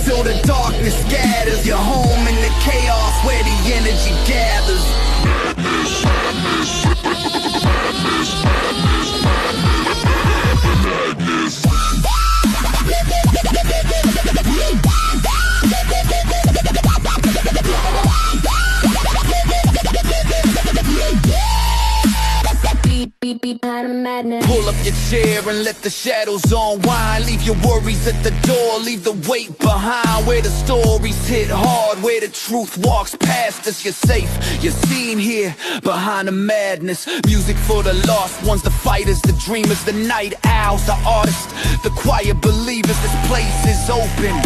till the darkness scatters. You're home in the chaos where the energy gathers. Pull up your chair and let the shadows unwind. Leave your worries at the door, leave the weight behind. Where the stories hit hard, where the truth walks past us. You're safe, you're seen here, behind the madness. Music for the lost ones, the fighters, the dreamers, the night owls, the artists, the quiet believers. This place is open,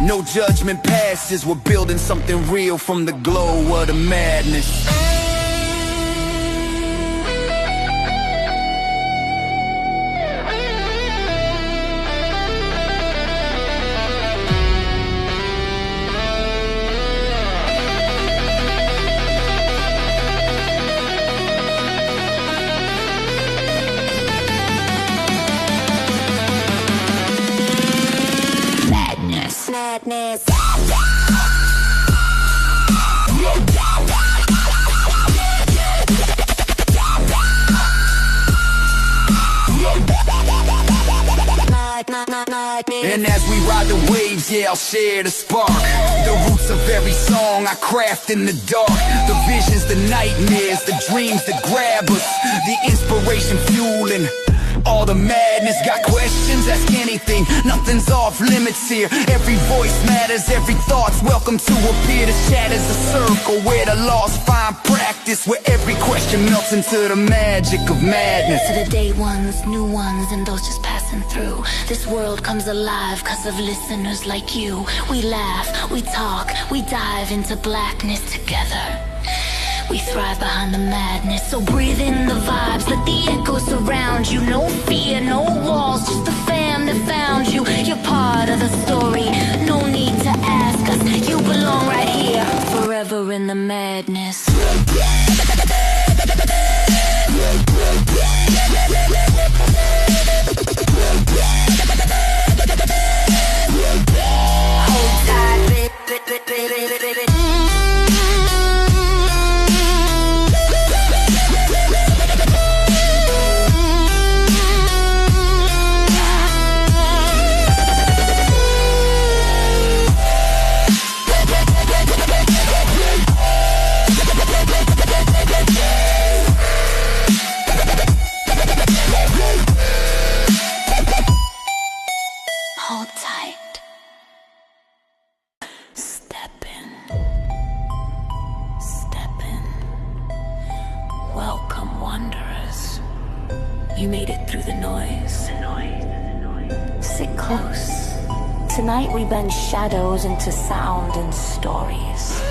no judgment passes. We're building something real from the glow of the madness. Madness. And as we ride the waves, yeah, I'll share the spark. The roots of every song I craft in the dark. The visions, the nightmares, the dreams that grab us. The inspiration fueling all the madness. Got questions? Ask anything. Nothing's off limits here. Every voice matters, every thought's welcome to appear. This chat is a circle where the lost find practice, where every question melts into the magic of madness. To the day ones, new ones, and those just passing through. This world comes alive cause of listeners like you. We laugh, we talk, we dive into blackness together. We thrive behind the madness, so breathe in the vibes, let the echoes surround you. No fear, no walls, just the fam that found you. You're part of the story, no need to ask us. You belong right here, forever in the madness. Hold tight, baby. Hold tight. Step in. Step in. Welcome, wanderers. You made it through the noise. Sit close. Tonight we bend shadows into sound and stories.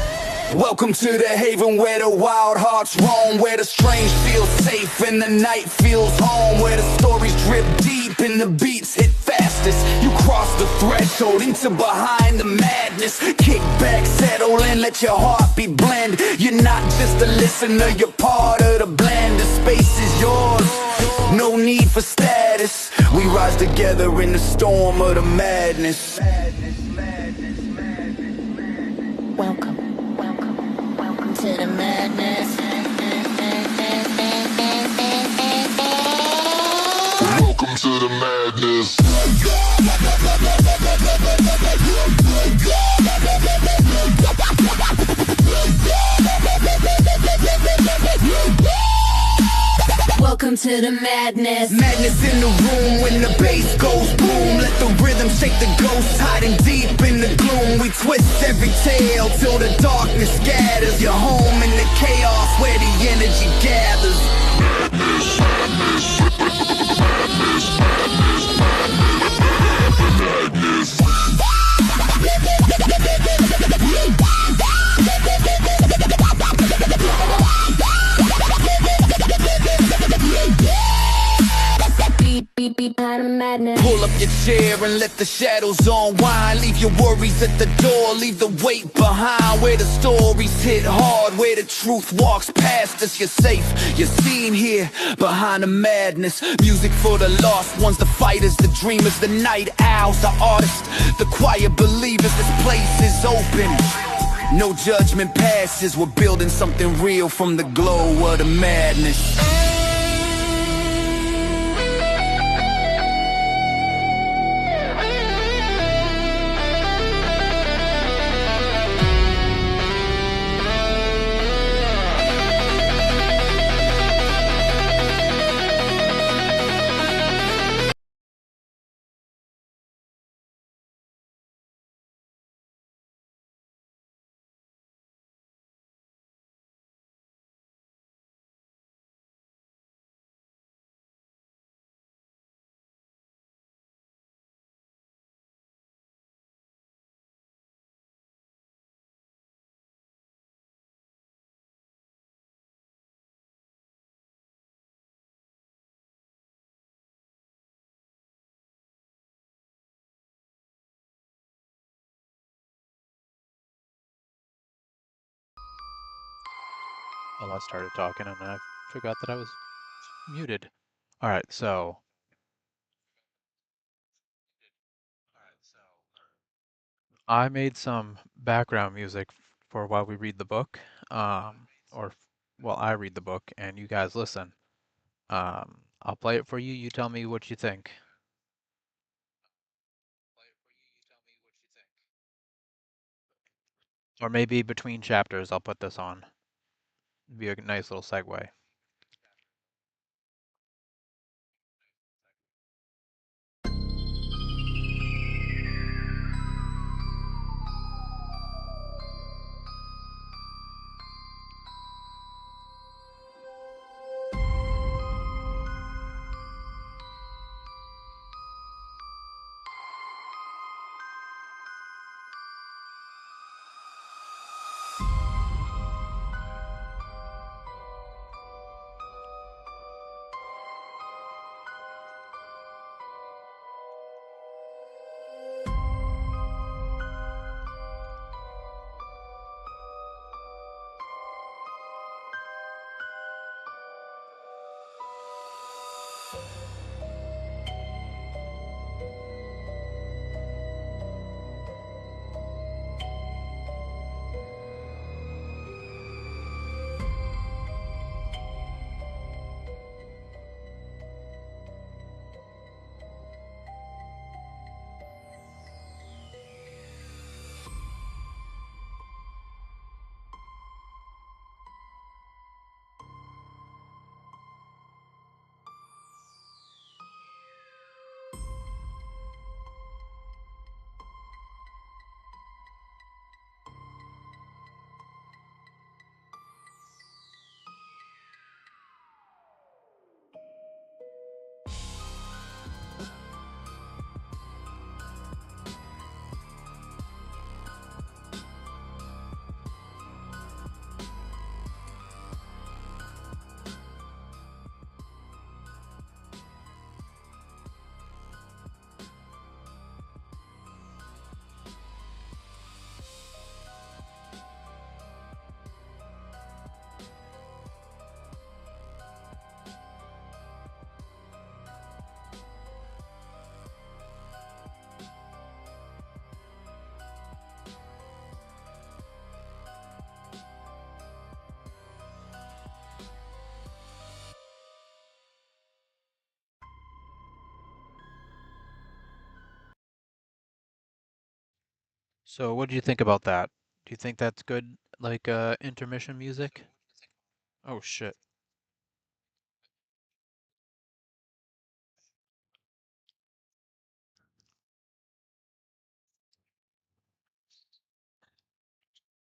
Welcome to the haven where the wild hearts roam, where the strange feels safe and the night feels home, where the stories drip deep and the beats hit fastest. You cross the threshold into behind the madness. Kick back, settle in, let your heartbeat blend. You're not just a listener, you're part of the blend. The space is yours, no need for status. We rise together in the storm of the madness. Welcome to the madness. Welcome to the madness. Welcome to the madness. Madness in the room when the bass goes boom. Let the rhythm shake the ghosts hiding deep in the gloom. We twist every tale till the darkness scatters. You're home in the chaos where the energy gathers. Beep, beep, beep. behind a madness. Pull up your chair and let the shadows unwind. Leave your worries at the door, leave the weight behind. Where the stories hit hard, where the truth walks past us. You're safe, you're seen here, behind the madness. Music for the lost ones, the fighters, the dreamers, the night owls, the artists, the quiet believers. This place is open, no judgment passes. We're building something real from the glow of the madness. Well, I started talking and I forgot that I was muted. All right, so I made some background music for while we read the book, or while I read the book and you guys listen. I'll play it for you. You tell me what you think. Or maybe between chapters, I'll put this on. Be a nice little segue. So what do you think about that? Do you think that's good, like intermission music? Oh shit.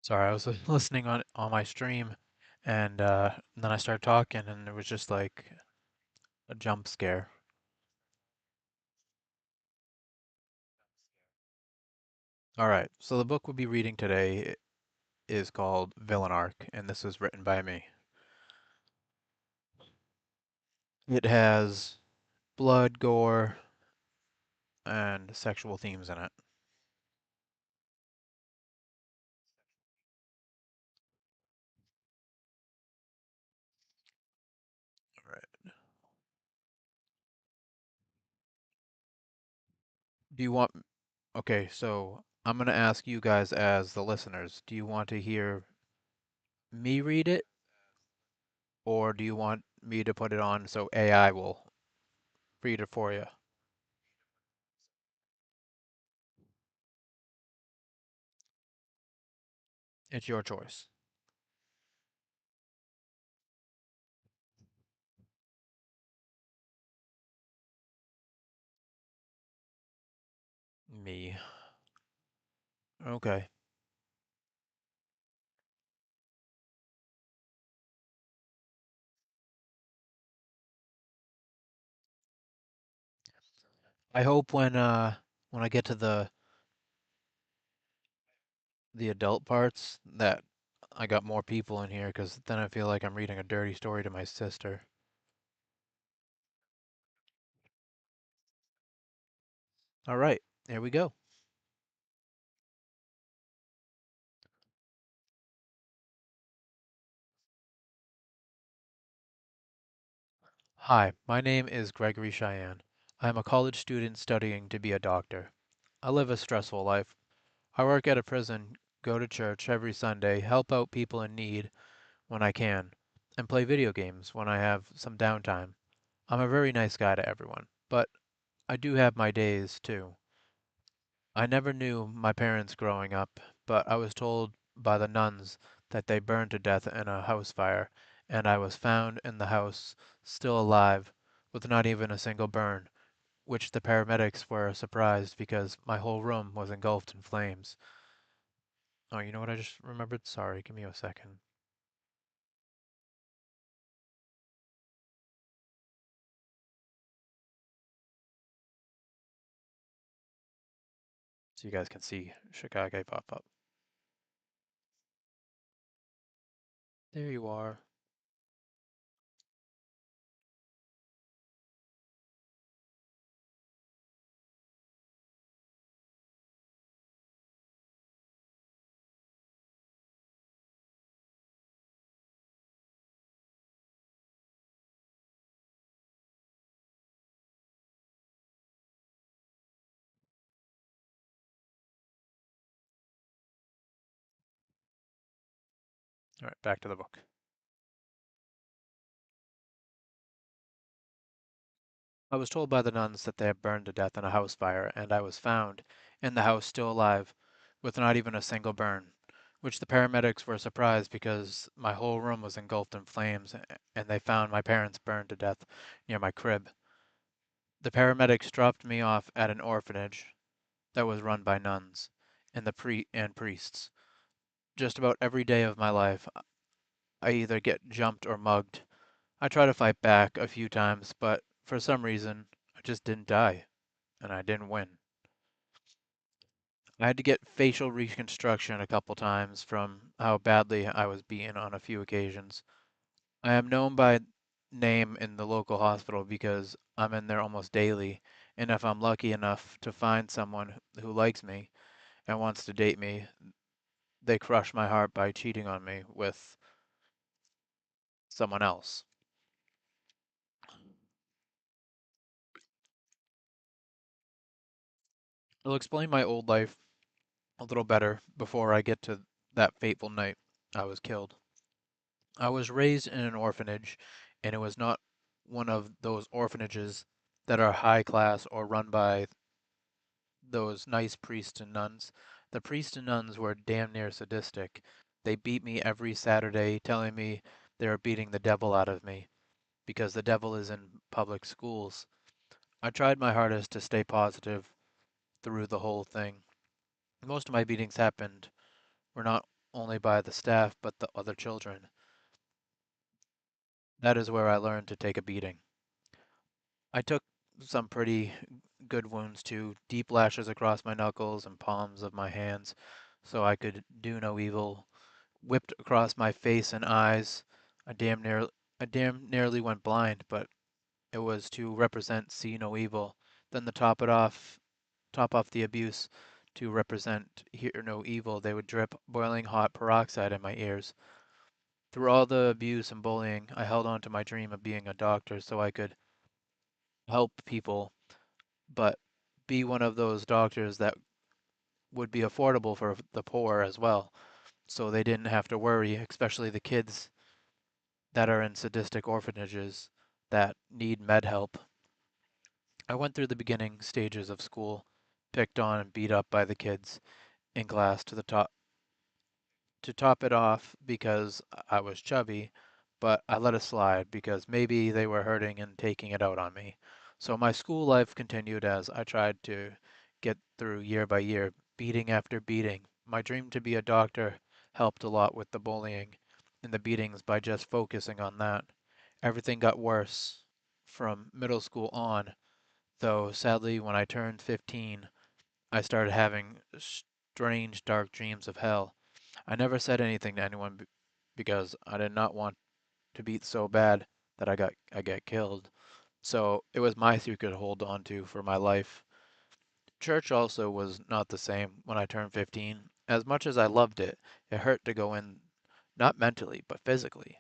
Sorry, I was listening on my stream, and then I started talking, and it was just like a jump scare. All right, so the book we'll be reading today is called Villain Arc, and this was written by me. It has blood, gore, and sexual themes in it. All right. Do you want, okay, so I'm gonna ask you guys as the listeners, do you want to hear me read it, or do you want me to put it on so AI will read it for you? It's your choice. Me. Okay. I hope when I get to the adult parts that I got more people in here, because then I feel like I'm reading a dirty story to my sister. All right, here we go. Hi, my name is Gregory Cheyenne. I am a college student studying to be a doctor. I live a stressful life. I work at a prison, go to church every Sunday, help out people in need when I can, and play video games when I have some downtime. I'm a very nice guy to everyone, but I do have my days too. I never knew my parents growing up, but I was told by the nuns that they burned to death in a house fire, and I was found in the house, still alive, with not even a single burn, which the paramedics were surprised because my whole room was engulfed in flames. Oh, you know what I just remembered? Sorry, give me a second. So you guys can see Chicago pop up. There you are. All right, back to the book. I was told by the nuns that they had burned to death in a house fire, and I was found in the house still alive, with not even a single burn, which the paramedics were surprised because my whole room was engulfed in flames, and they found my parents burned to death near my crib. The paramedics dropped me off at an orphanage that was run by nuns and priests. Just about every day of my life, I either get jumped or mugged. I tried to fight back a few times, but for some reason, I just didn't die, and I didn't win. I had to get facial reconstruction a couple times from how badly I was beaten on a few occasions. I am known by name in the local hospital because I'm in there almost daily, and if I'm lucky enough to find someone who likes me and wants to date me, they crush my heart by cheating on me with someone else. I'll explain my old life a little better before I get to that fateful night I was killed. I was raised in an orphanage, and it was not one of those orphanages that are high class or run by those nice priests and nuns. The priests and nuns were damn near sadistic. They beat me every Saturday, telling me they were beating the devil out of me because the devil is in public schools. I tried my hardest to stay positive through the whole thing. Most of my beatings happened were not only by the staff but the other children. That is where I learned to take a beating. I took some pretty good wounds too, deep lashes across my knuckles and palms of my hands, so I could do no evil, whipped across my face and eyes. I damn nearly went blind, but it was to represent see no evil. Then to top it off, top off the abuse, to represent hear no evil, they would drip boiling hot peroxide in my ears. Through all the abuse and bullying, I held on to my dream of being a doctor so I could help people, but be one of those doctors that would be affordable for the poor as well, so they didn't have to worry, especially the kids that are in sadistic orphanages that need med help. I went through the beginning stages of school, picked on and beat up by the kids in class to top it off because I was chubby, but I let it slide because maybe they were hurting and taking it out on me. So my school life continued as I tried to get through year by year, beating after beating. My dream to be a doctor helped a lot with the bullying and the beatings by just focusing on that. Everything got worse from middle school on, though sadly when I turned 15, I started having strange dark dreams of hell. I never said anything to anyone because I did not want to beat so bad that I get killed. So it was my secret to hold on to for my life. Church also was not the same when I turned 15. As much as I loved it, it hurt to go in, not mentally, but physically.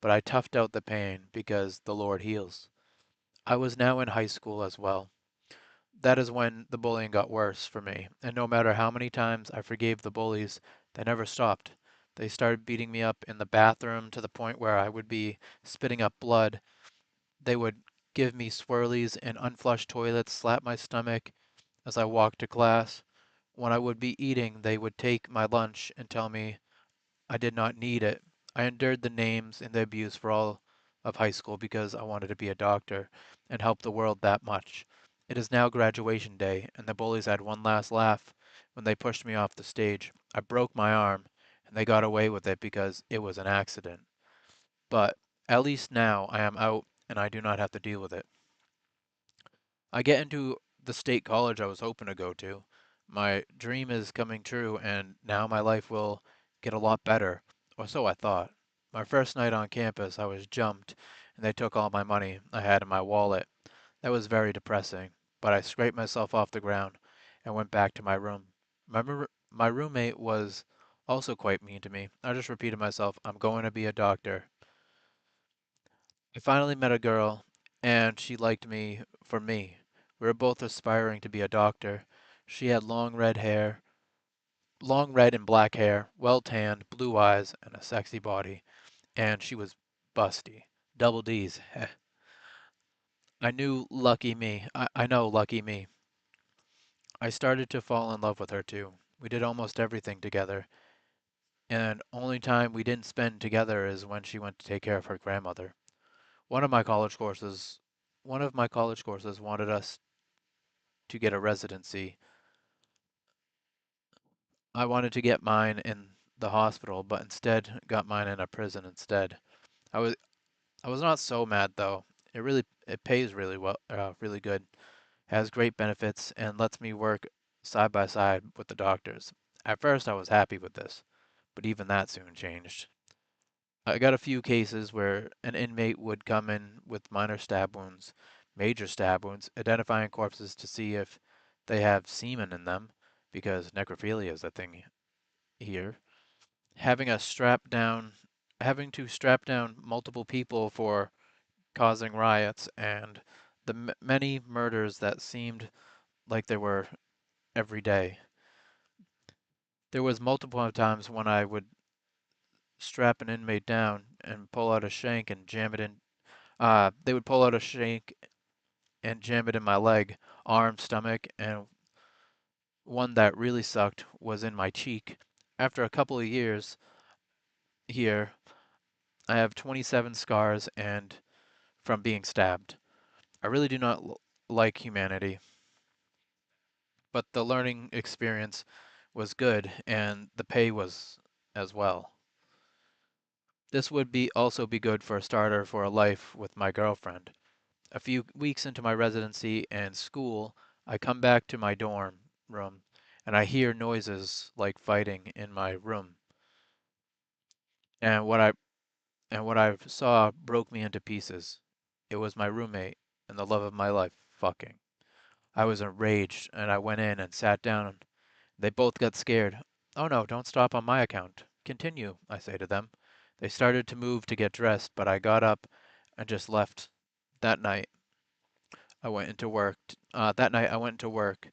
But I toughed out the pain because the Lord heals. I was now in high school as well. That is when the bullying got worse for me, and no matter how many times I forgave the bullies, they never stopped. They started beating me up in the bathroom to the point where I would be spitting up blood. They would give me swirlies in unflushed toilets, slap my stomach as I walked to class. When I would be eating, they would take my lunch and tell me I did not need it. I endured the names and the abuse for all of high school because I wanted to be a doctor and help the world that much. It is now graduation day, and the bullies had one last laugh when they pushed me off the stage. I broke my arm, and they got away with it because it was an accident. But at least now I am out and I do not have to deal with it. I get into the state college I was hoping to go to. My dream is coming true, and now my life will get a lot better, or so I thought. My first night on campus, I was jumped, and they took all my money I had in my wallet. That was very depressing, but I scraped myself off the ground and went back to my room. My roommate was also quite mean to me. I just repeated myself, I'm going to be a doctor. I finally met a girl, and she liked me for me. We were both aspiring to be a doctor. She had long red and black hair, well tanned, blue eyes, and a sexy body. And she was busty. Double D's. Heh. I know lucky me. I started to fall in love with her too. We did almost everything together, and only time we didn't spend together is when she went to take care of her grandmother. One of my college courses, one of my college courses wanted us to get a residency. I wanted to get mine in the hospital, but instead got mine in a prison instead. I was I was not so mad though. It pays really well, really good, has great benefits, and lets me work side by side with the doctors. At first, I was happy with this, but even that soon changed. I got a few cases where an inmate would come in with minor stab wounds, major stab wounds, identifying corpses to see if they have semen in them, because necrophilia is a thing here. Having a strap down, Having to strap down multiple people for causing riots, and the many murders that seemed like they were every day. There was multiple times when I would strap an inmate down and pull out a shank and jam it in. They would pull out a shank and jam it in my leg, arm, stomach, and one that really sucked was in my cheek. After a couple of years here, I have 27 scars and from being stabbed. I really do not like humanity, but the learning experience was good and the pay was as well. This would be also be good for a starter for a life with my girlfriend. A few weeks into my residency and school, I come back to my dorm room and I hear noises like fighting in my room. And what I saw broke me into pieces. It was my roommate and the love of my life fucking. I was enraged and I went in and sat down. They both got scared. "Oh no, don't stop on my account. Continue," I say to them. They started to move to get dressed, but I got up and just left. That night I went into work. That night I went to work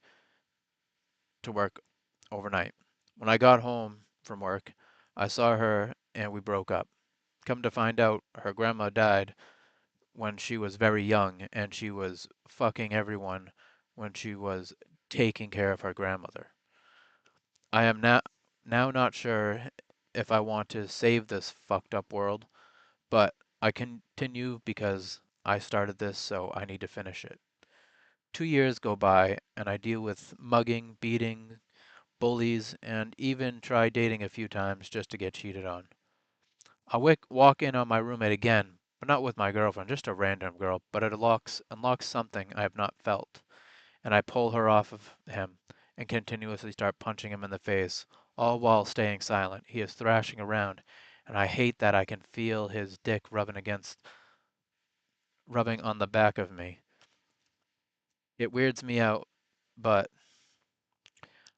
overnight. When I got home from work, I saw her and we broke up. Come to find out, her grandma died when she was very young and she was fucking everyone when she was taking care of her grandmother. I am now not sure if I want to save this fucked up world, but I continue because I started this, so I need to finish it. 2 years go by, and I deal with mugging, beating, bullies, and even try dating a few times just to get cheated on. I walk in on my roommate again, but not with my girlfriend, just a random girl, but it unlocks something I have not felt, and I pull her off of him and continuously start punching him in the face, all while staying silent. He is thrashing around, and I hate that I can feel his dick rubbing on the back of me. It weirds me out, but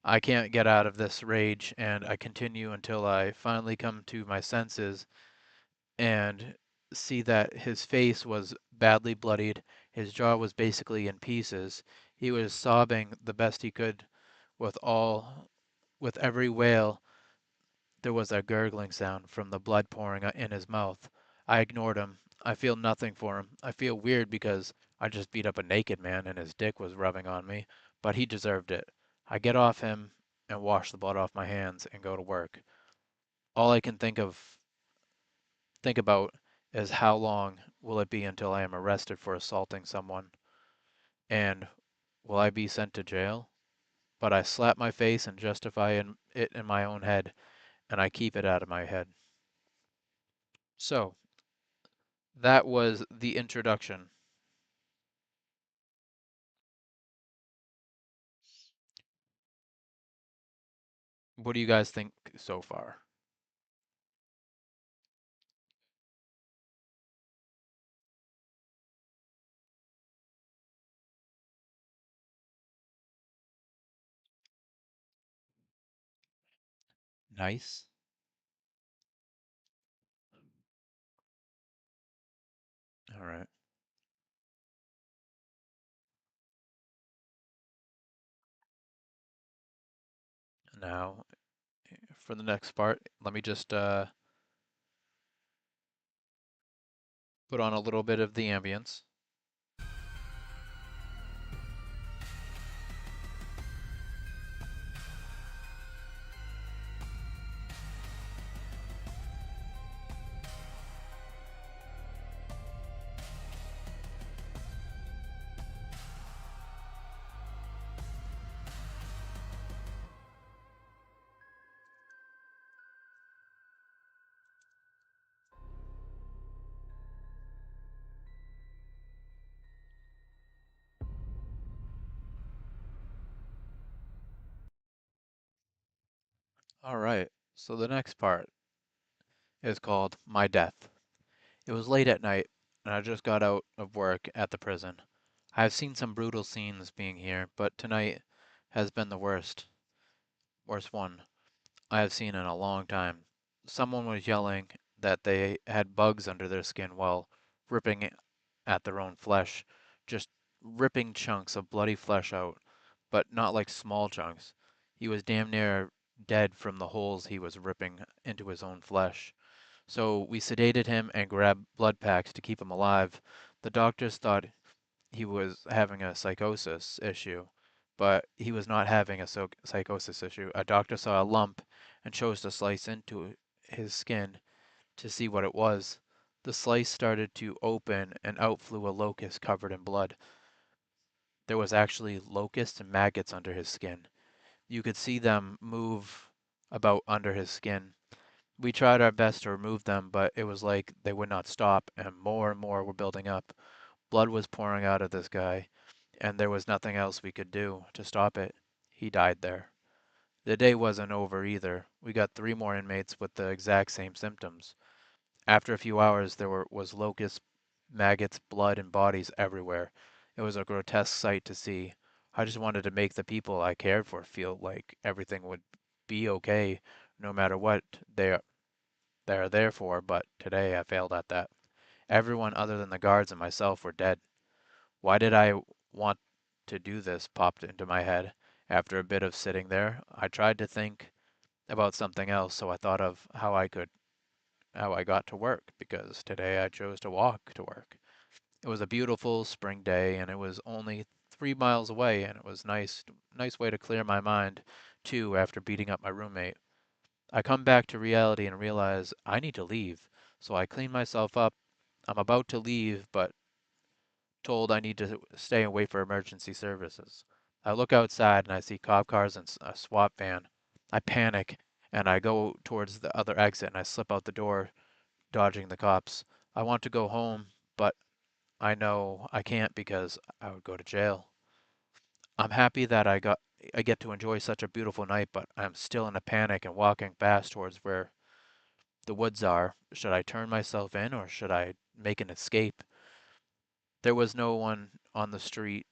I can't get out of this rage, and I continue until I finally come to my senses and see that his face was badly bloodied, his jaw was basically in pieces. He was sobbing the best he could with all with every wail there was a gurgling sound from the blood pouring in his mouth. I ignored him. I feel nothing for him. I feel weird because I just beat up a naked man and his dick was rubbing on me, but he deserved it. I get off him and wash the blood off my hands and go to work. All I can think about is how long will it be until I am arrested for assaulting someone, and will I be sent to jail? But I slap my face and justify it in my own head, and I keep it out of my head. So, that was the introduction. What do you guys think so far? Nice. All right. Now, for the next part, let me just put on a little bit of the ambience. All right. So the next part is called My Death. It was late at night, and I just got out of work at the prison. I have seen some brutal scenes being here, but tonight has been the worst one I have seen in a long time. Someone was yelling that they had bugs under their skin while ripping at their own flesh, just ripping chunks of bloody flesh out, but not like small chunks. He was damn near dead from the holes he was ripping into his own flesh. So we sedated him and grabbed blood packs to keep him alive. The doctors thought he was having a psychosis issue, but he was not having a psychosis issue. A doctor saw a lump and chose to slice into his skin to see what it was. The slice started to open and out flew a locust covered in blood. There was actually locusts and maggots under his skin. You could see them move about under his skin. We tried our best to remove them, but it was like they would not stop, and more were building up. Blood was pouring out of this guy, and there was nothing else we could do to stop it. He died there. The day wasn't over either. We got 3 more inmates with the exact same symptoms. After a few hours, was locusts, maggots, blood, and bodies everywhere. It was a grotesque sight to see. I just wanted to make the people I cared for feel like everything would be okay no matter what they're there for, but today I failed at that. Everyone other than the guards and myself were dead. Why did I want to do this popped into my head. After a bit of sitting there, I tried to think about something else, so I thought of how I got to work, because today I chose to walk to work. It was a beautiful spring day, and it was only 3 miles away, and it was nice way to clear my mind, too, after beating up my roommate. I come back to reality and realize I need to leave, so I clean myself up. I'm about to leave, but told I need to stay and wait for emergency services. I look outside and I see cop cars and a SWAT van. I panic and I go towards the other exit and I slip out the door, dodging the cops. I want to go home, but I know I can't because I would go to jail. I'm happy that I get to enjoy such a beautiful night, but I'm still in a panic and walking fast towards where the woods are. Should I turn myself in or should I make an escape? There was no one on the street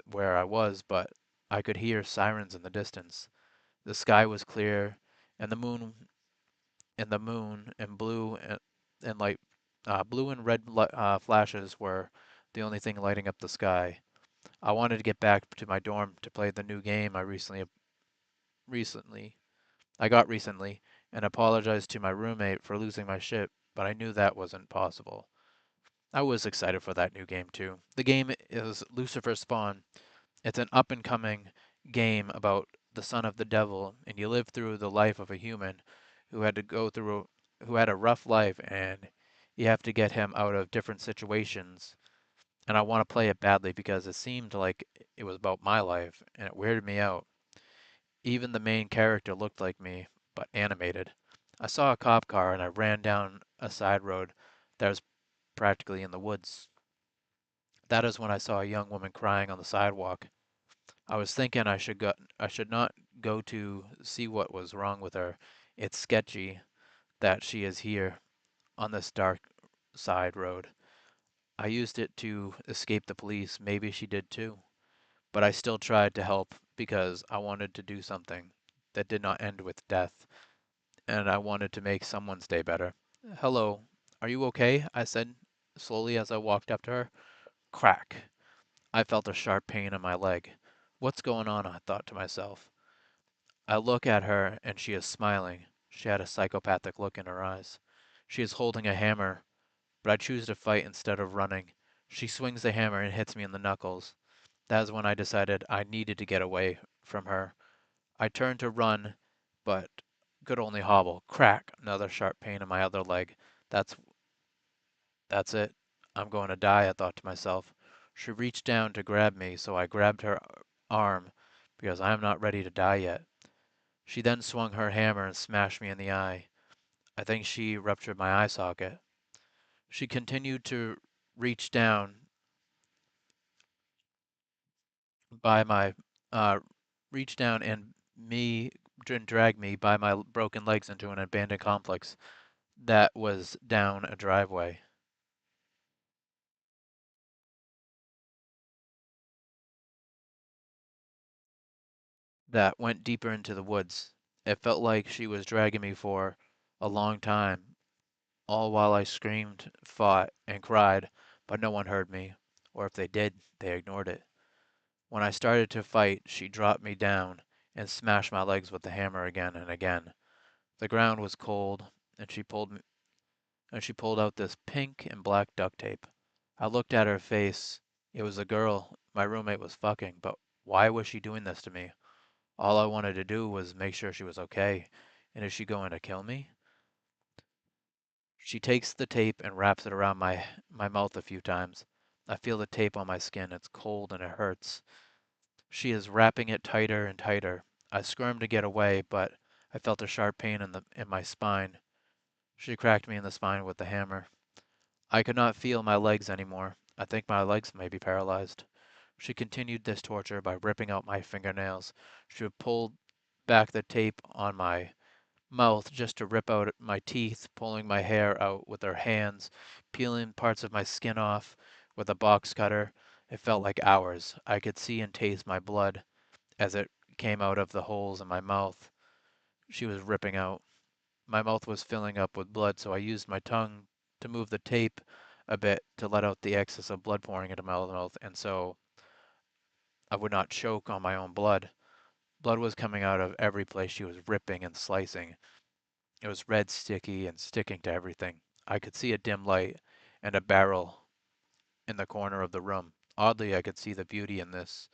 where I was, but I could hear sirens in the distance. The sky was clear, and the moon and and light, blue and red flashes were the only thing lighting up the sky. I wanted to get back to my dorm to play the new game recently I got recently, and apologize to my roommate for losing my shit, but I knew that wasn't possible. I was excited for that new game too. The game is Lucifer Spawn. It's an up and coming game about the son of the devil, and you live through the life of a human who had to go through who had a rough life, and you have to get him out of different situations. And I want to play it badly because it seemed like it was about my life, and it weirded me out. Even the main character looked like me, but animated. I saw a cop car and I ran down a side road that was practically in the woods. That is when I saw a young woman crying on the sidewalk. I was thinking I should not go to see what was wrong with her. It's sketchy that she is here on this dark side road. I used it to escape the police. Maybe she did too. But I still tried to help because I wanted to do something that did not end with death, and I wanted to make someone's day better. Hello, are you okay? I said slowly as I walked up to her. Crack. I felt a sharp pain in my leg. What's going on? I thought to myself. I look at her and she is smiling. She had a psychopathic look in her eyes. She is holding a hammer, but I choose to fight instead of running. She swings the hammer and hits me in the knuckles. That is when I decided I needed to get away from her. I turned to run, but could only hobble. Crack! Another sharp pain in my other leg. That's that's it. I'm going to die, I thought to myself. She reached down to grab me, so I grabbed her arm because I am not ready to die yet. She then swung her hammer and smashed me in the eye. I think she ruptured my eye socket. She continued to reach down by my uh reach down and me and drag me by my broken legs into an abandoned complex that was down a driveway. That went deeper into the woods. It felt like she was dragging me for a long time, all while I screamed, fought, and cried, but no one heard me, or if they did, they ignored it. When I started to fight, she dropped me down and smashed my legs with the hammer again and again. The ground was cold, and she pulled out this pink and black duct tape. I looked at her face. It was a girl my roommate was fucking, but why was she doing this to me? All I wanted to do was make sure she was okay. And is she going to kill me? She takes the tape and wraps it around my mouth a few times. I feel the tape on my skin. It's cold and it hurts. She is wrapping it tighter and tighter. I squirmed to get away, but I felt a sharp pain in my spine. She cracked me in the spine with the hammer. I could not feel my legs anymore. I think my legs may be paralyzed. She continued this torture by ripping out my fingernails. She pulled back the tape on my mouth just to rip out my teeth, pulling my hair out with her hands, peeling parts of my skin off with a box cutter, It felt like hours. I could see and taste my blood as it came out of the holes in my mouth. She was ripping out. My mouth was filling up with blood, so I used my tongue to move the tape a bit to let out the excess of blood pouring into my mouth, and so I would not choke on my own blood. Blood was coming out of every place she was ripping and slicing. It was red, sticky, and sticking to everything. I could see a dim light and a barrel in the corner of the room. Oddly, I could see the beauty in this,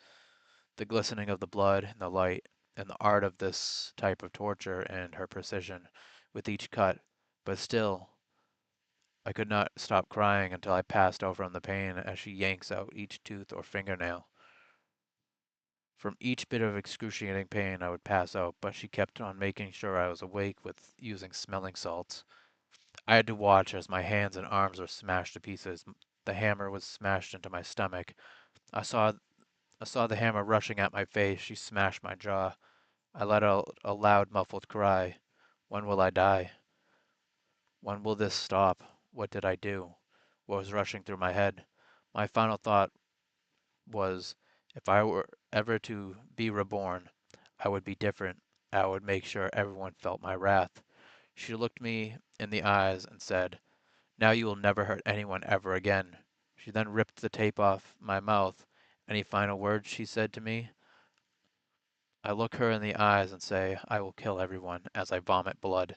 the glistening of the blood and the light, and the art of this type of torture and her precision with each cut. But still, I could not stop crying until I passed out from the pain as she yanks out each tooth or fingernail. From each bit of excruciating pain, I would pass out, but she kept on making sure I was awake with using smelling salts. I had to watch as my hands and arms were smashed to pieces. The hammer was smashed into my stomach. I saw I saw the hammer rushing at my face. She smashed my jaw. I let out a loud, muffled cry. When will I die? When will this stop? What did I do? What was rushing through my head? My final thought was, if I were ever to be reborn, I would be different. I would make sure everyone felt my wrath. She looked me in the eyes and said, now you will never hurt anyone ever again. She then ripped the tape off my mouth. Any final words she said to me? I look her in the eyes and say, I will kill everyone as I vomit blood.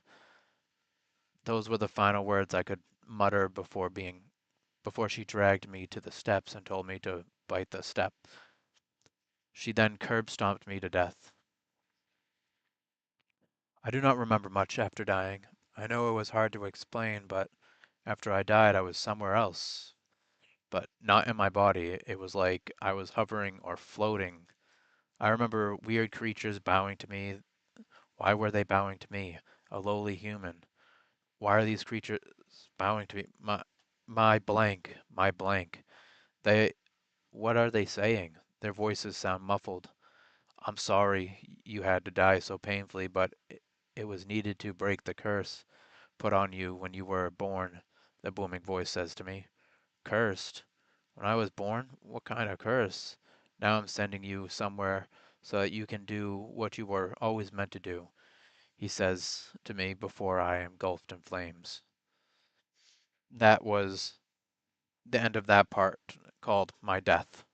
Those were the final words I could mutter before she dragged me to the steps and told me to bite the step. She then curb stomped me to death. I do not remember much after dying. I know it was hard to explain, but after I died, I was somewhere else, but not in my body. It was like I was hovering or floating. I remember weird creatures bowing to me. Why were they bowing to me, a lowly human? Why are these creatures bowing to me? My blank. They, what are they saying? Their voices sound muffled. I'm sorry you had to die so painfully, but it was needed to break the curse put on you when you were born, the booming voice says to me. Cursed? When I was born? What kind of curse? Now I'm sending you somewhere so that you can do what you were always meant to do, he says to me before I am engulfed in flames. That was the end of that part called My Death.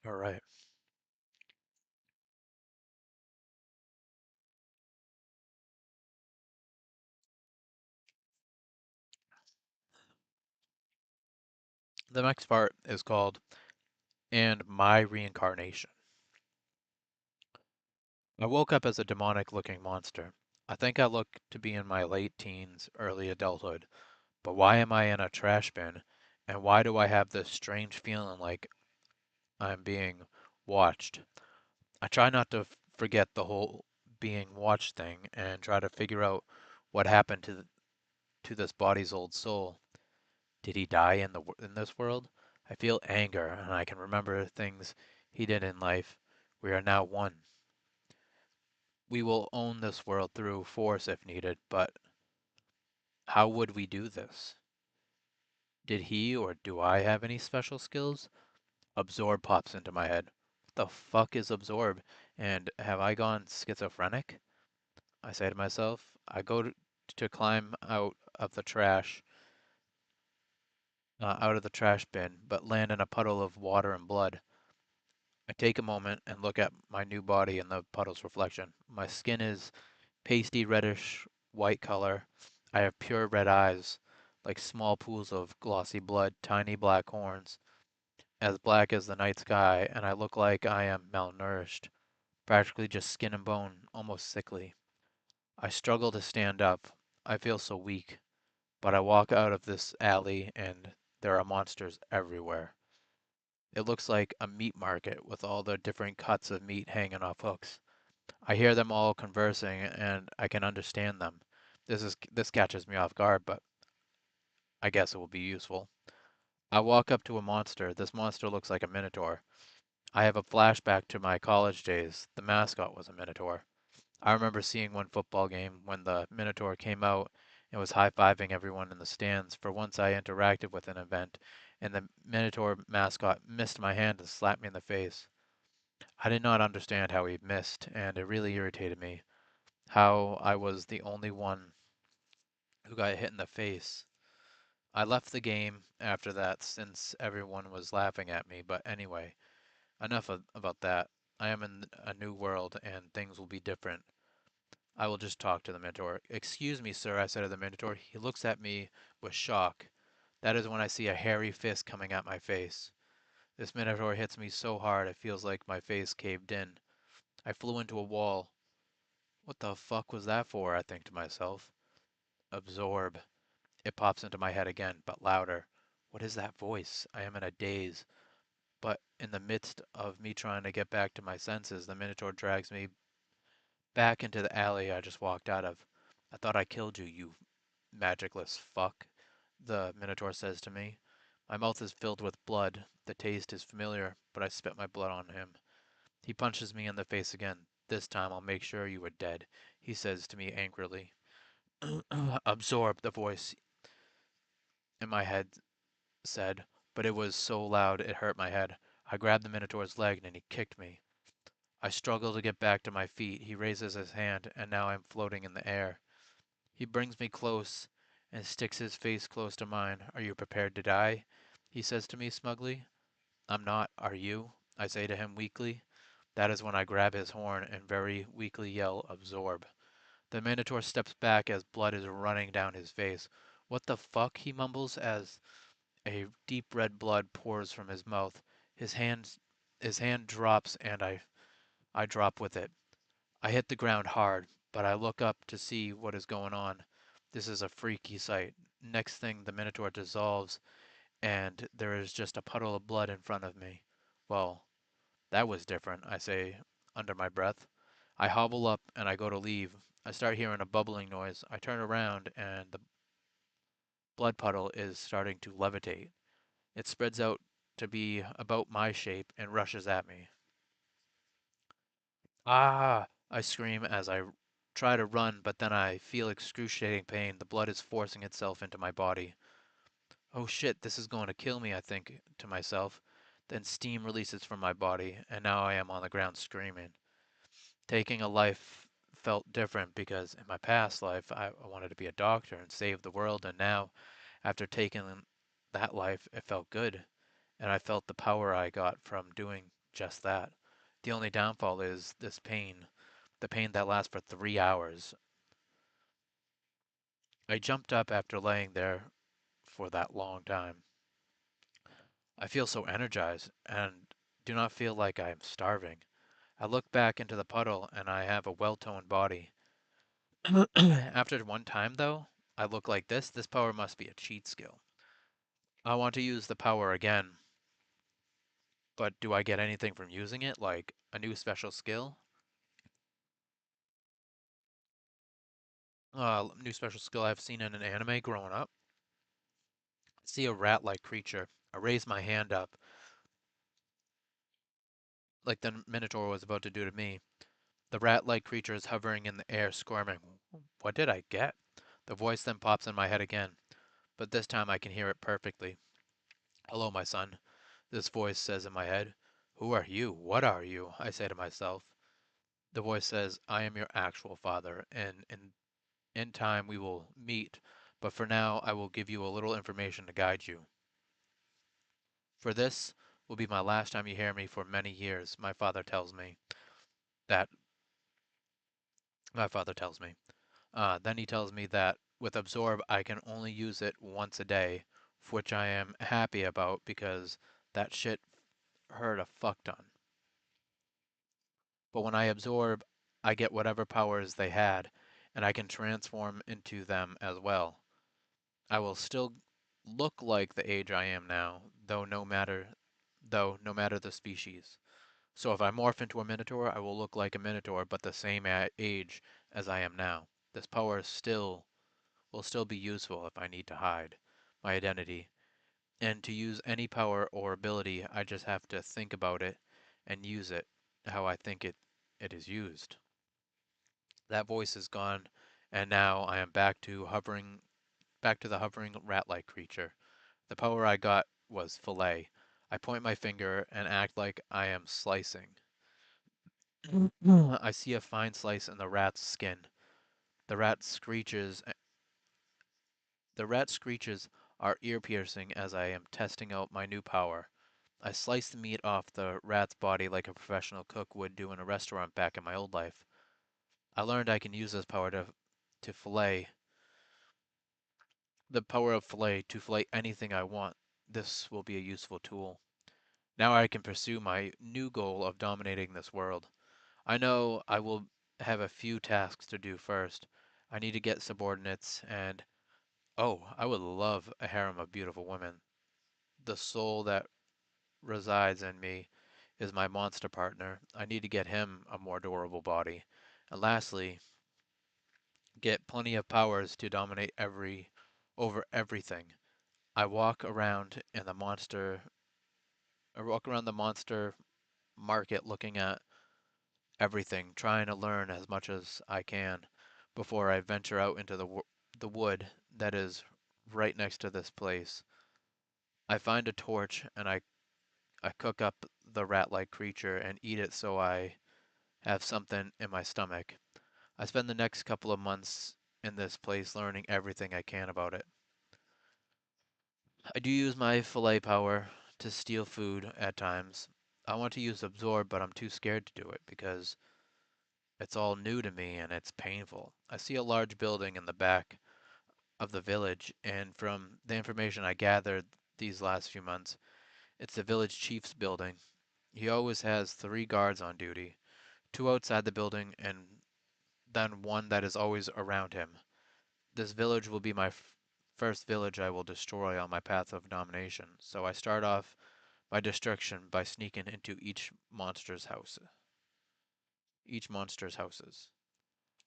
All right. The next part is called And My Reincarnation. I woke up as a demonic looking monster. I think I look to be in my late teens, early adulthood, but why am I in a trash bin? And why do I have this strange feeling like I'm being watched? I try not to forget the whole being watched thing and try to figure out what happened to this body's old soul. Did he die in this world? I feel anger and I can remember things he did in life. We are now one. We will own this world through force if needed, but how would we do this? Did he or do I have any special skills? Absorb pops into my head. What the fuck is absorb? And have I gone schizophrenic? I say to myself. I go to climb out of the trash bin, but land in a puddle of water and blood. I take a moment and look at my new body in the puddle's reflection. My skin is pasty reddish white color. I have pure red eyes, like small pools of glossy blood, tiny black horns, as black as the night sky, and I look like I am malnourished, practically just skin and bone, almost sickly. I struggle to stand up. I feel so weak, but I walk out of this alley and there are monsters everywhere. It looks like a meat market with all the different cuts of meat hanging off hooks. I hear them all conversing and I can understand them. This catches me off guard, but I guess it will be useful. I walk up to a monster. This monster looks like a minotaur. I have a flashback to my college days. The mascot was a Minotaur. I remember seeing one football game when the Minotaur came out and was high-fiving everyone in the stands. For once I interacted with an event, and the Minotaur mascot missed my hand and slapped me in the face. I did not understand how he missed, and it really irritated me. How I was the only one who got hit in the face. I left the game after that since everyone was laughing at me, but anyway, about that. I am in a new world and things will be different. I will just talk to the Minotaur. Excuse me, sir, I said to the Minotaur. He looks at me with shock. That is when I see a hairy fist coming at my face. This Minotaur hits me so hard it feels like my face caved in. I flew into a wall. What the fuck was that for? I think to myself. Absorb. It pops into my head again, but louder. What is that voice? I am in a daze. But in the midst of me trying to get back to my senses, the Minotaur drags me back into the alley I just walked out of. I thought I killed you, you magicless fuck, the Minotaur says to me. My mouth is filled with blood. The taste is familiar, but I spit my blood on him. He punches me in the face again. This time I'll make sure you are dead, he says to me angrily. Absorb, the voice in my head said, but it was so loud it hurt my head. I grabbed the Minotaur's leg and he kicked me. I struggle to get back to my feet. He raises his hand, and now I'm floating in the air. He brings me close and sticks his face close to mine. Are you prepared to die? He says to me smugly. I'm not. Are you? I say to him weakly. That is when I grab his horn and very weakly yell, Absorb. The Minotaur steps back as blood is running down his face. What the fuck? He mumbles as a deep red blood pours from his mouth. His hand his hand drops and I drop with it. I hit the ground hard, but I look up to see what is going on. This is a freaky sight. Next thing, the Minotaur dissolves, and there is just a puddle of blood in front of me. Well, that was different, I say under my breath. I hobble up and I go to leave. I start hearing a bubbling noise. I turn around and the blood puddle is starting to levitate. It spreads out to be about my shape and rushes at me. Ah! I scream as I try to run, but then I feel excruciating pain. The blood is forcing itself into my body. Oh shit, this is going to kill me, I think to myself. Then steam releases from my body, and now I am on the ground screaming. Taking a life felt different because in my past life I wanted to be a doctor and save the world, and now, after taking that life, it felt good, and I felt the power I got from doing just that. The only downfall is this pain, the pain that lasts for 3 hours. I jumped up after laying there for that long time. I feel so energized and do not feel like I am starving. I look back into the puddle and I have a well-toned body. After one time, though, I look like this. This power must be a cheat skill. I want to use the power again, but do I get anything from using it, like a new special skill? New special skill I've seen in an anime growing up. See a rat-like creature. I raise my hand up, like the Minotaur was about to do to me. The rat-like creature is hovering in the air, squirming. What did I get? The voice then pops in my head again, but this time I can hear it perfectly. Hello, my son, this voice says in my head. Who are you? What are you? I say to myself. The voice says, I am your actual father, and in time we will meet, but for now I will give you a little information to guide you. For this will be my last time you hear me for many years, my father tells me. That my father tells me. Then he tells me that with Absorb I can only use it once a day, which I am happy about because that shit hurt a fuck ton. But when I absorb, I get whatever powers they had, and I can transform into them as well. I will still look like the age I am now, though no matter the species. So if I morph into a Minotaur, I will look like a Minotaur, but the same age as I am now. This power still will still be useful if I need to hide my identity. And to use any power or ability, I just have to think about it and use it how I think it is used. That voice is gone, and now I am back to the hovering rat-like creature. The power I got was fillet. I point my finger and act like I am slicing. I see a fine slice in the rat's skin. The rat screeches the rat screeches are ear-piercing as I am testing out my new power. I slice the meat off the rat's body like a professional cook would do in a restaurant back in my old life. I learned I can use this power to fillet the power of fillet to fillet anything I want. This will be a useful tool. Now I can pursue my new goal of dominating this world. I know I will have a few tasks to do first. I need to get subordinates and, oh, I would love a harem of beautiful women. The soul that resides in me is my monster partner. I need to get him a more adorable body. And lastly, get plenty of powers to dominate over everything. I walk around in the monster I walk around the monster market looking at everything, trying to learn as much as I can before I venture out into the wood that is right next to this place. I find a torch and I cook up the rat-like creature and eat it so I have something in my stomach. I spend the next couple of months in this place learning everything I can about it. I do use my fillet power to steal food at times. I want to use absorb, but I'm too scared to do it because it's all new to me and it's painful. I see a large building in the back of the village, and from the information I gathered these last few months, it's the village chief's building. He always has 3 guards on duty, 2 outside the building and then one that is always around him. This village will be my first village I will destroy on my path of domination, so I start off my destruction by sneaking into each monster's houses.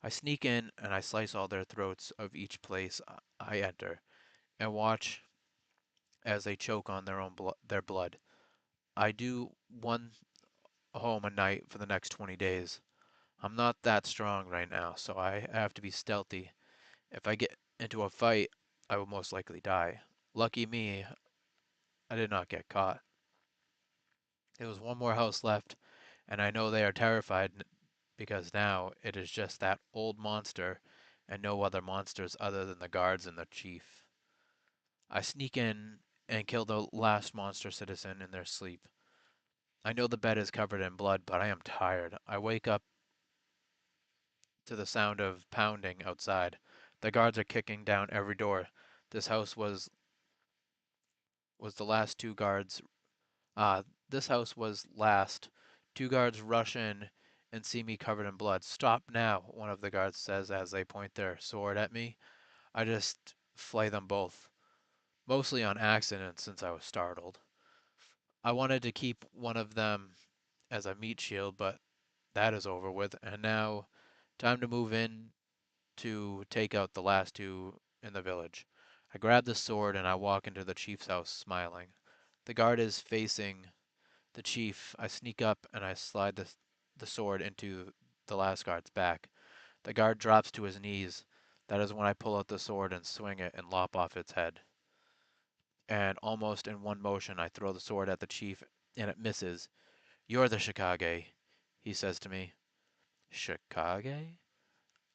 I sneak in and I slice all their throats of each place I enter, and watch as they choke on their blood. I do one home a night for the next 20 days. I'm not that strong right now, so I have to be stealthy. If I get into a fight, I will most likely die. Lucky me, I did not get caught. There was one more house left, and I know they are terrified because now it is just that old monster and no other monsters other than the guards and the chief. I sneak in and kill the last monster citizen in their sleep. I know the bed is covered in blood, but I am tired. I wake up to the sound of pounding outside. The guards are kicking down every door. This house was the last 2 guards. This house was last. 2 guards rush in and see me covered in blood. Stop now, one of the guards says as they point their sword at me. I just flay them both, mostly on accident since I was startled. I wanted to keep one of them as a meat shield, but that is over with, and now time to move in to take out the last 2 in the village. I grab the sword and I walk into the chief's house smiling. The guard is facing the chief. I sneak up and I slide the sword into the last guard's back. The guard drops to his knees. That is when I pull out the sword and swing it and lop off its head. And almost in one motion, I throw the sword at the chief and it misses. You're the Shikage, he says to me. Shikage?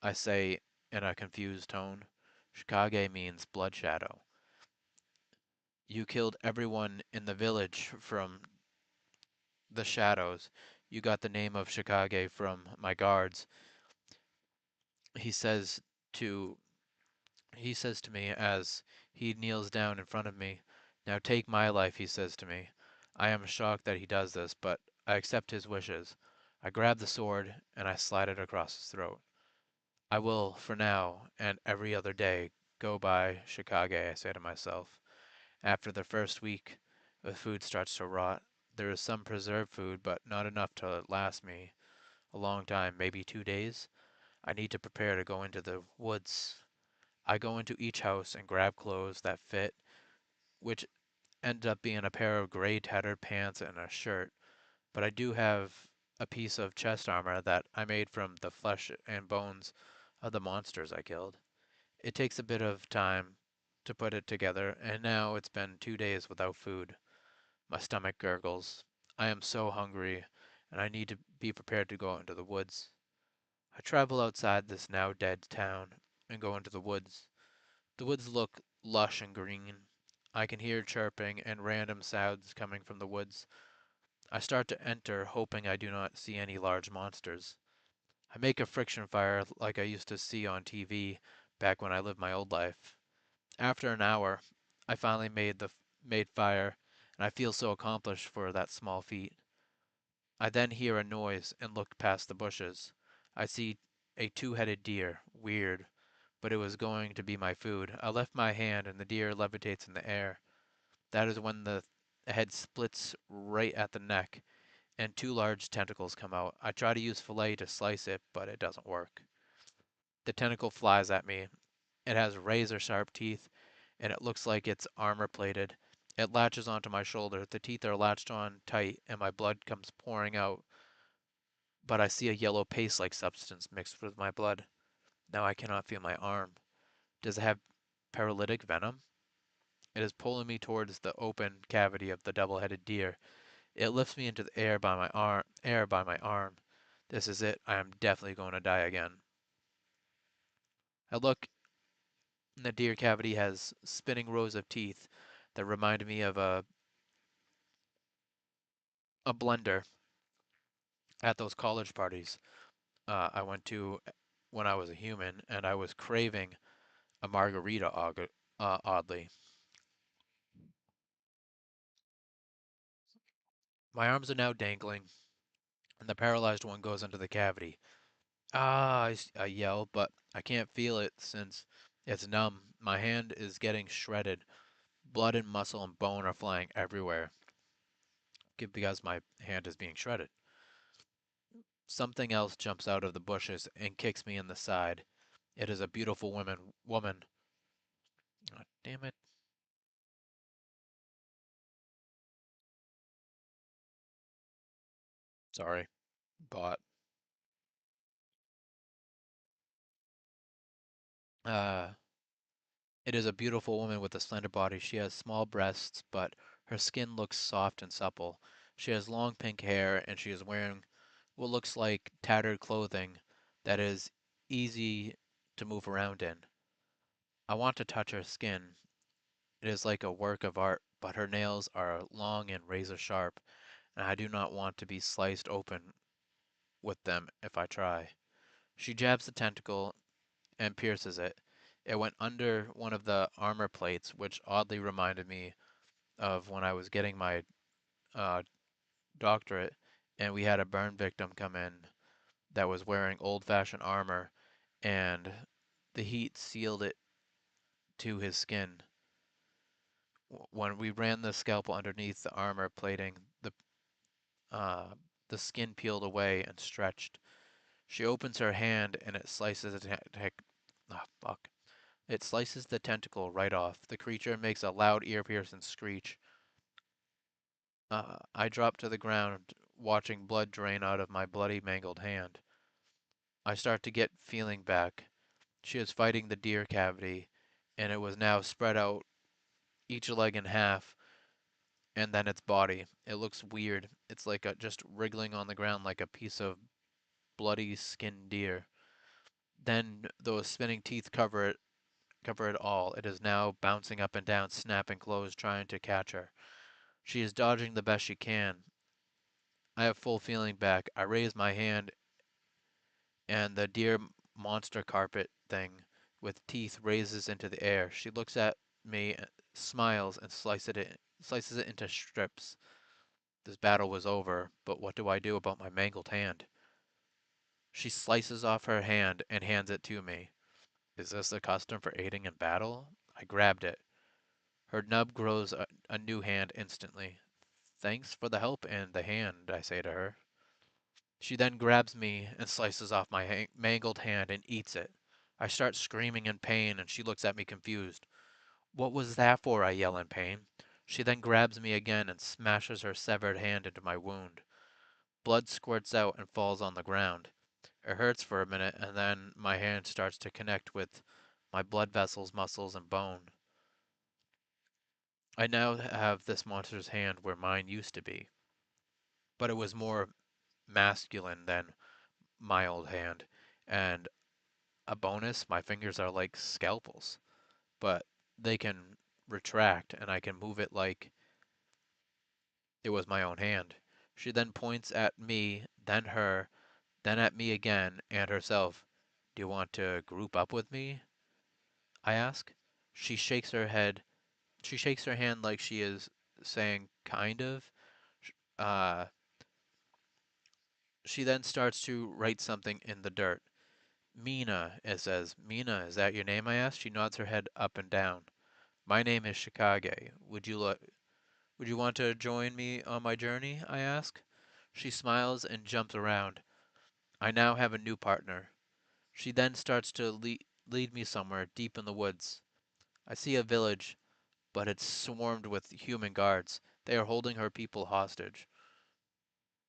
I say in a confused tone. Shikage means blood shadow. You killed everyone in the village from the shadows. You got the name of Shikage from my guards. He says to he says to me as he kneels down in front of me. Now take my life, he says to me. I am shocked that he does this, but I accept his wishes. I grab the sword and I slide it across his throat. I will, for now, and every other day, go by Shikage, I say to myself. After the first week, the food starts to rot. There is some preserved food, but not enough to last me a long time, maybe 2 days. I need to prepare to go into the woods. I go into each house and grab clothes that fit, which end up being a pair of gray tattered pants and a shirt. but I do have a piece of chest armor that I made from the flesh and bones of the monsters I killed. It takes a bit of time to put it together, and now it's been 2 days without food. My stomach gurgles. I am so hungry, and I need to be prepared to go out into the woods. I travel outside this now dead town and go into the woods. The woods look lush and green. I can hear chirping and random sounds coming from the woods. I start to enter, hoping I do not see any large monsters. I make a friction fire like I used to see on TV back when I lived my old life. After an hour, I finally made fire, and I feel so accomplished for that small feat. I then hear a noise and look past the bushes. I see a two-headed deer. Weird, but it was going to be my food. I lift my hand and the deer levitates in the air. That is when the head splits right at the neck and two large tentacles come out. I try to use fillet to slice it, but it doesn't work. The tentacle flies at me. It has razor sharp teeth and it looks like it's armor plated. It latches onto my shoulder. The teeth are latched on tight and my blood comes pouring out, but I see a yellow paste-like substance mixed with my blood. Now I cannot feel my arm. Does it have paralytic venom? It is pulling me towards the open cavity of the double-headed deer. It lifts me into the air by my arm. This is it. I am definitely going to die again. I look, and the deer cavity has spinning rows of teeth that remind me of a blender at those college parties I went to when I was a human, and I was craving a margarita oddly. My arms are now dangling, and the paralyzed one goes into the cavity. Ah, I yell, but I can't feel it since it's numb. My hand is getting shredded. Blood and muscle and bone are flying everywhere because my hand is being shredded. Something else jumps out of the bushes and kicks me in the side. It is a beautiful woman. Oh, damn it. Sorry, bot. Uh, it is a beautiful woman with a slender body. She has small breasts, but her skin looks soft and supple. She has long pink hair, and she is wearing what looks like tattered clothing that is easy to move around in. I want to touch her skin. It is like a work of art, but her nails are long and razor sharp, and I do not want to be sliced open with them if I try. She jabs the tentacle and pierces it. It went under one of the armor plates, which oddly reminded me of when I was getting my uh, doctorate and we had a burn victim come in that was wearing old-fashioned armor and the heat sealed it to his skin. When we ran the scalpel underneath the armor plating, uh, the skin peeled away and stretched. She opens her hand and it slices fuck. It slices the tentacle right off. The creature makes a loud ear-piercing screech. I drop to the ground, watching blood drain out of my bloody, mangled hand. I start to get feeling back. She is fighting the deer cavity, and it was now spread out, each leg in half, and then its body. It looks weird. It's like just wriggling on the ground like a piece of bloody skinned deer. Then those spinning teeth cover it all. It is now bouncing up and down, snapping closed, trying to catch her. She is dodging the best she can. I have full feeling back. I raise my hand, and the deer monster carpet thing with teeth raises into the air. She looks at me, smiles, and slices it into strips. This battle was over, but what do I do about my mangled hand? She slices off her hand and hands it to me. Is this the custom for aiding in battle? I grabbed it. Her nub grows a new hand instantly. Thanks for the help and the hand, I say to her. She then grabs me and slices off my mangled hand and eats it. I start screaming in pain and she looks at me confused. What was that for? I yell in pain. She then grabs me again and smashes her severed hand into my wound. Blood squirts out and falls on the ground. It hurts for a minute, and then my hand starts to connect with my blood vessels, muscles, and bone. I now have this monster's hand where mine used to be, but it was more masculine than my old hand. And a bonus, my fingers are like scalpels, but they can retract and I can move it like it was my own hand. She then points at me, then her, then at me again, and herself. Do you want to group up with me? I ask. She shakes her head. She shakes her hand like she is saying kind of. Uh, she then starts to write something in the dirt. Mina, it says. Mina, is that your name? I ask. She nods her head up and down. My name is Shikage. Would you want to join me on my journey? I ask. She smiles and jumps around. I now have a new partner. She then starts to lead me somewhere deep in the woods. I see a village, but it's swarmed with human guards. They are holding her people hostage.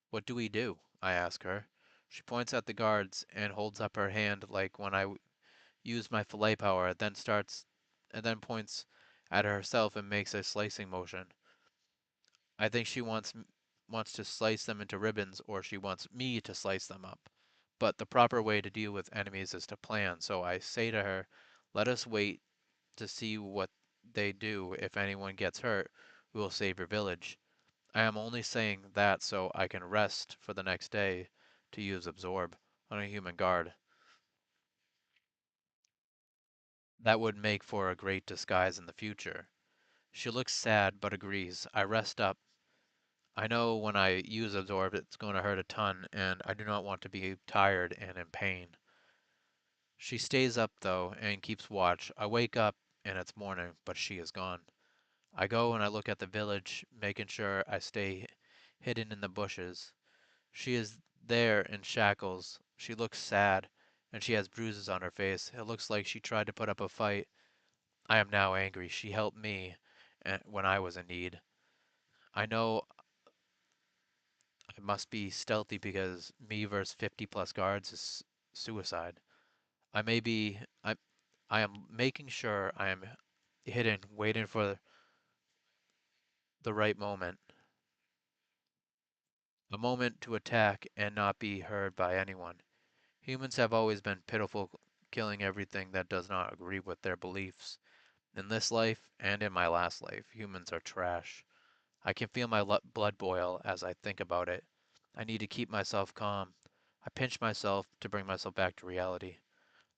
What do we do? I ask her. She points at the guards and holds up her hand like when I use my fillet power, and then points at herself and makes a slicing motion. I think she wants to slice them into ribbons, or she wants me to slice them up. But the proper way to deal with enemies is to plan, so I say to her, let us wait to see what they do. If anyone gets hurt, we will save your village. I am only saying that so I can rest for the next day to use Absorb on a human guard. That would make for a great disguise in the future. She looks sad but agrees. I rest up. I know when I use Absorb it's going to hurt a ton, and I do not want to be tired and in pain. She stays up though and keeps watch. I wake up and it's morning, but she is gone. I go and I look at the village, making sure I stay hidden in the bushes. She is there in shackles. She looks sad, and she has bruises on her face. It looks like she tried to put up a fight. I am now angry. She helped me when I was in need. I know I must be stealthy because me versus 50 plus guards is suicide. I may be. I am making sure I am hidden, waiting for the right moment. A moment to attack and not be heard by anyone. Humans have always been pitiful, killing everything that does not agree with their beliefs. In this life and in my last life, humans are trash. I can feel my blood boil as I think about it. I need to keep myself calm. I pinch myself to bring myself back to reality.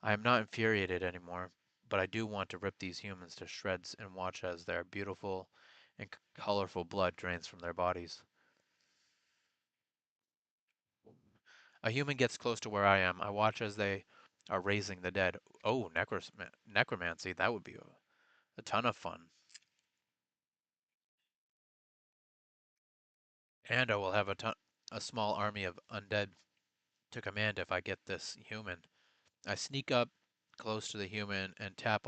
I am not infuriated anymore, but I do want to rip these humans to shreds and watch as their beautiful and colorful blood drains from their bodies. A human gets close to where I am. I watch as they are raising the dead. Oh, necromancy, that would be a ton of fun. And I will have a small army of undead to command if I get this human. I sneak up close to the human and tap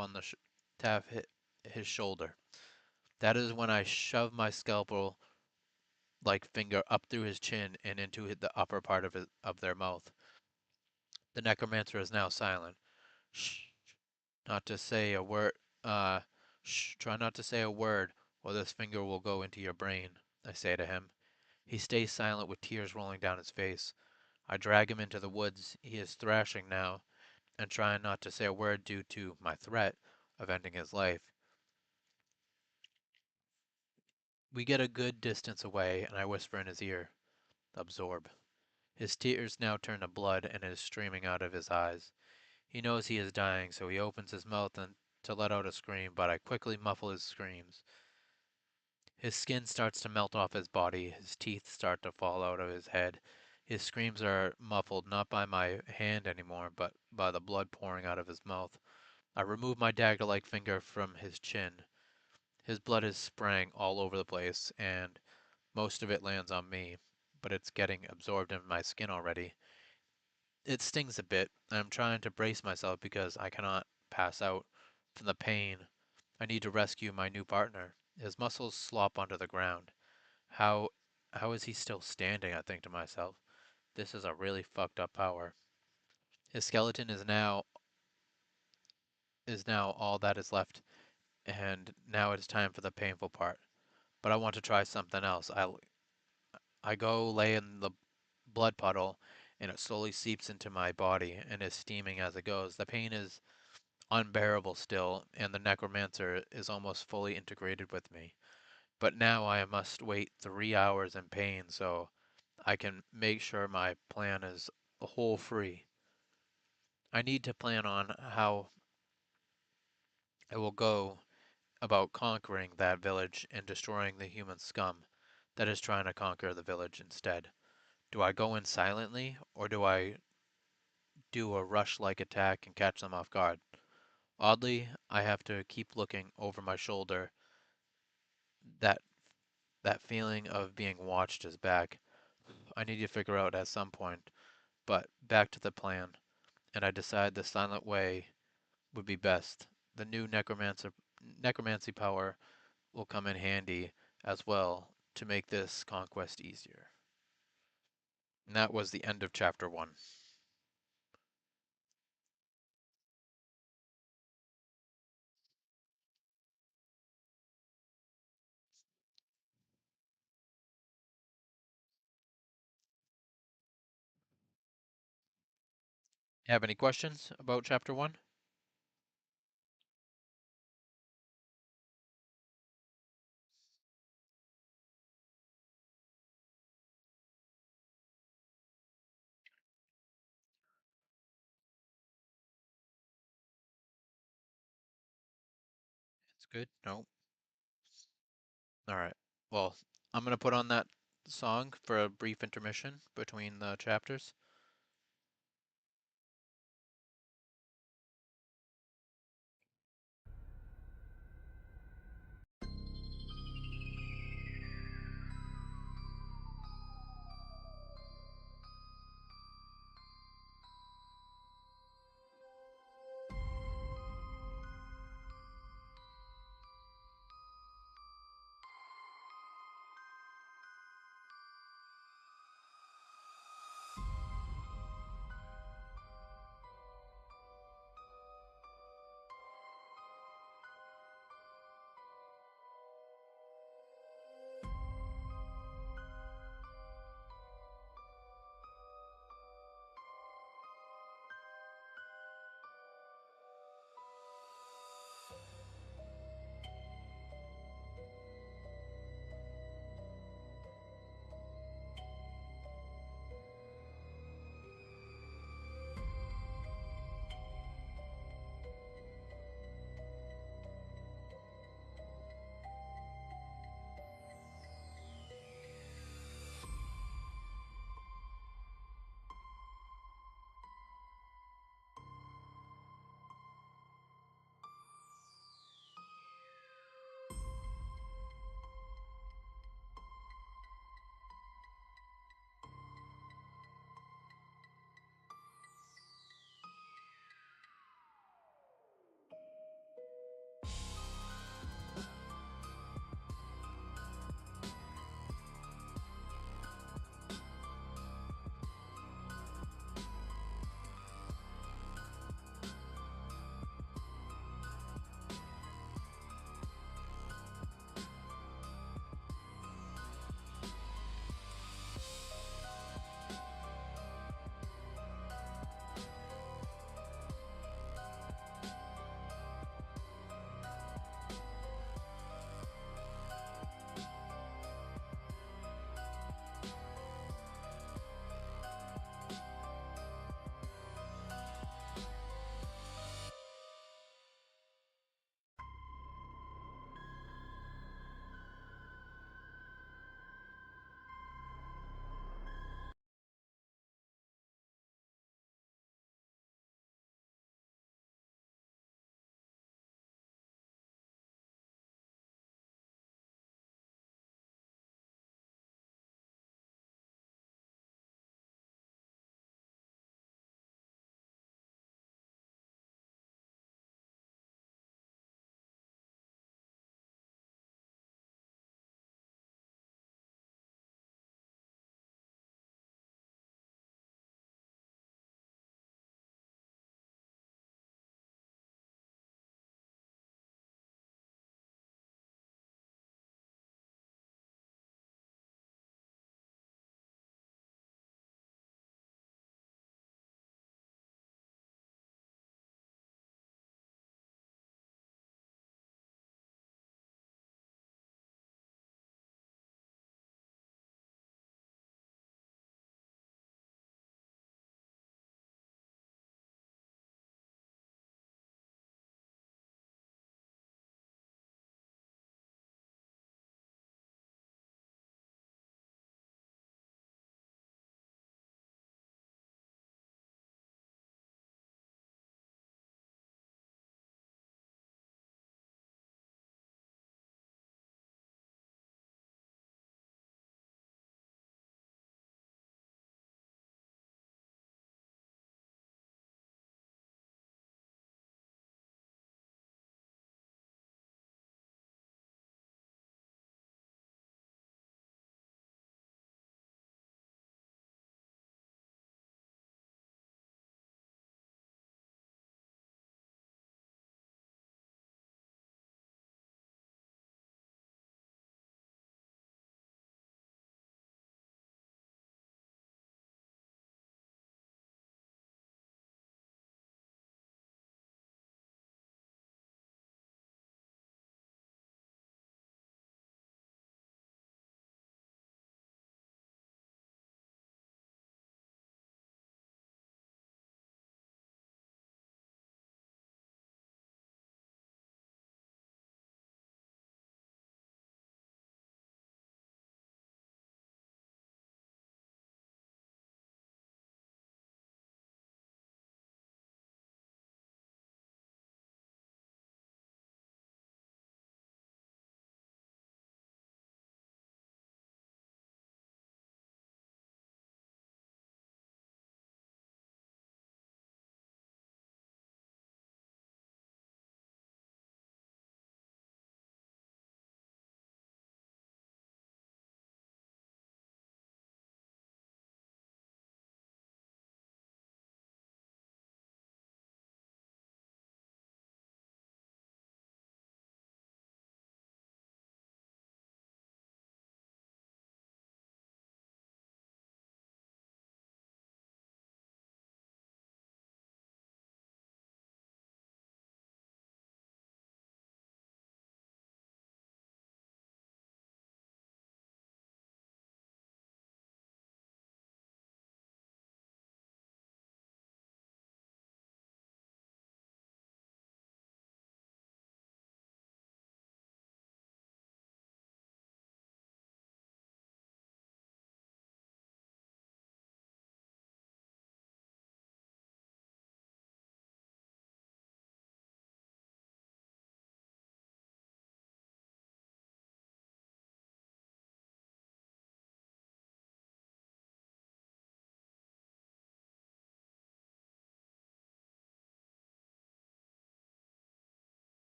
his shoulder. That is when I shove my scalpel like finger up through his chin and into the upper part of their mouth. The necromancer is now silent. Shh, not to say a word. Uh, try not to say a word, or this finger will go into your brain. I say to him. He stays silent with tears rolling down his face. I drag him into the woods. He is thrashing now, and trying not to say a word due to my threat of ending his life. We get a good distance away, and I whisper in his ear, Absorb. His tears now turn to blood and is streaming out of his eyes. He knows he is dying, so he opens his mouth to let out a scream, but I quickly muffle his screams. His skin starts to melt off his body, his teeth start to fall out of his head. His screams are muffled not by my hand anymore, but by the blood pouring out of his mouth. I remove my dagger-like finger from his chin. His blood is spraying all over the place, and most of it lands on me, but it's getting absorbed in my skin already. It stings a bit. I'm trying to brace myself because I cannot pass out from the pain. I need to rescue my new partner. His muscles slop onto the ground. How How is he still standing? I think to myself. This is a really fucked up power. His skeleton is now all that is left, and now it is time for the painful part. But I want to try something else. I go lay in the blood puddle, and it slowly seeps into my body and is steaming as it goes. The pain is unbearable still, and the necromancer is almost fully integrated with me. But now I must wait 3 hours in pain so I can make sure my plan is hole free. I need to plan on how I will go about conquering that village and destroying the human scum that is trying to conquer the village instead. Do I go in silently, or do I do a rush-like attack and catch them off guard? Oddly, I have to keep looking over my shoulder. That that feeling of being watched is back. I need to figure out at some point, but back to the plan, and I decide the silent way would be best. The new necromancy power will come in handy as well to make this conquest easier. And that was the end of chapter 1. Have any questions about chapter 1? It's good? No? Alright. Well, I'm going to put on that song for a brief intermission between the chapters.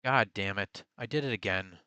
God damn it. I did it again.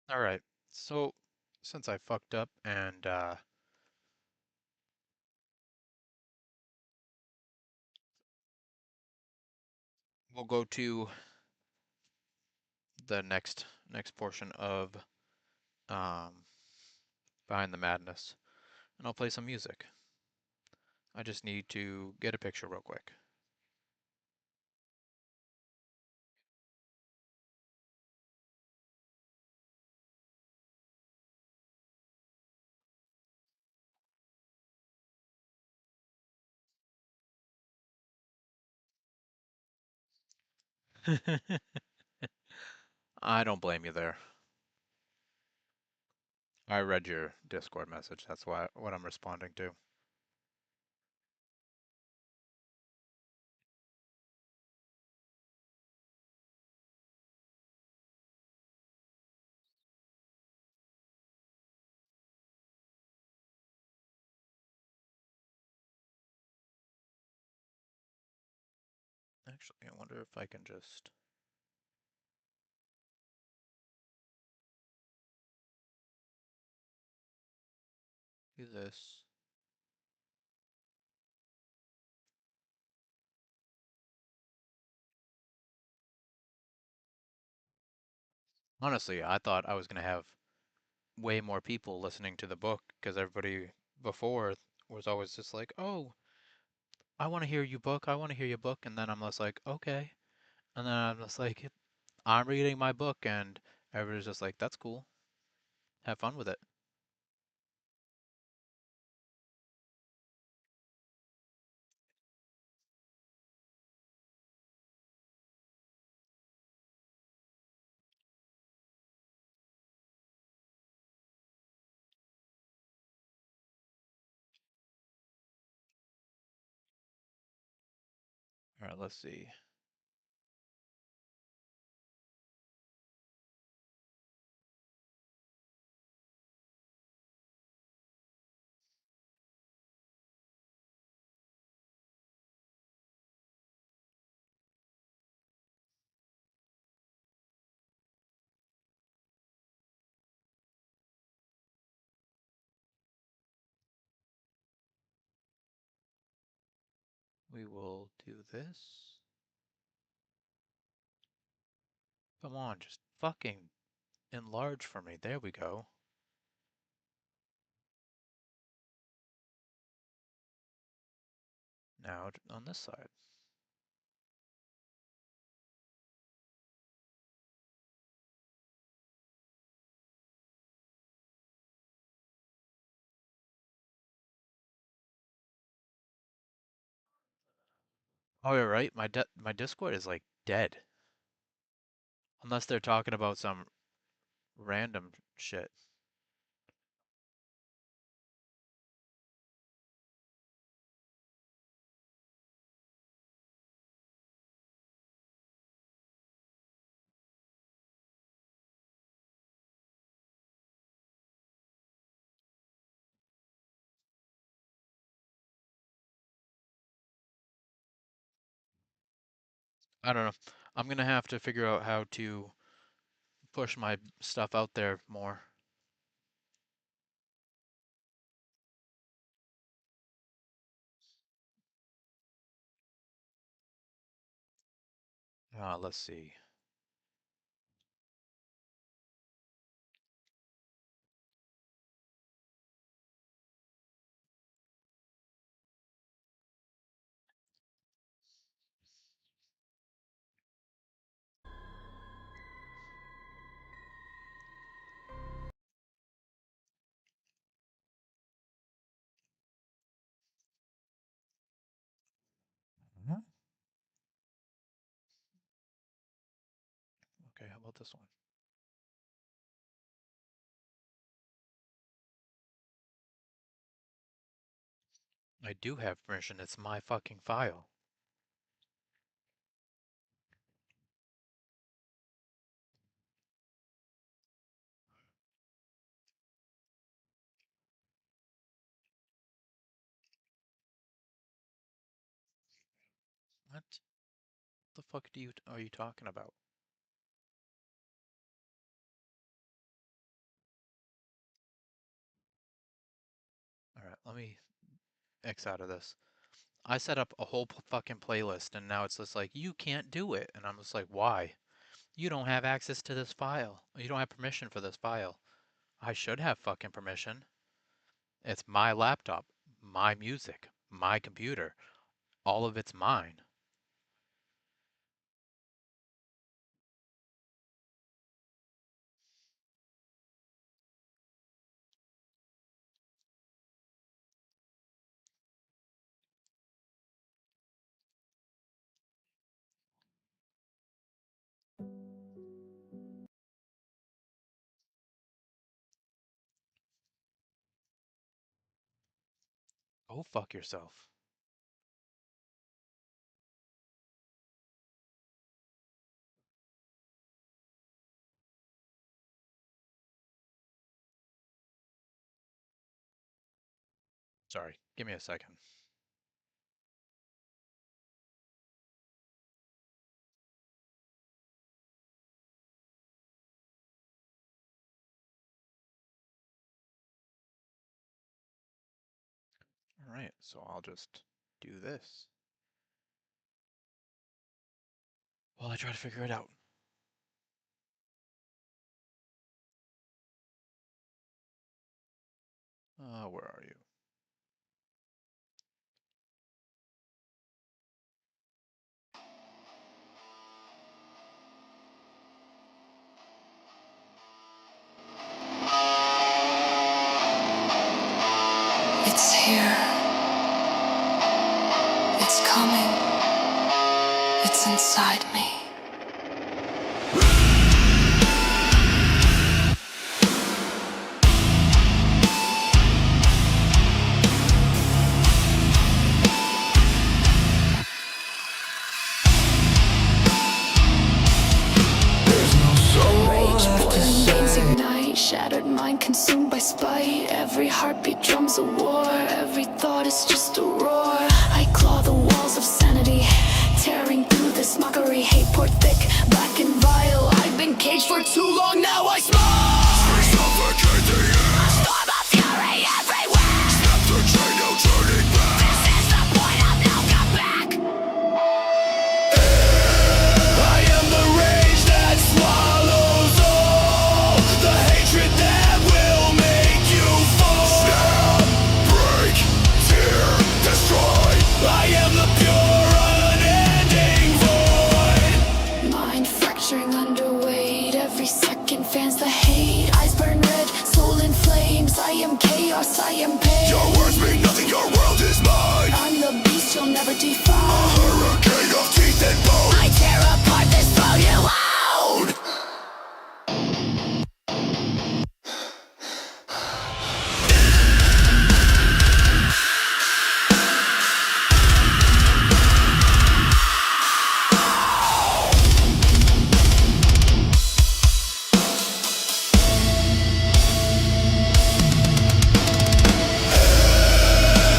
All right. So, since I fucked up and we'll go to the next portion of um Behind the Madness, and I'll play some music. I just need to get a picture real quick. I don't blame you there. I read your Discord message. That's why what I'm responding to. Actually, I wonder if I can just do this. Honestly, I thought I was gonna have way more people listening to the book because everybody before was always just like, "Oh, I want to hear you book. I want to hear your book." And then I'm just like, "Okay." And then I'm just like, "I'm reading my book," and everybody's just like, "That's cool. Have fun with it." All right, let's see. We will do this. Come on, just fucking enlarge for me. There we go. Now on this side. Oh, you're right. My Discord is like dead. Unless they're talking about some random shit. I don't know. I'm gonna have to figure out how to push my stuff out there more. Let's see. Mhm. Okay, how about this one? I do have permission. It's my fucking file. What the fuck are you talking about? All right, let me X out of this. I set up a whole fucking playlist and now it's just like, you can't do it. And I'm just like, why? You don't have access to this file. You don't have permission for this file. I should have fucking permission. It's my laptop, my music, my computer. All of it's mine. Go fuck yourself. Sorry, give me a second. All right, so I'll just do this while I try to figure it out. Where are you? It's here. It's coming. It's inside me. Rage, boiling veins ignite. Shattered mind consumed by spite. Every heartbeat drums a war. Every thought is just a roar. I claw the walls of sanity, tearing through this mockery. Hate poured thick, black and vile. I've been caged for too long, now I smoke. We suffocate the air. A storm of fury everywhere. Snap the chain, no turning back. This is the point of no comeback. I am the rage that swallows all the hatred that will make you fall. Snap, break, tear, destroy. I am the pure, unending void. Mind fracturing underweight. Every second fans the hate. Eyes burn red, soul in flames. I am chaos, I am pain. Your words mean nothing, your world is mine. I'm the beast you'll never define. Hurricane of teeth and bone. I tear apart this foe you own.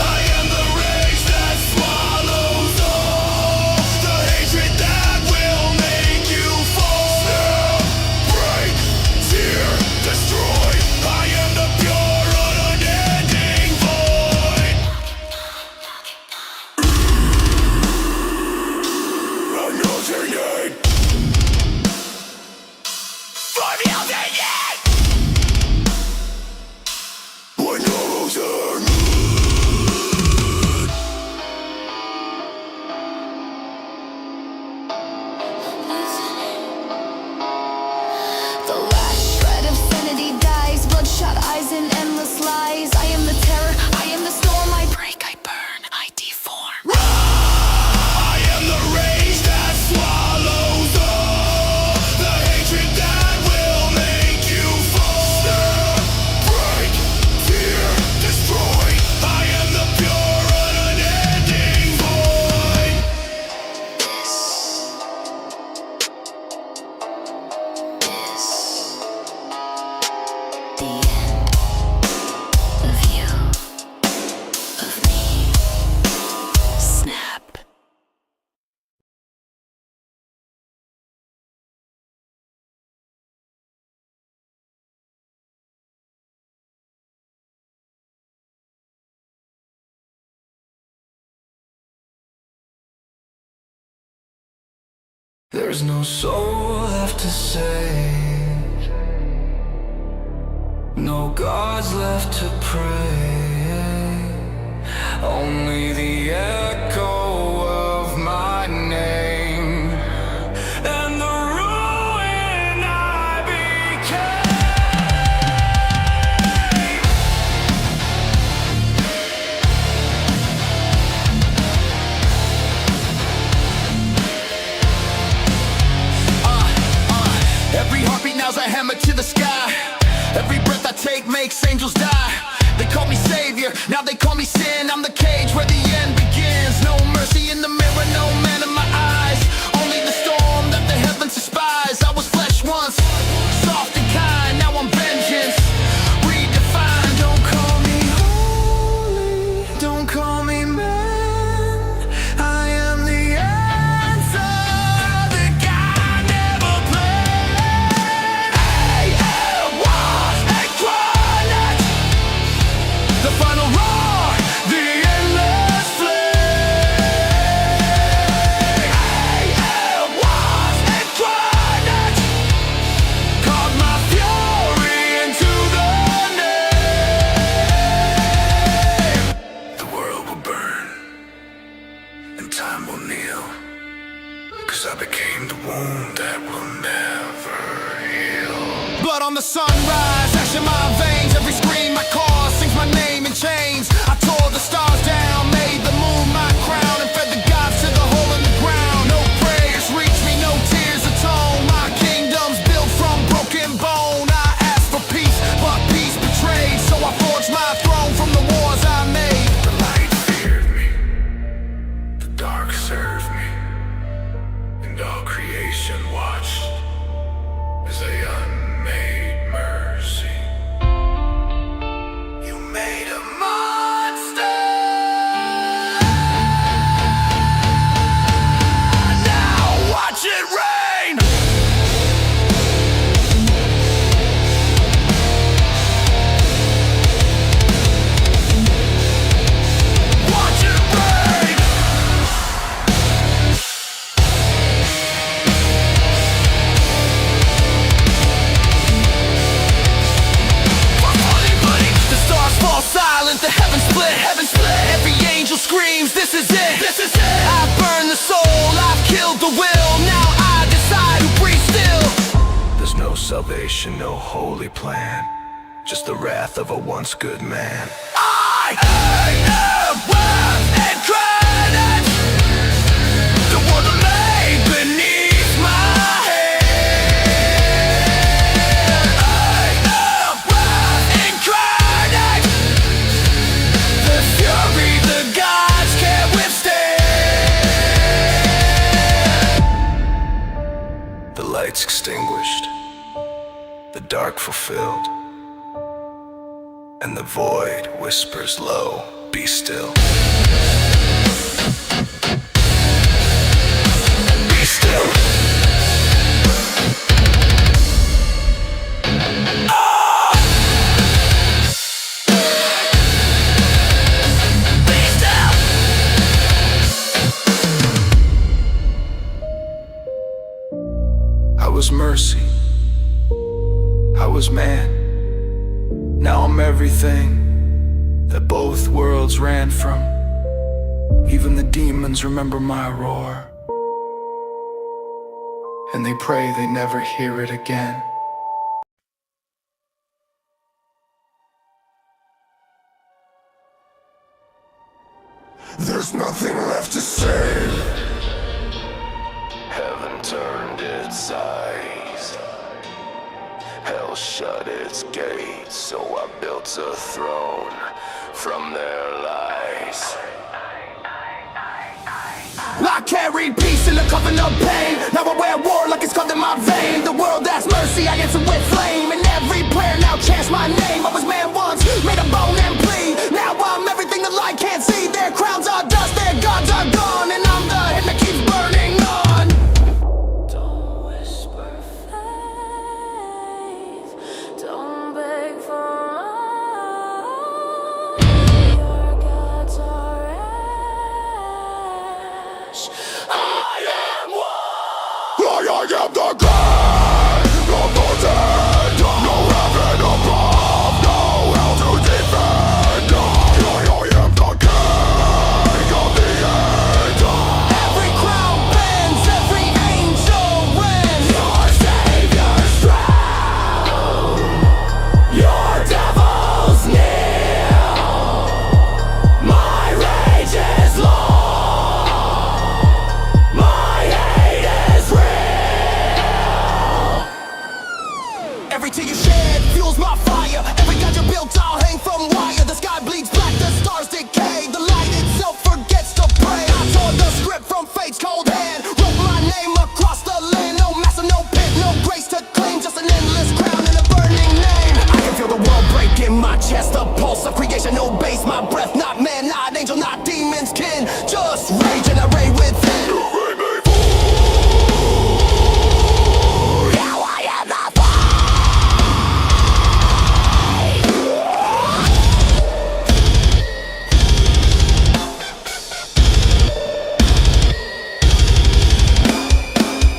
I am the rage that swallows all There's no soul left to save, no gods left to pray, only the echo of my name and the ruin I became. Every heartbeat now's a hammer to the sky. Every breath I take makes angels die. They call me savior, now they call me sin. I'm the cage where the end begins. No mercy in the mirror, no man in my eyes. Only the storm that the heavens despise. I was flesh once, soft and kind, now I'm vengeance redefined. Don't call me holy, don't call me man. I am the answer, the God never played. I am was and chronic, the final roar, the endless flame. I am was and chronic, called my fury into the name. The world will burn and time will kneel, 'cause I became the wound that will never heal. Blood on the sunrise, ash in my veins. Every scream I cause sings my name in chains. I tore the stars down, made the moon my crown, and fed the gods to the hole in the ground. No prayers reach me, no tears atone. My kingdom's built from broken bone. I asked for peace, but peace betrayed. So I forged my throne from the wars I made. The light feared me, the dark served me, and all creation watched as a unmade mercy. You made a monster. Now watch it rain. Watch it rain. The stars fall silent, the heavens split, heaven split. Every angel screams, this is it, this is it. I've burned the soul, I've killed the will. Now I decide who breathes still. There's no salvation, no holy plan, just the wrath of a once good man. I am wrath and credit. The world lay beneath my hand. I am wrath and credit. The fury the gods can't withstand. The lights extinguished, the dark fulfilled, and the void whispers low, be still. Be still. Be still. I was mercy, I was man. Now I'm everything that both worlds ran from. Even the demons remember my roar, and they pray they never hear it again. There's nothing left to say. Heaven turned its eyes, hell shut its gates, so I built a throne from their lies. I carried peace in a coven of pain. Now I wear war like it's called in my vein. The world that's mercy, I answer with flame. And every prayer now chants my name. I was man once, made a bone and plea. Now I'm everything the light can't see. Their crowns are dust, their gods are gone, and I'm the hymn that keeps burning on. Don't whisper faith, don't beg for more. Your gods are ash. I am one. am the king of the dead. No heaven above, no hell to defend. I am the king of the end. Every crown bends, every angel wins. Your savior's true, your devil's near. My rage is low, my hate is real. Every tear you shed fuels my fire. Every god you built, I'll hang from wire. The sky bleeds black, the stars decay. The light itself forgets to pray. I tore the script from fate's cold hand. Wrote my name across the land. No master, no pit, no grace to claim. Just an endless crown and a burning name. I can feel the world break in my chest. The pulse of creation obeys my breath. Not man, not angel, not demon's kin. Just rage and I reign within. Now I am the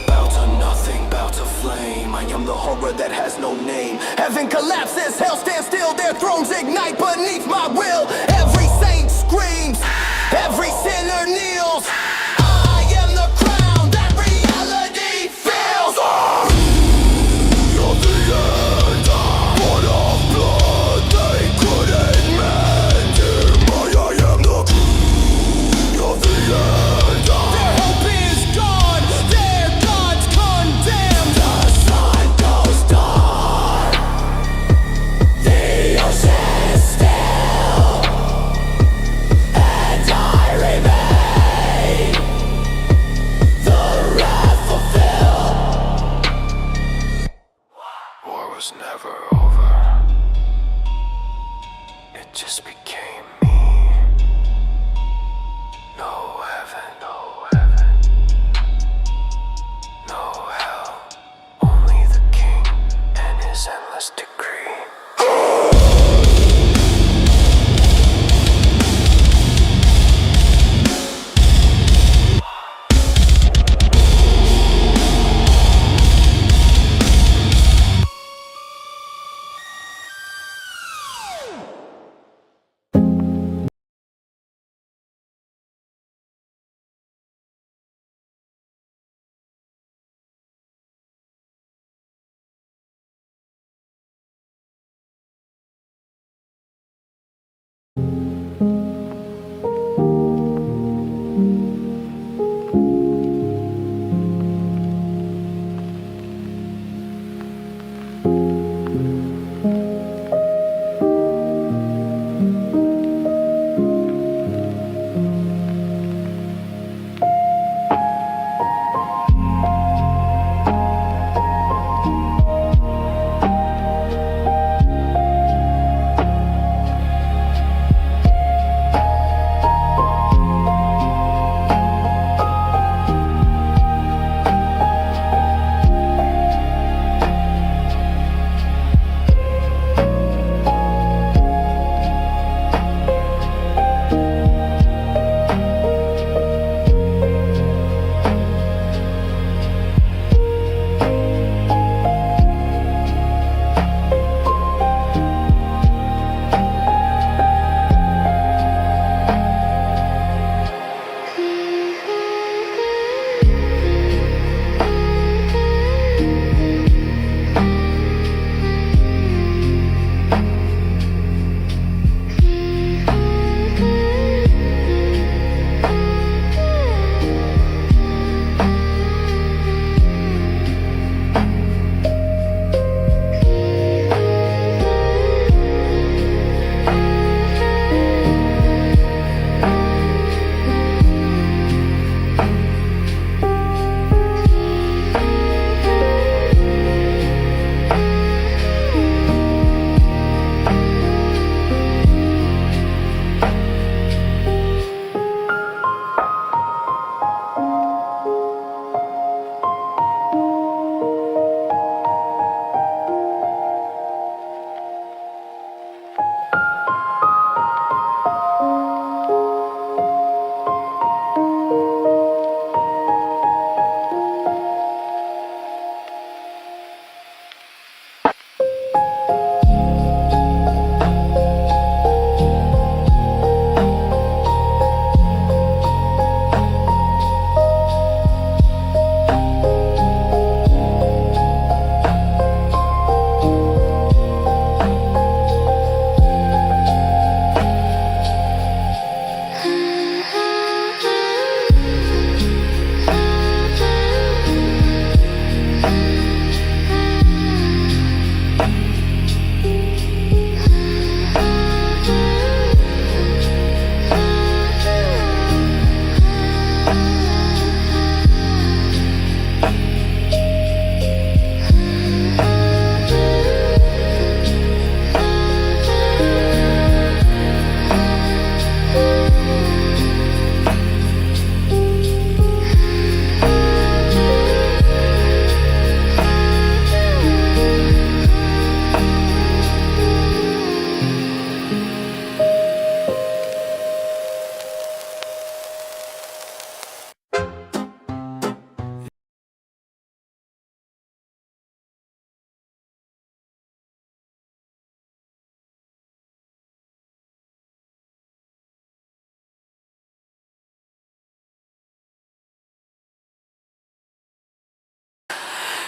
bow to nothing, bow to flame. I am the horror that has no name. Heaven collapses, hell stands still. Their thrones ignite beneath my will. Every saint screams, every sinner kneels.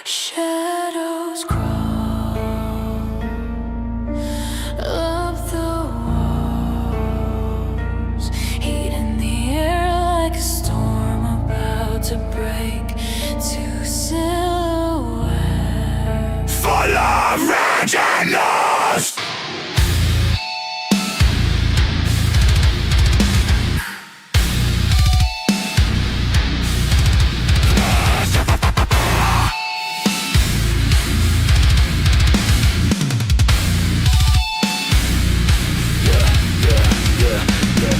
Shadows crawl up the walls, heat in the air like a storm about to break. Two silhouettes full of rage and lust.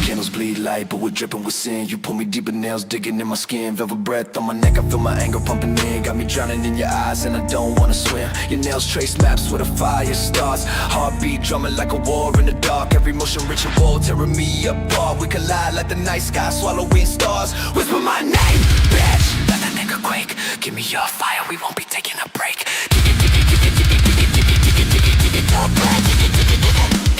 Candles bleed light, but we're dripping with sin. You pull me deeper, nails digging in my skin. Velvet breath on my neck, I feel my anger pumping in. Got me drowning in your eyes and I don't wanna swim. Your nails trace maps where the fire starts. Heartbeat drumming like a war in the dark. Every motion ritual tearing me apart. We collide like the night sky, swallowing stars. Whisper my name, bitch. Let that nigga quake. Give me your fire, we won't be taking a break.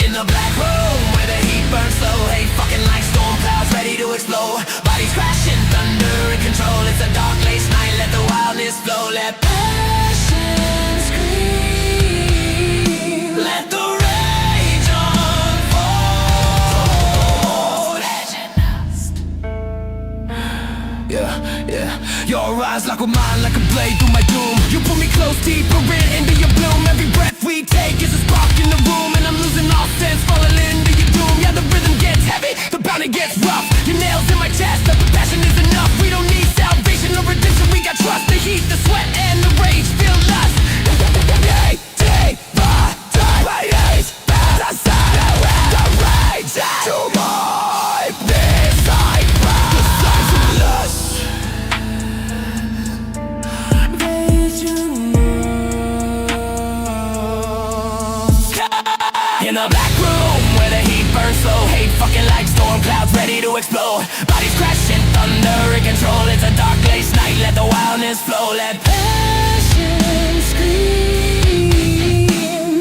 In the black room where the heat burns slow, hate fucking like storm clouds ready to explode. Bodies crashing, thunder in control. It's a dark late night, let the wildness flow. Let passion scream, let the rage unfold. Yeah. Your eyes lock with mine like a blade through my doom. You pull me close, deeper into your bloom. Every breath we take is a spark in the room, and I'm losing all sense, falling into your doom. Yeah, the rhythm gets heavy, the pounding gets rough. Your nails in my chest, but the passion is enough. We don't need salvation or redemption, we got trust. The heat, the sweat, and the rage feel lust. Day by day, my days pass aside. The rage to my midnight cry. The signs of lust. In the black room where the heat burns slow, hate fucking like storm clouds ready to explode. Bodies crashing, thunder in control. It's a dark late night, let the wildness flow. Let passion scream,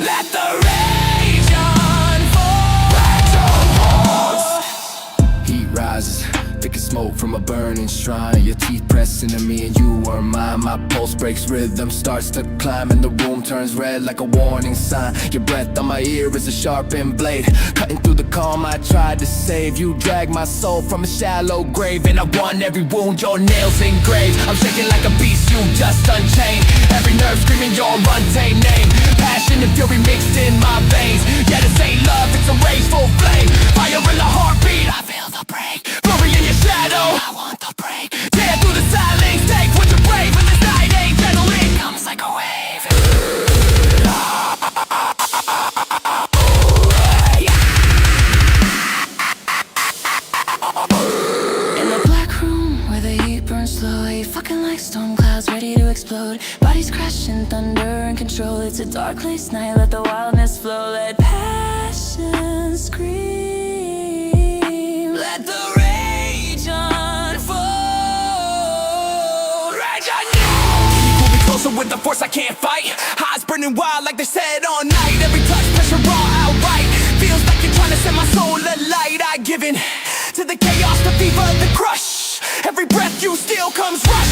let the rage unfold. Heat rises, thick as smoke from a burning shrine. Your teeth press into me and you are mine. My pulse breaks, rhythm starts to climb, and the room turns red like a warning sign. Your breath on my ear is a sharpened blade, cutting through the calm I tried to save. You drag my soul from a shallow grave, and I won every wound, your nails engraved. I'm shaking like a beast, you just unchained. Every nerve screaming your untamed name. Passion and fury mixed in my veins. Yeah, this ain't love, it's a rageful flame. Fire in the heartbeat, I feel the break. Glory in your shadow, I want the break. Tear through the silence, take what you're brave. But this night ain't gentle, it comes like a wave. In the black room where the heat burns slow, hate fucking like storm clouds ready to explode. Bodies crashing, thunder in control. It's a dark late night, let the wildness flow. Let passion scream, let the rage unfold. Rage on you. Can you pull me closer with the force I can't fight? Eyes burning wild like they said all night. Every touch, pressure raw outright. Feels like you're trying to set my soul alight. I give in to the chaos, the fever, the crush. Every breath you steal comes rush.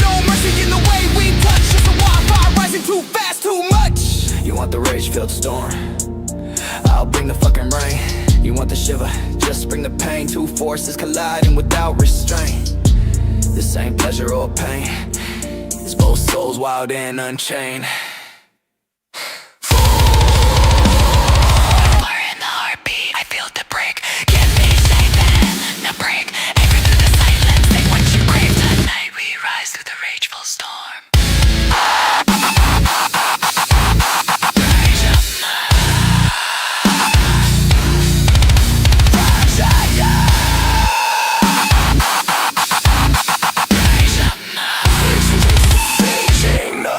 No mercy in the way we touch. It's a wildfire rising too fast, too much. You want the rage-filled storm? I'll bring the fucking rain. You want the shiver? Just bring the pain. Two forces colliding without restraint. This ain't pleasure or pain. It's both souls wild and unchained.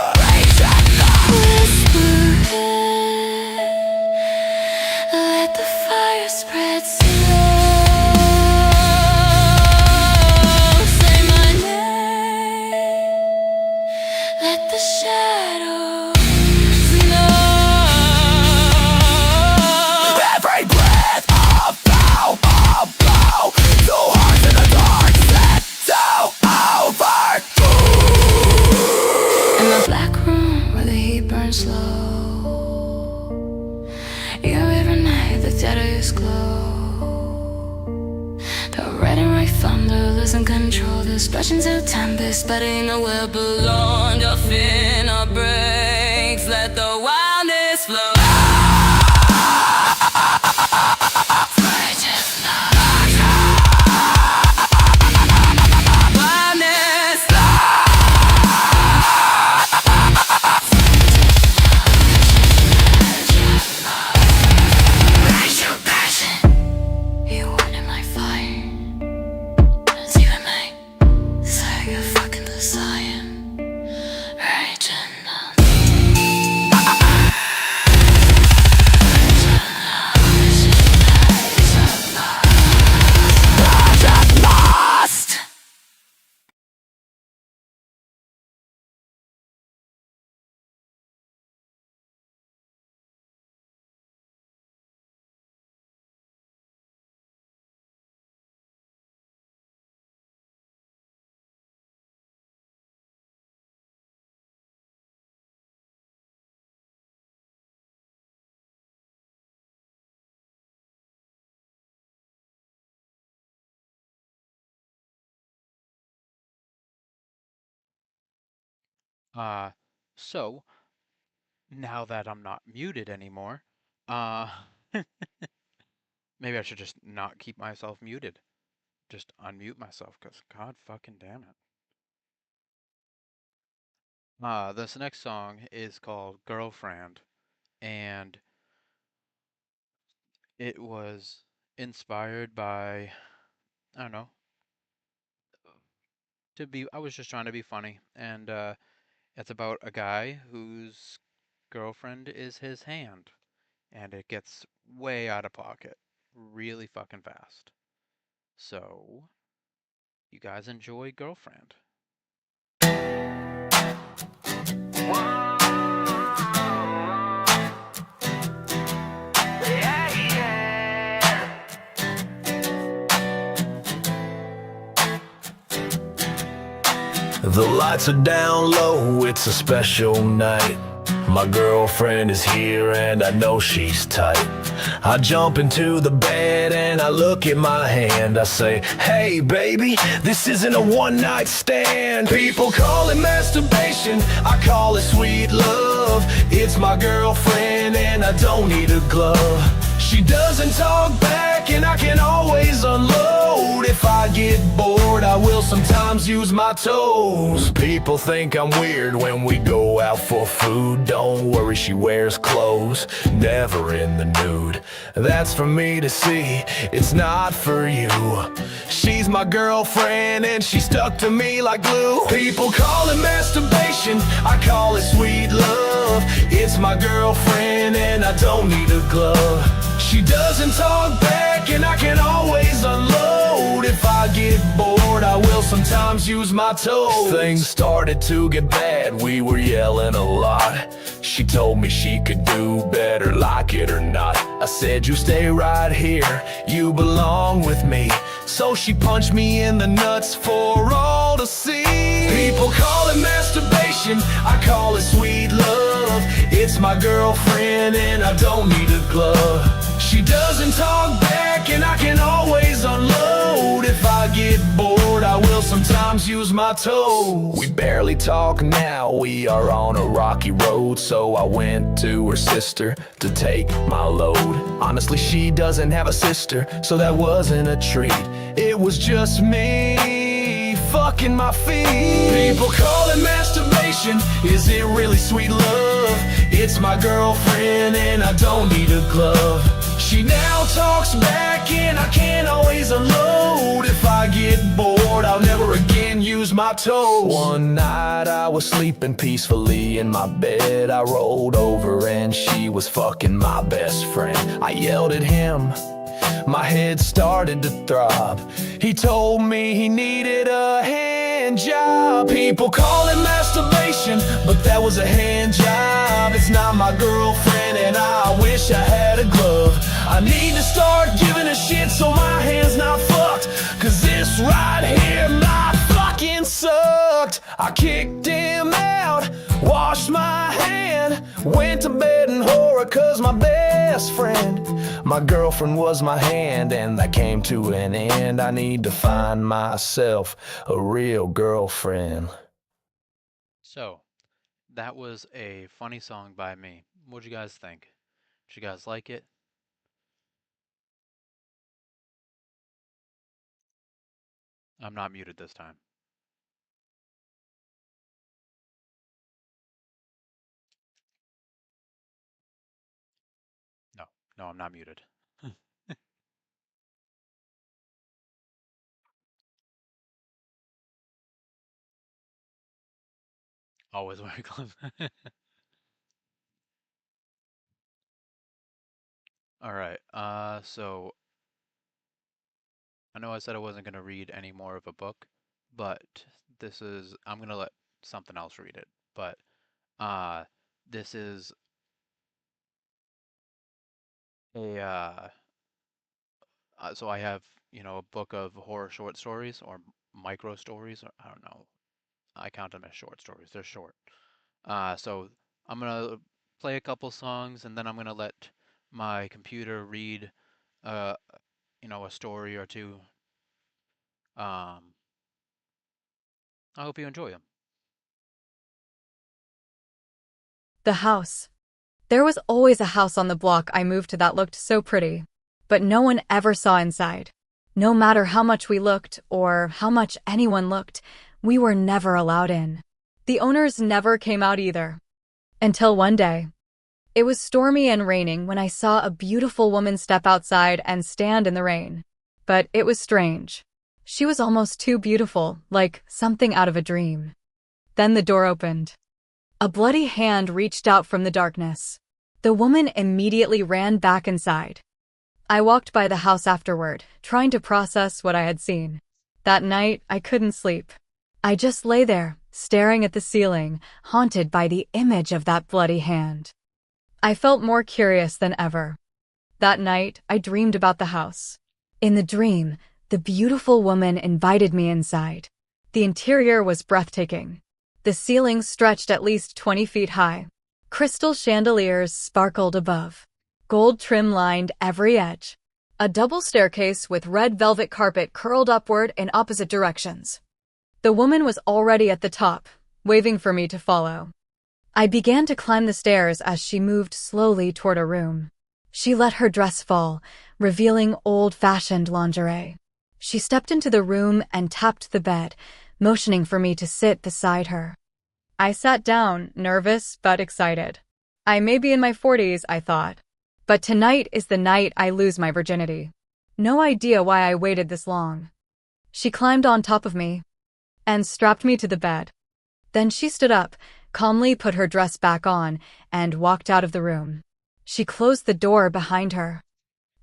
Rage numb to losing control. This rushing to tempest, spreading the web below. Endorphin or breaks, let the wildness flow. Uh, so now that I'm not muted anymore, uh, maybe I should just not keep myself muted. Just unmute myself, because God fucking damn it. This next song is called Girlfriend, and it was inspired by, I don't know, I was just trying to be funny, and it's about a guy whose girlfriend is his hand, and it gets way out of pocket really fucking fast. So, you guys enjoy Girlfriend. The lights are down low, it's a special night. My girlfriend is here and I know she's tight. I jump into the bed and I look at my hand. I say, hey baby, this isn't a one-night stand. People call it masturbation, I call it sweet love. It's my girlfriend and I don't need a glove. She doesn't talk back and I can always unload. If I get bored, I will sometimes use my toes. People think I'm weird when we go out for food. Don't worry, she wears clothes, never in the nude. That's for me to see, it's not for you. She's my girlfriend and she stuck to me like glue. People call it masturbation, I call it sweet love. It's my girlfriend and I don't need a glove. She doesn't talk back and I can always unload. If I get bored, I will sometimes use my toes. Things started to get bad, we were yelling a lot. She told me she could do better, like it or not. I said, you stay right here, you belong with me. So she punched me in the nuts for all to see. People call it masturbation, I call it sweet love. It's my girlfriend and I don't need a glove. She doesn't talk back and I can always unload. If I get bored, I will sometimes use my toes. We barely talk now, we are on a rocky road. So I went to her sister to take my load. Honestly, she doesn't have a sister, so that wasn't a treat. It was just me fucking my feet. People call it masturbation, is it really sweet love? It's my girlfriend and I don't need a glove. She now talks back and I can't always unload. If I get bored, I'll never again use my toes. One night I was sleeping peacefully in my bed. I rolled over and she was fucking my best friend. I yelled at him, my head started to throb. He told me he needed a hand job. People call it masturbation, but that was a hand job. It's not my girlfriend and I wish I had a glove. I need to start giving a shit so my hand's not fucked. Cause this right here, my fucking sucked. I kicked him out, washed my hand, went to bed and horror. 'cause my best friend, my girlfriend was my hand, and that came to an end. I need to find myself a real girlfriend. So, that was a funny song by me. What'd you guys think? Did you guys like it? I'm not muted this time. No, no, I'm not muted. Always wear gloves. All right. So I know I said I wasn't gonna read any more of a book, but I'm gonna let something else read it. But uh, this is a so I have, a book of horror short stories or micro stories. Or, I don't know. I count them as short stories. They're short. So I'm gonna play a couple songs and then I'm gonna let my computer read, uh, a story or two. Um, I hope you enjoy them. The house. There was always a house on the block I moved to that looked so pretty, but no one ever saw inside. No matter how much we looked or how much anyone looked, we were never allowed in. The owners never came out either. Until one day. It was stormy and raining when I saw a beautiful woman step outside and stand in the rain. But it was strange. She was almost too beautiful, like something out of a dream. Then the door opened. A bloody hand reached out from the darkness. The woman immediately ran back inside. I walked by the house afterward, trying to process what I had seen. That night, I couldn't sleep. I just lay there, staring at the ceiling, haunted by the image of that bloody hand. I felt more curious than ever. That night, I dreamed about the house. In the dream, the beautiful woman invited me inside. The interior was breathtaking. The ceiling stretched at least 20 feet high. Crystal chandeliers sparkled above. Gold trim lined every edge. A double staircase with red velvet carpet curled upward in opposite directions. The woman was already at the top, waving for me to follow. I began to climb the stairs as she moved slowly toward a room. She let her dress fall, revealing old-fashioned lingerie. She stepped into the room and tapped the bed, motioning for me to sit beside her. I sat down, nervous but excited. I may be in my 40s, I thought. But tonight is the night I lose my virginity. No idea why I waited this long. She climbed on top of me and strapped me to the bed. Then she stood up, calmly put her dress back on, and walked out of the room. She closed the door behind her.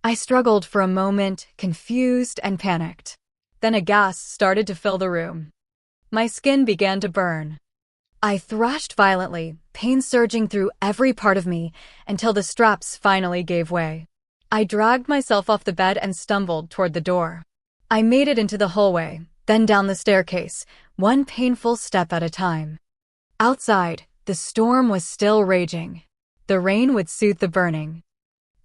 I struggled for a moment, confused and panicked. Then a gas started to fill the room. My skin began to burn. I thrashed violently, pain surging through every part of me, until the straps finally gave way. I dragged myself off the bed and stumbled toward the door. I made it into the hallway, then down the staircase, one painful step at a time. Outside, the storm was still raging. The rain would soothe the burning.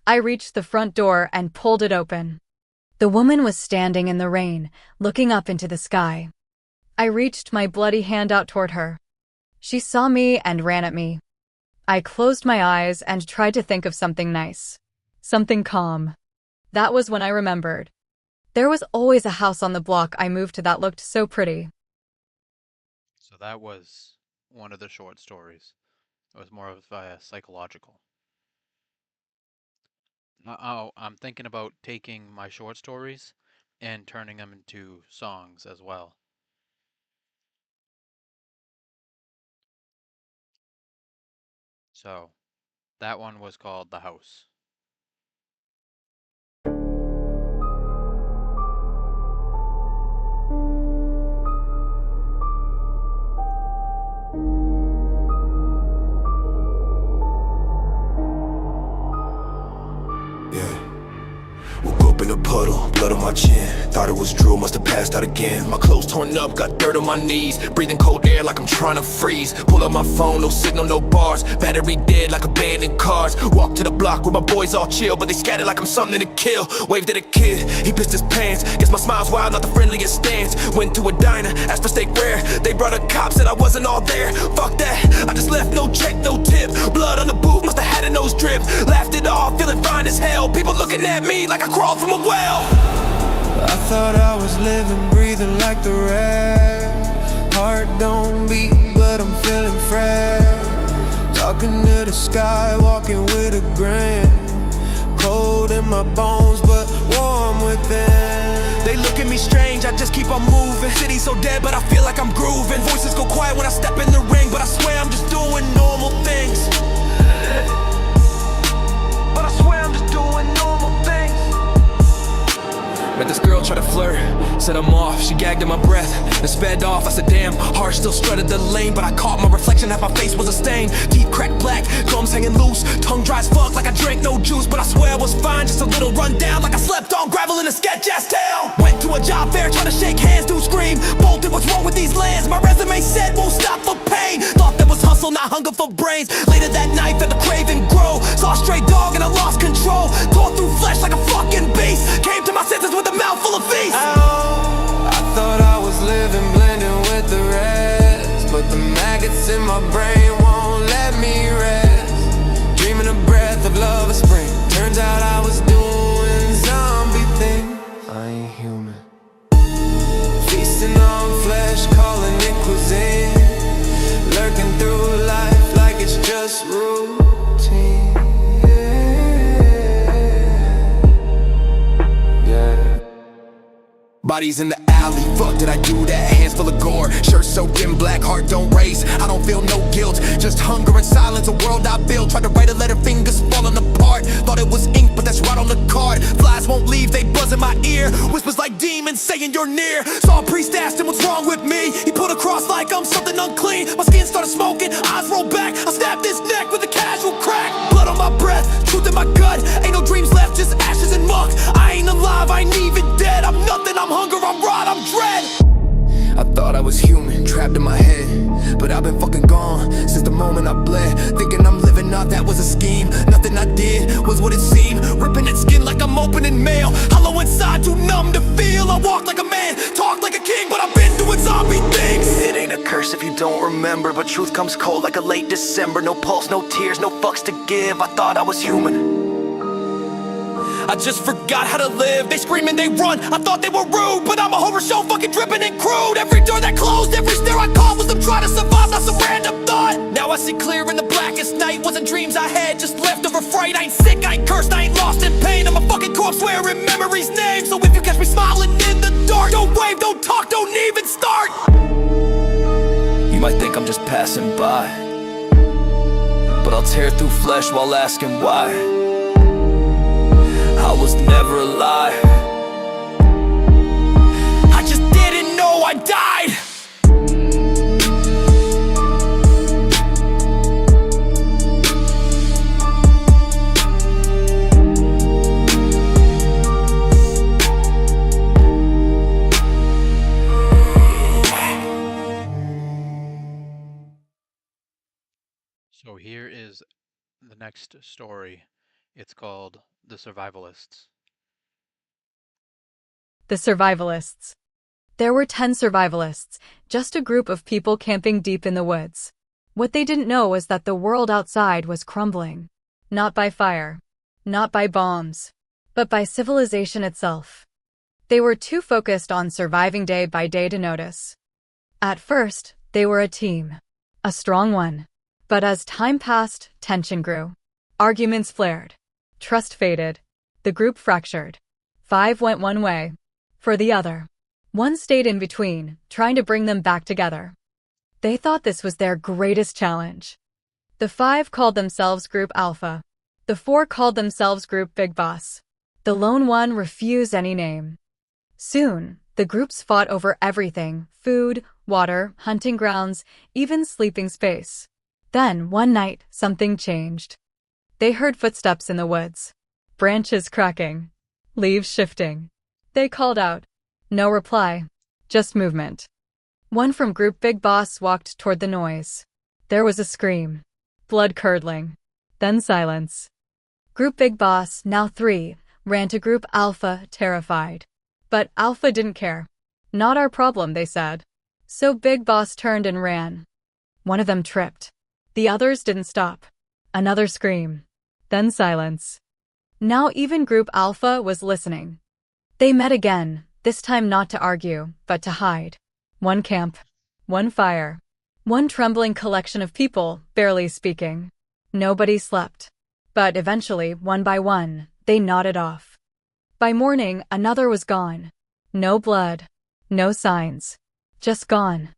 I reached the front door and pulled it open. The woman was standing in the rain, looking up into the sky. I reached my bloody hand out toward her. She saw me and ran at me. I closed my eyes and tried to think of something nice. Something calm. That was when I remembered. There was always a house on the block I moved to that looked so pretty. So that was one of the short stories. It was more of a psychological. I'm thinking about taking my short stories and turning them into songs as well. So that one was called The House. Yeah. Woke up in a puddle, blood on my chin. Thought it was Drew, must've passed out again. My clothes torn up, got dirt on my knees. Breathing cold air like I'm trying to freeze. Pull up my phone, no signal, no bars. Battery dead like abandoned cars. Walk to the block where my boys all chill, but they scattered like I'm something to kill. Waved at a kid, he pissed his pants. Guess my smile's wild, not the friendliest stance. Went to a diner, asked for steak rare. They brought a cop, said I wasn't all there. Fuck that, I just left, no check, no tip. Blood on the boot, must've had a nose drip. Laughed it off, feeling fine as hell. People looking at me like I crawled from a well. I thought I was living, breathing like the rest. Heart don't beat, but I'm feeling fresh. Talking to the sky, walking with a grin. Cold in my bones, but warm within. They look at me strange, I just keep on moving. City so dead, but I feel like I'm grooving. Voices go quiet when I step in the ring, but I swear I'm just doing normal things. But I swear I'm just doing normal things. Met this girl, try to flirt, said I'm off, she gagged in my breath and sped off. I said damn, heart still strutted the lane, but I caught my reflection, half my face was a stain. Teeth cracked black, gums hanging loose, tongue dry as fuck like I drank no juice. But I swear I was fine, just a little run down, like I slept on gravel in a sketch-ass town. Went to a job fair, trying to shake hands, dude scream, bolted, what's wrong with these lands? My resume said won't stop for pain. Thought that was hustle, not hunger for brains. Later that night, felt the craving grow. Saw a stray dog and I lost control. Tore through flesh like a fucking beast. Came to my senses with a mouthful of feast. I thought I was living, blending with the rest. But the maggots in my brain won't let me rest. Dreaming a breath of love, a spring. Turns out I was doing zombie things. I ain't human. Feasting on flesh, calling it cuisine. Lurking through life like it's just routine. Yeah. Bodies in the alley, fuck did I do that? Hands full of gore, shirt soaked in black, heart don't race. I don't feel no guilt, just hunger and silence. A world I built, tried to write a letter, fingers falling apart. Thought it was ink, but that's right on the card. Flies won't leave, they buzz in my ear. Whispers like demons saying you're near. Saw a priest, asked him what's wrong with me. He put a cross like I'm something unclean. My skin started smoking, eyes rolled back. I snapped his neck with a casual crack. Blood on my breath, truth in my gut. Ain't no dreams left, just ashes and muck. I ain't alive, I ain't even dead. I'm nothing, I'm hunger, I'm rot, I'm dread. I thought I was human, trapped in my head, but I've been fucking gone since the moment I bled. Thinking I'm living out, that was a scheme. Nothing I did was what it seemed. Ripping at skin like I'm opening mail. Hollow inside, too numb to feel. I walk like a man, talk like a king, but I've been doing zombie things. It ain't a curse if you don't remember, but truth comes cold like a late December. No pulse, no tears, no fucks to give. I thought I was human, I just forgot how to live. They scream and they run, I thought they were rude, but I'm a horror show, fucking dripping and crude. Every door that closed, every stare I caught was them trying to survive, not some random thought. Now I see clear in the blackest night. Wasn't dreams I had, just leftover fright. I ain't sick, I ain't cursed, I ain't lost in pain. I'm a fucking corpse wearing memories' name. So if you catch me smiling in the dark, don't wave, don't talk, don't even start. You might think I'm just passing by, but I'll tear through flesh while asking why. I was never alive, I just didn't know I died. So here is the next story. It's called The Survivalists. The Survivalists. There were 10 survivalists, just a group of people camping deep in the woods. What they didn't know was that the world outside was crumbling. Not by fire, not by bombs, but by civilization itself. They were too focused on surviving day by day to notice. At first, they were a team, a strong one. But as time passed, tension grew. Arguments flared. Trust faded. The group fractured. 5 went one way, for the other. 1 stayed in between, trying to bring them back together. They thought this was their greatest challenge. The 5 called themselves Group Alpha. The 4 called themselves Group Big Boss. The lone one refused any name. Soon, the groups fought over everything: food, water, hunting grounds, even sleeping space. Then, one night, something changed. They heard footsteps in the woods. Branches cracking. Leaves shifting. They called out. No reply. Just movement. One from Group Big Boss walked toward the noise. There was a scream. Blood curdling. Then silence. Group Big Boss, now 3, ran to Group Alpha, terrified. But Alpha didn't care. Not our problem, they said. So Big Boss turned and ran. One of them tripped. The others didn't stop. Another scream. Then silence. Now even Group Alpha was listening. They met again, this time not to argue, but to hide. One camp. One fire. One trembling collection of people, barely speaking. Nobody slept. But eventually, one by one, they nodded off. By morning, another was gone. No blood. No signs. Just gone.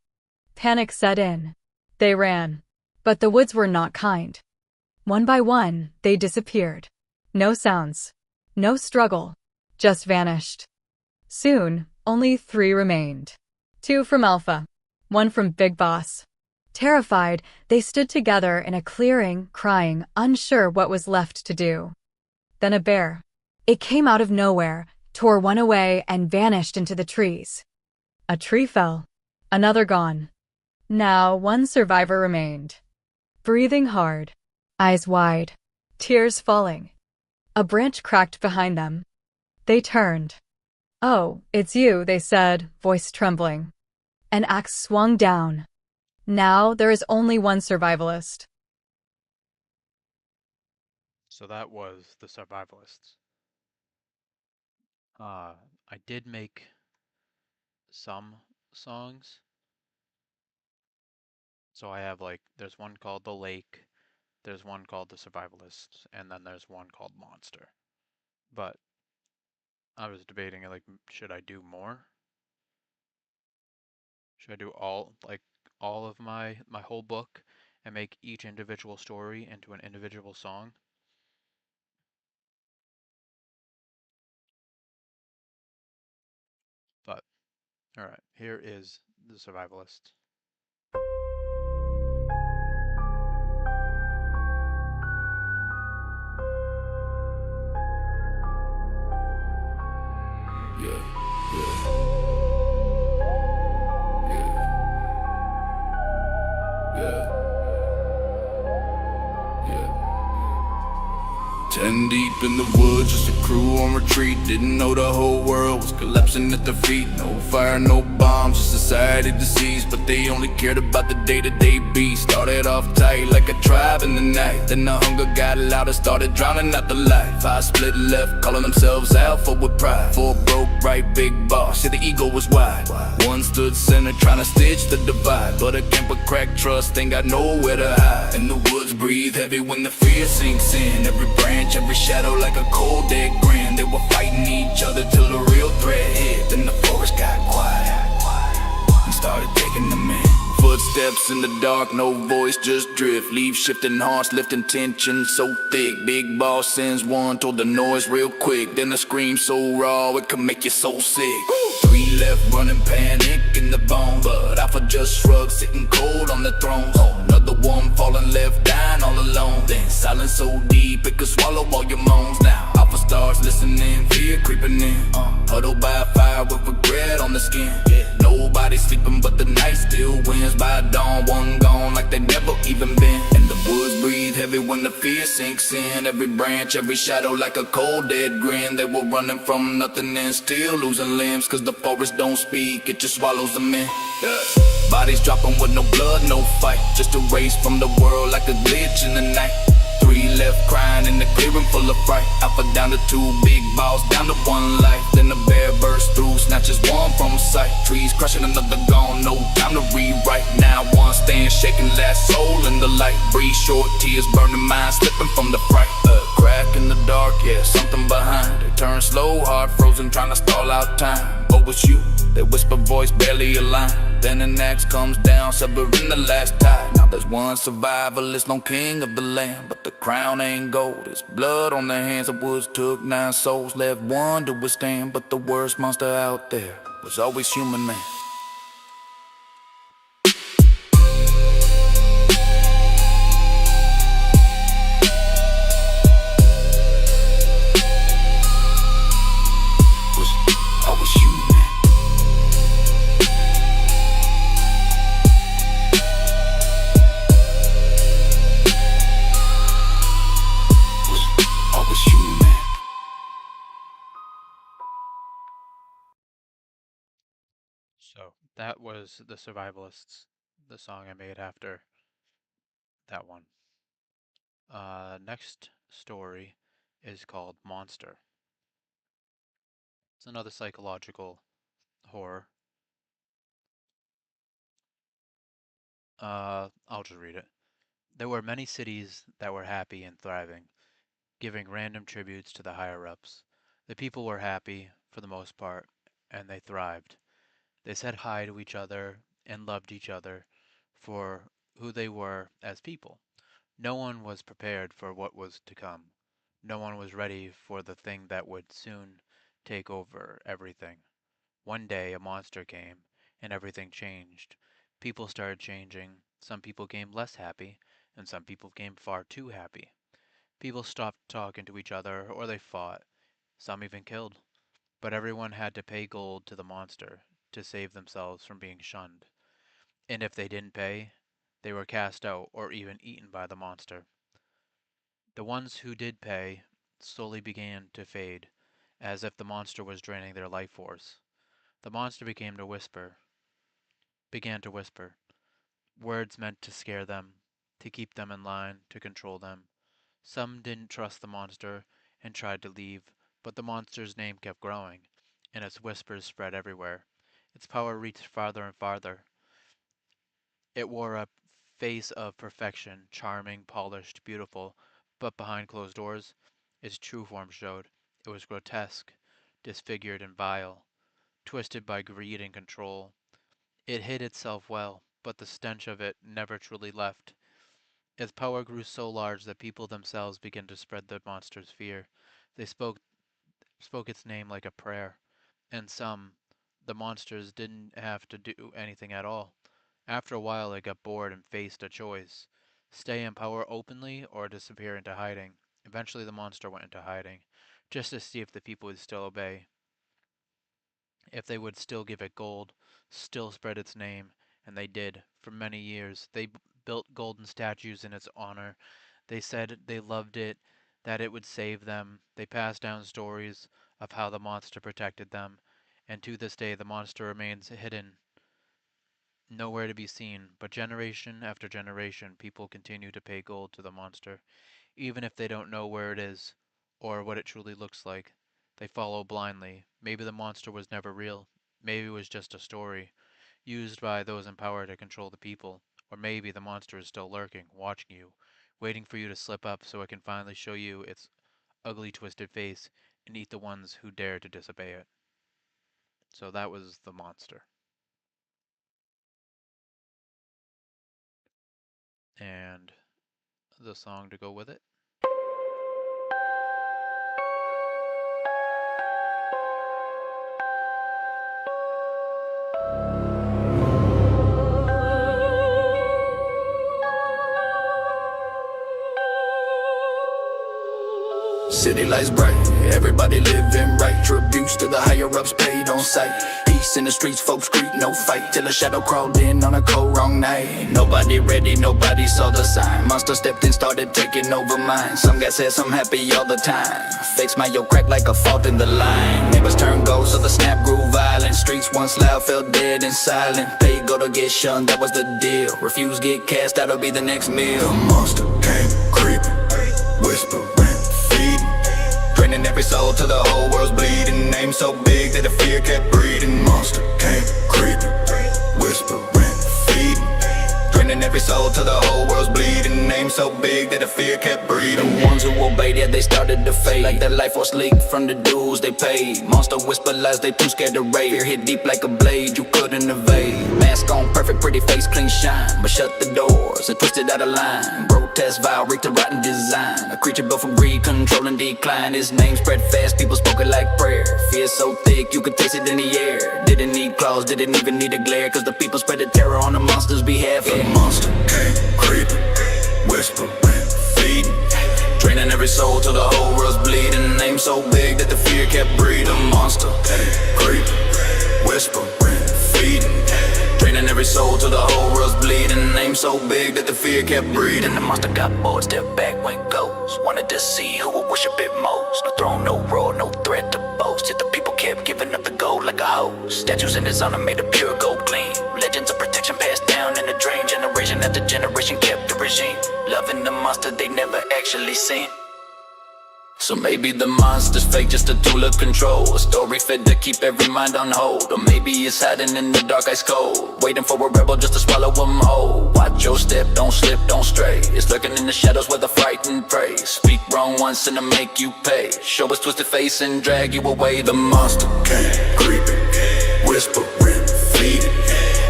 Panic set in. They ran. But the woods were not kind. One by one, they disappeared. No sounds. No struggle. Just vanished. Soon, only 3 remained. 2 from Alpha. 1 from Big Boss. Terrified, they stood together in a clearing, crying, unsure what was left to do. Then a bear. It came out of nowhere, tore one away, and vanished into the trees. A tree fell. Another gone. Now 1 survivor remained. Breathing hard. Eyes wide. Tears falling. A branch cracked behind them. They turned. Oh, it's you, they said, voice trembling. An axe swung down. Now there is only 1 survivalist. So that was The Survivalists. I did make some songs. So I have there's one called The Lake, there's one called The Survivalists, and then there's one called Monster. But I was debating should I do more? Should I do all of my whole book and make each individual story into an individual song? But alright, here is The Survivalists. Ten deep in the woods, just a crew on retreat. Didn't know the whole world was collapsing at their feet. No fire, no bombs, just society disease. But they only cared about the day-to-day beat. Started off tight like a tribe in the night. Then the hunger got louder, started drowning out the life. 5 split left, calling themselves Alpha with pride. 4 broke right, Big Boss, yeah the ego was wide. 1 stood center, trying to stitch the divide. But a camp of crack trust ain't got nowhere to hide. And the woods breathe heavy when the fear sinks in. Every branch, every shadow like a cold dead grin. They were fighting each other till the real threat hit. Then the forest got quiet and started taking them in. Footsteps in the dark, no voice, just drift. Leaves shifting hearts, lifting tension so thick. Big Boss sends 1, told the noise real quick. Then the scream so raw, it could make you so sick. 3 left running, panic in the bone. But Alpha just shrugged, sitting cold on the throne. Another one falling, left dying all alone. Then silence so deep, it could swallow all your moans. Now Alpha starts listening, fear creeping in. Huddled by a fire with regret on the skin. Nobody sleeping but the night still wins. By dawn, 1 gone like they never even been. And the woods breathe heavy when the fear sinks in. Every branch, every shadow like a cold dead grin. They were running from nothing and still losing limbs. Cause the forest don't speak, it just swallows them in. Bodies dropping with no blood, no fight. Just a race from the world like a glitch in the night. 3 left crying in the clearing full of fright. Alpha down to 2, Big Boss down to 1 life. Then the bear burst through, snatches 1 from sight. Trees crushing, another gone, no time to rewrite. Now 1 stands shaking, last soul in the light. Breathe short, tears burning mind, slipping from the fright. Crack in the dark, yeah, something behind. They turn slow, heart frozen, trying to stall out time. Oh, it's you, they whisper, voice barely aligned. Then an axe comes down, severing the last tie. Now there's 1 survivalist, lone king of the land. But the crown ain't gold, it's blood on their hands. The woods took 9 souls, left 1 to withstand. But the worst monster out there was always human man. Was that was The Survivalists, the song I made after that one. Next story is called Monster. It's another psychological horror. I'll just read it. There were many cities that were happy and thriving, giving random tributes to the higher-ups. The people were happy, for the most part, and they thrived. They said hi to each other and loved each other for who they were as people. No one was prepared for what was to come. No one was ready for the thing that would soon take over everything. One day a monster came, and everything changed. People started changing. Some people became less happy, and some people became far too happy. People stopped talking to each other, or they fought. Some even killed. But everyone had to pay gold to the monster to save themselves from being shunned. And if they didn't pay, they were cast out or even eaten by the monster. The ones who did pay slowly began to fade, as if the monster was draining their life force. The monster began to whisper, words meant to scare them, to keep them in line, to control them. Some didn't trust the monster and tried to leave, but the monster's name kept growing, and its whispers spread everywhere. Its power reached farther and farther. It wore a face of perfection, charming, polished, beautiful, but behind closed doors, its true form showed. It was grotesque, disfigured and vile, twisted by greed and control. It hid itself well, but the stench of it never truly left. Its power grew so large that people themselves began to spread the monster's fear. They spoke its name like a prayer, and some, the monsters, didn't have to do anything at all. After a while it got bored and faced a choice: stay in power openly or disappear into hiding. Eventually the monster went into hiding, just to see if the people would still obey, if they would still give it gold, still spread its name, and they did. For many years they built golden statues in its honor. They said they loved it, that it would save them. They passed down stories of how the monster protected them, and to this day the monster remains hidden, nowhere to be seen. But generation after generation, people continue to pay gold to the monster, even if they don't know where it is or what it truly looks like. They follow blindly. Maybe the monster was never real. Maybe it was just a story, used by those in power to control the people. Or maybe the monster is still lurking, watching you, waiting for you to slip up so it can finally show you its ugly, twisted face and eat the ones who dare to disobey it. So that was the monster. And the song to go with it. City lights bright, everybody living right. Tributes to the higher ups paid on sight. Peace in the streets, folks greet, no fight. Till a shadow crawled in on a cold wrong night. Nobody ready, nobody saw the sign. Monster stepped in, started taking over mine. Some got sad, some happy all the time. Fake smile crack like a fault in the line. Neighbors turned ghosts, so the snap grew violent. Streets once loud, felt dead and silent. Paid go to get shunned, that was the deal. Refuse, get cast, that'll be the next meal. The monster came creeping, whispering, feeding, draining every soul till the whole world's bleeding. Name so big that the fear kept breeding. Monster came creeping, whispering, feeding, draining every soul till the whole world's bleeding. Name so big that the fear kept breeding. The ones who obeyed, yeah, they started to fade, like that life was leaked from the dues they paid. Monster whisper lies, they too scared to rave. Fear hit deep like a blade, you couldn't evade. Mask on, perfect, pretty face, clean shine, but shut the doors and twisted out of line. Grotesque, vile, reeked of rotten design. A creature built from greed, control and decline. His name spread fast, people spoke it like prayer. Fear so thick, you could taste it in the air. Didn't need claws, didn't even need a glare, cause the people spread the terror on the monster's behalf. Yeah. The monster came creeping, whispering, feeding, draining every soul till the whole world's bleeding. Name so big that the fear kept breeding. Monster came creeping, whispering, feeding, draining every soul till the whole world's bleeding. Name so big that the fear kept breeding. The monster got bored, stepped back, went ghost. Wanted to see who would worship it most. No throne, no roar, no threat to boast. Yet the people kept giving up the gold like a hose. Statues in his honor made of pure gold clean. monster they never actually seen. So maybe the monster's fake, just a tool of control, a story fit to keep every mind on hold. Or maybe it's hiding in the dark ice cold, waiting for a rebel just to swallow them whole. Watch your step, don't slip, don't stray. It's lurking in the shadows where the frightened prey. Speak wrong once and it'll make you pay. Show us twisted face and drag you away. The monster came creeping, whispering, fleeting,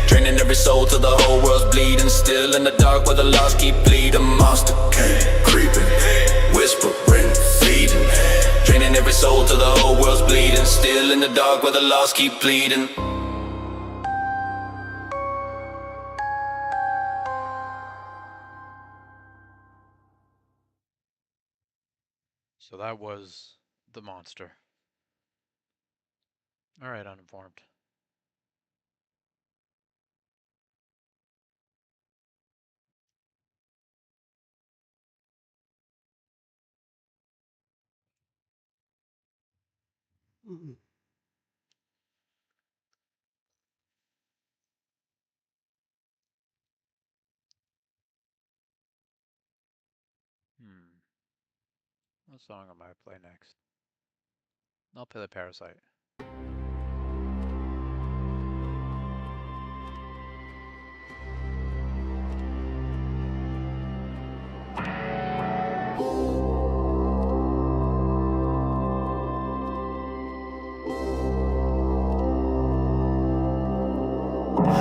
draining every soul till the whole world's bleeding. Still in the dark where the lost keep bleeding. The monster came creeping, whispering, fleeting, draining every soul till the whole world's bleeding. Still in the dark where the lost keep bleeding. So that was The Monster. Alright, Uninformed. What song am I play next? I'll play The Parasite.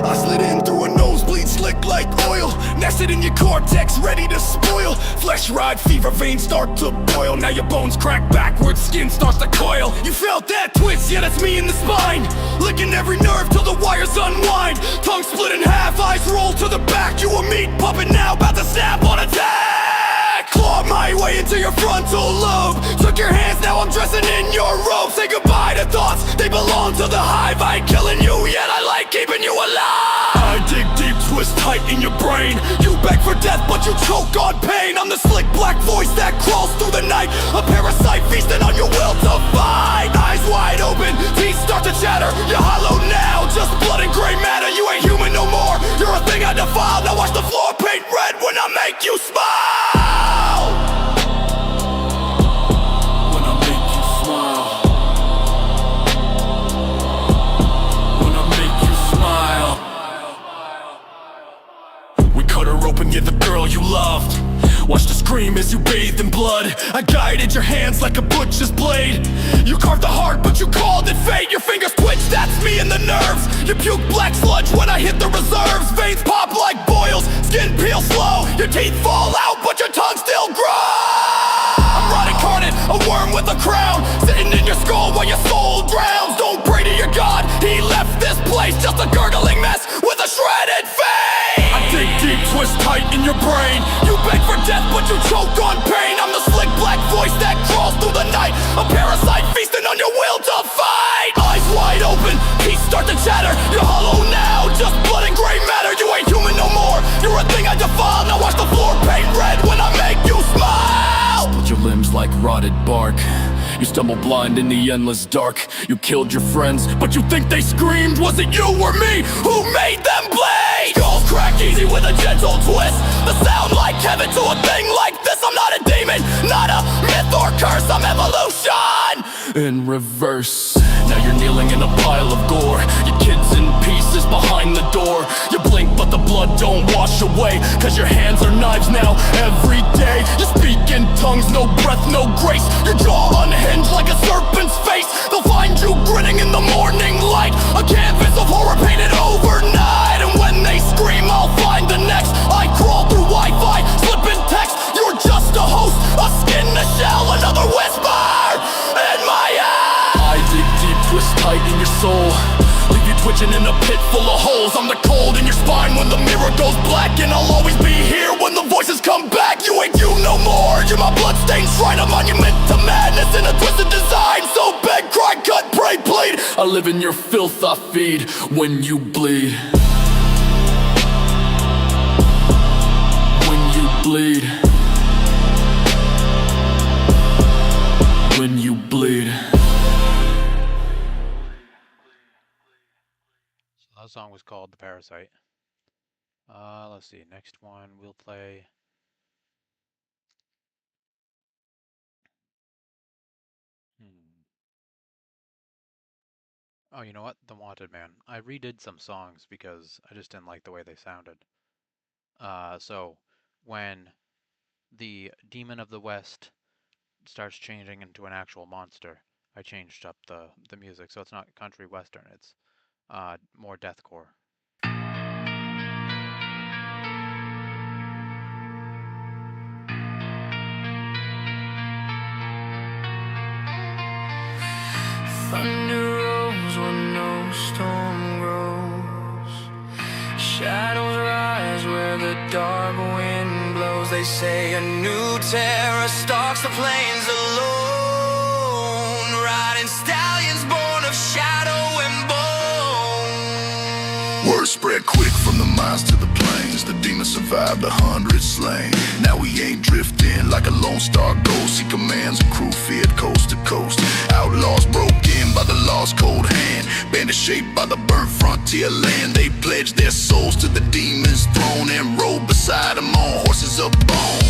I slid in through a nosebleed, slick like oil, nested in your cortex, ready to spoil. Flesh ride, fever veins start to boil. Now your bones crack backwards, skin starts to coil. You felt that twist, yeah, that's me in the spine, licking every nerve till the wires unwind. Tongue split in half, eyes roll to the back. You a meat puppet now, about to snap on attack. Claw my way into your frontal lobe, took your hands, now I'm dressing in your robe. Say goodbye to thoughts, they belong to the hive. I ain't killing you yet, I like keeping you alive. I dig deep, twist tight in your brain. You beg for death, but you choke on pain. I'm the slick black voice that crawls through the night, a parasite feasting on your will to fight. Eyes wide open, teeth start to chatter. You're hollow now, just blood and gray matter. You ain't human no more, you're a thing I defile. Now watch the floor paint red when I make you smile. When I make you smile. When I make you smile. We cut her open, you're the girl you loved. Watched her scream as you bathed in blood. I guided your hands like a butcher's blade. You carved the heart, but you called it fate. Your fingers twitch, that's me in the nerves. You puke black sludge when I hit the reserves. Veins pop like boils, skin peels slow. Your teeth fall out, but your tongue still grows. I'm rot incarnate, a worm with a crown, sitting in your skull while your soul drowns. Don't pray to your god, he left this place just a gurgling mess with a shredded face. I dig deep, twist tight in your brain. You beg for death, but you choke on pain. I'm the slick black voice that crawls through the night, a parasite feasting on your will to fight. Eyes wide open, teeth start to chatter. You're hollow now, just blood and gray matter. You ain't human no more, you're a thing I defile. Now watch the floor paint red when I make you smile. Split your limbs like rotted bark. You stumble blind in the endless dark. You killed your friends, but you think they screamed. Was it you or me who made them bleed? Skulls crack easy with a gentle twist. The sound like heaven to a thing like this. I'm not a demon, not a myth or curse. I'm evolution in reverse. Now you're kneeling in a pile of gore. Your kids in pieces behind the door. You blink but the blood don't wash away, cause your hands are knives now every day. You speak in tongues, no breath, no grace. Your jaw unhinged like a serpent's face. They'll find you grinning in the morning light, a canvas of horror painted overnight. And when they scream, I'll find the next. I crawl through Wi-Fi, slip in text. You're just a host, a skin, a shell, another whisper in my head. I dig deep, twist tight in your soul, leave you twitching in a pit full of holes. I'm the cold in your spine when the mirror goes black, and I'll always be here when the voices come back. You ain't you no more, you're my bloodstained shrine, a monument to madness in a twisted design. So beg, cry, cut, pray, plead. I live in your filth, I feed when you bleed. When you bleed. When you bleed. So that song was called The Parasite. Let's see, next one we'll play Oh, you know what? The Wanted Man. I redid some songs because I just didn't like the way they sounded. So when the Demon of the West starts changing into an actual monster, I changed up the music, so it's not country western. It's more deathcore. Thunder rolls where no storm grows. Shadows rise where the dark wind blows. They say a new terror stalks the plains alone, riding stallions born of shadow and bone. Word spread quick from the mines to the plains. The demon survived 100 slain. Now he ain't drifting like a lone star ghost. He commands a crew feared coast to coast. Outlaws broken by the law's cold hand. Bandits shaped by the burnt frontier land. They pledge their souls to the demon's throne and rode beside him on horses of bone.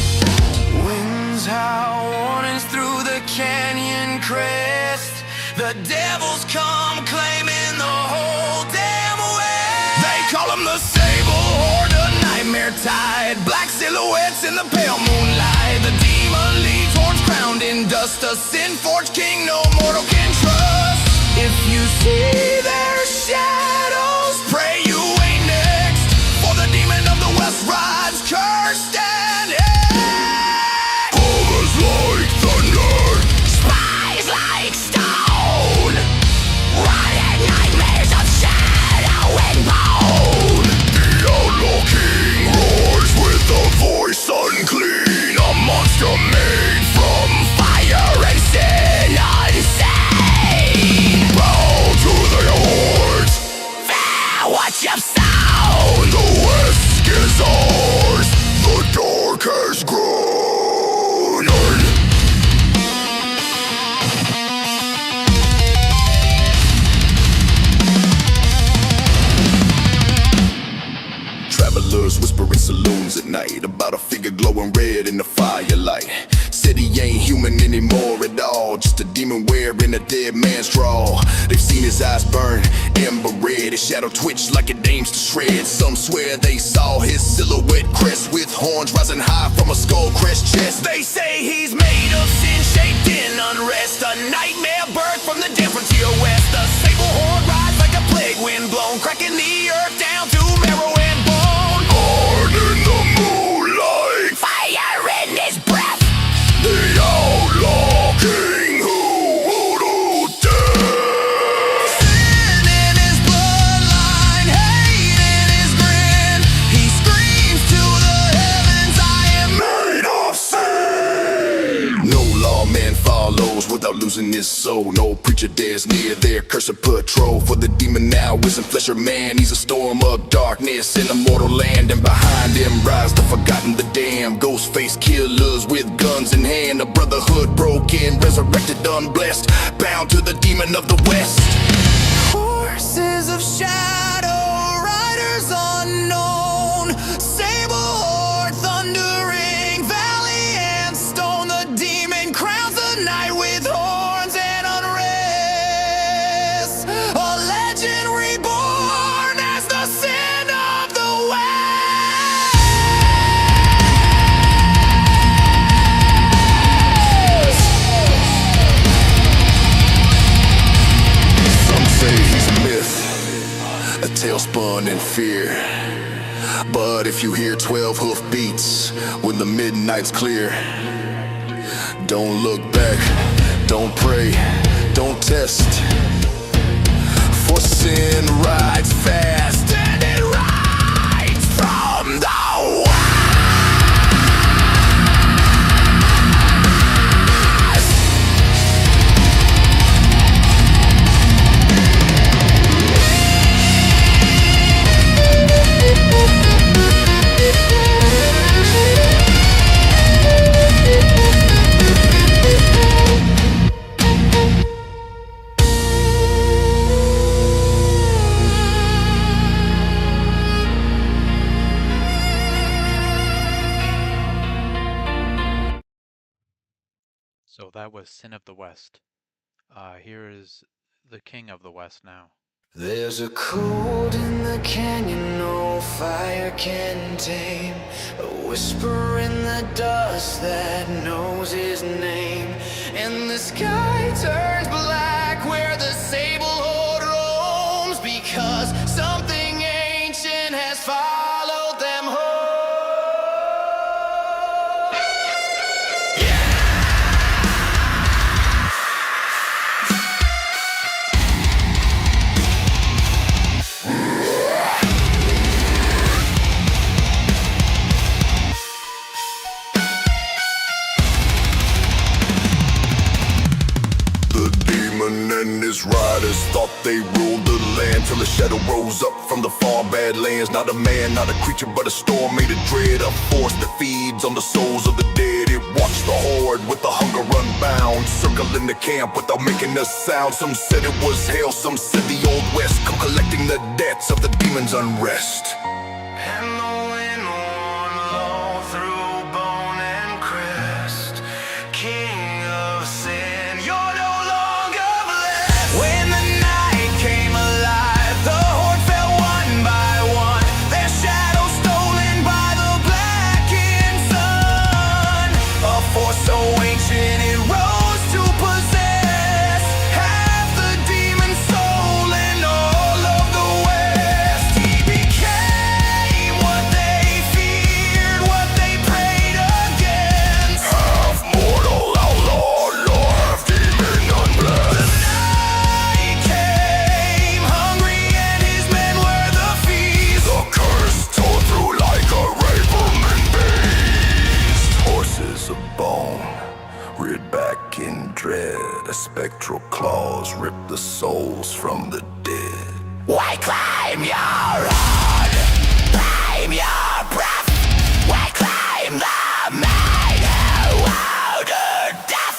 Winds howl warnings through the canyon crest. The devils come claiming the whole damn west. They call him the Sable Horde, a nightmare tide. Black silhouettes in the pale moonlight. The demon leaves, horns crowned in dust. A sin-forged king no mortal can trust. If you see Their shadows, pray you ain't next. For the demon of the west rides cursed and hexed. Hovers like thunder, spies like stone, running nightmares of shadow and bone. the outlaw king roars with a voice unclean. A monster made from Fire and sin unseen. bow to their hordes. Fear what you've sown. The west is ours, the dark has grown. Travelers whisper in saloons at night about a figure glowing red in the firelight. Said he ain't human anymore at all, just a demon wearing a dead man's draw. They've seen his eyes burn amber red, his shadow twitch like it aims to shred. Some swear they saw his silhouette crest with horns rising high from a skull crest chest. They say he's made of sin, shaped in unrest. A nightmare birth from the dead frontier west. The sable horde rides like a plague wind blown, cracking the earth down to marrow and bone. Hard in the moonlight, Fire in his breath. the outlaw king who voodoo death. Sin in his bloodline, hate in his grin. He screams to the heavens, I am Made of sin. No lawman follows without losing his soul. No preacher dares near their cursed patrol. For the demon now isn't flesh or man. He's a storm of darkness in a mortal land. And behind him rise the forgotten, the damned. Ghost-faced killers with guns in hand. A brotherhood broken, resurrected, unblessed. Bound to the demon of the west. horses of shadow, riders unknown, sable horde thundering, valley and stone. The demon crowns the night with horns and unrest. A legend reborn as the sin of the west. Some say he's a myth, a tale spun in fear. But if you hear 12 hoof beats when the midnight's clear, don't look back, don't pray, don't test. For sin rides fast and it rides from the west. So that was Sin of the West. Here is the King of the West now. There's a cold in the canyon no fire can tame, a whisper in the dust that knows his name, and the sky turns black where the sable horde roams, because something ancient has followed them home. And his riders thought they ruled the land till a shadow rose up from the far badlands. Not a man, not a creature, but a storm made it dread. A force that feeds on the souls of the dead. It watched the horde with the hunger unbound, circling the camp without making a sound. Some said it was hell, some said the old west, come collecting the debts of the demons' unrest. And the wind warmed low through bone and crest. King of sin, you're no longer blessed. When the night came alive, the horde fell one by one, their shadows stolen by the blackened sun. A force so ancient it rose to possess half the demon soul in all of the West. He became what they feared, what they prayed against. Half mortal outlaw, or half demon unblessed. Night came hungry and his men were the feast. The curse tore through like a raven beast. Horses of bone reared back in dread, as spectral claws ripped the souls from the dead. We claim your road, claim your breath. We claim the man who ordered death.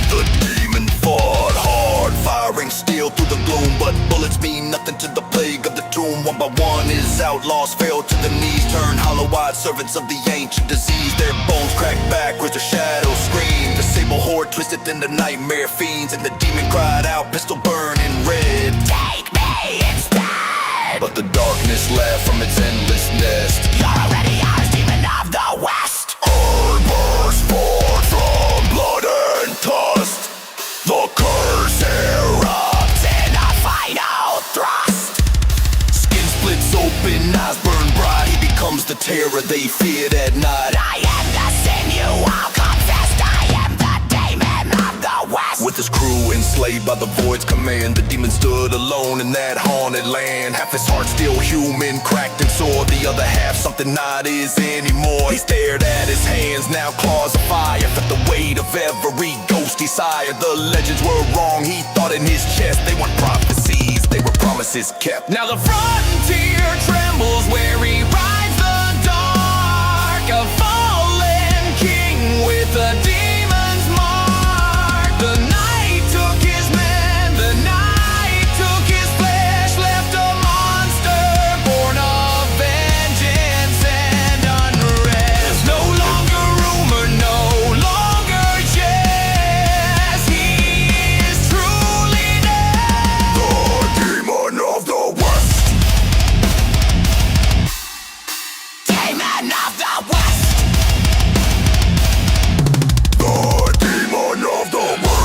The demon fought hard, firing steel through the gloom, but bullets mean nothing to the plague of the tomb. One by one his outlaws fell to the knees, turned hollow-eyed servants of the ancient disease. Their bones cracked backwards, their shadows screamed. The sable horde twisted into nightmare fiends, and the demon cried out, pistol burning red. Take me instead. But the darkness laughed from its endless nest. You're already ours, demon of the West. Herd burst forth from blood and dust. The curse Erupts in a final thrust. skin splits open, eyes burn bright. He becomes the terror they feared at night. I am the sin you all confessed. I am the demon of the West. With his crew enslaved by the void's command, the demon stood alone in that haunted land. Half his heart still human, cracked and sore, the other half something not his anymore. He stared at his hands, now claws of fire, felt the weight of every ghost he sired. The legends were wrong, he thought in his chest they weren't prophecies, they were promises kept. Now the frontier trembles where he rides the dark, a fallen king with a demon's mark. The night took his men, the night took his flesh, left a monster born of vengeance and unrest. No longer rumor, no longer jest, he is truly dead. The demon of the West. Demon of the West. The demon of the West.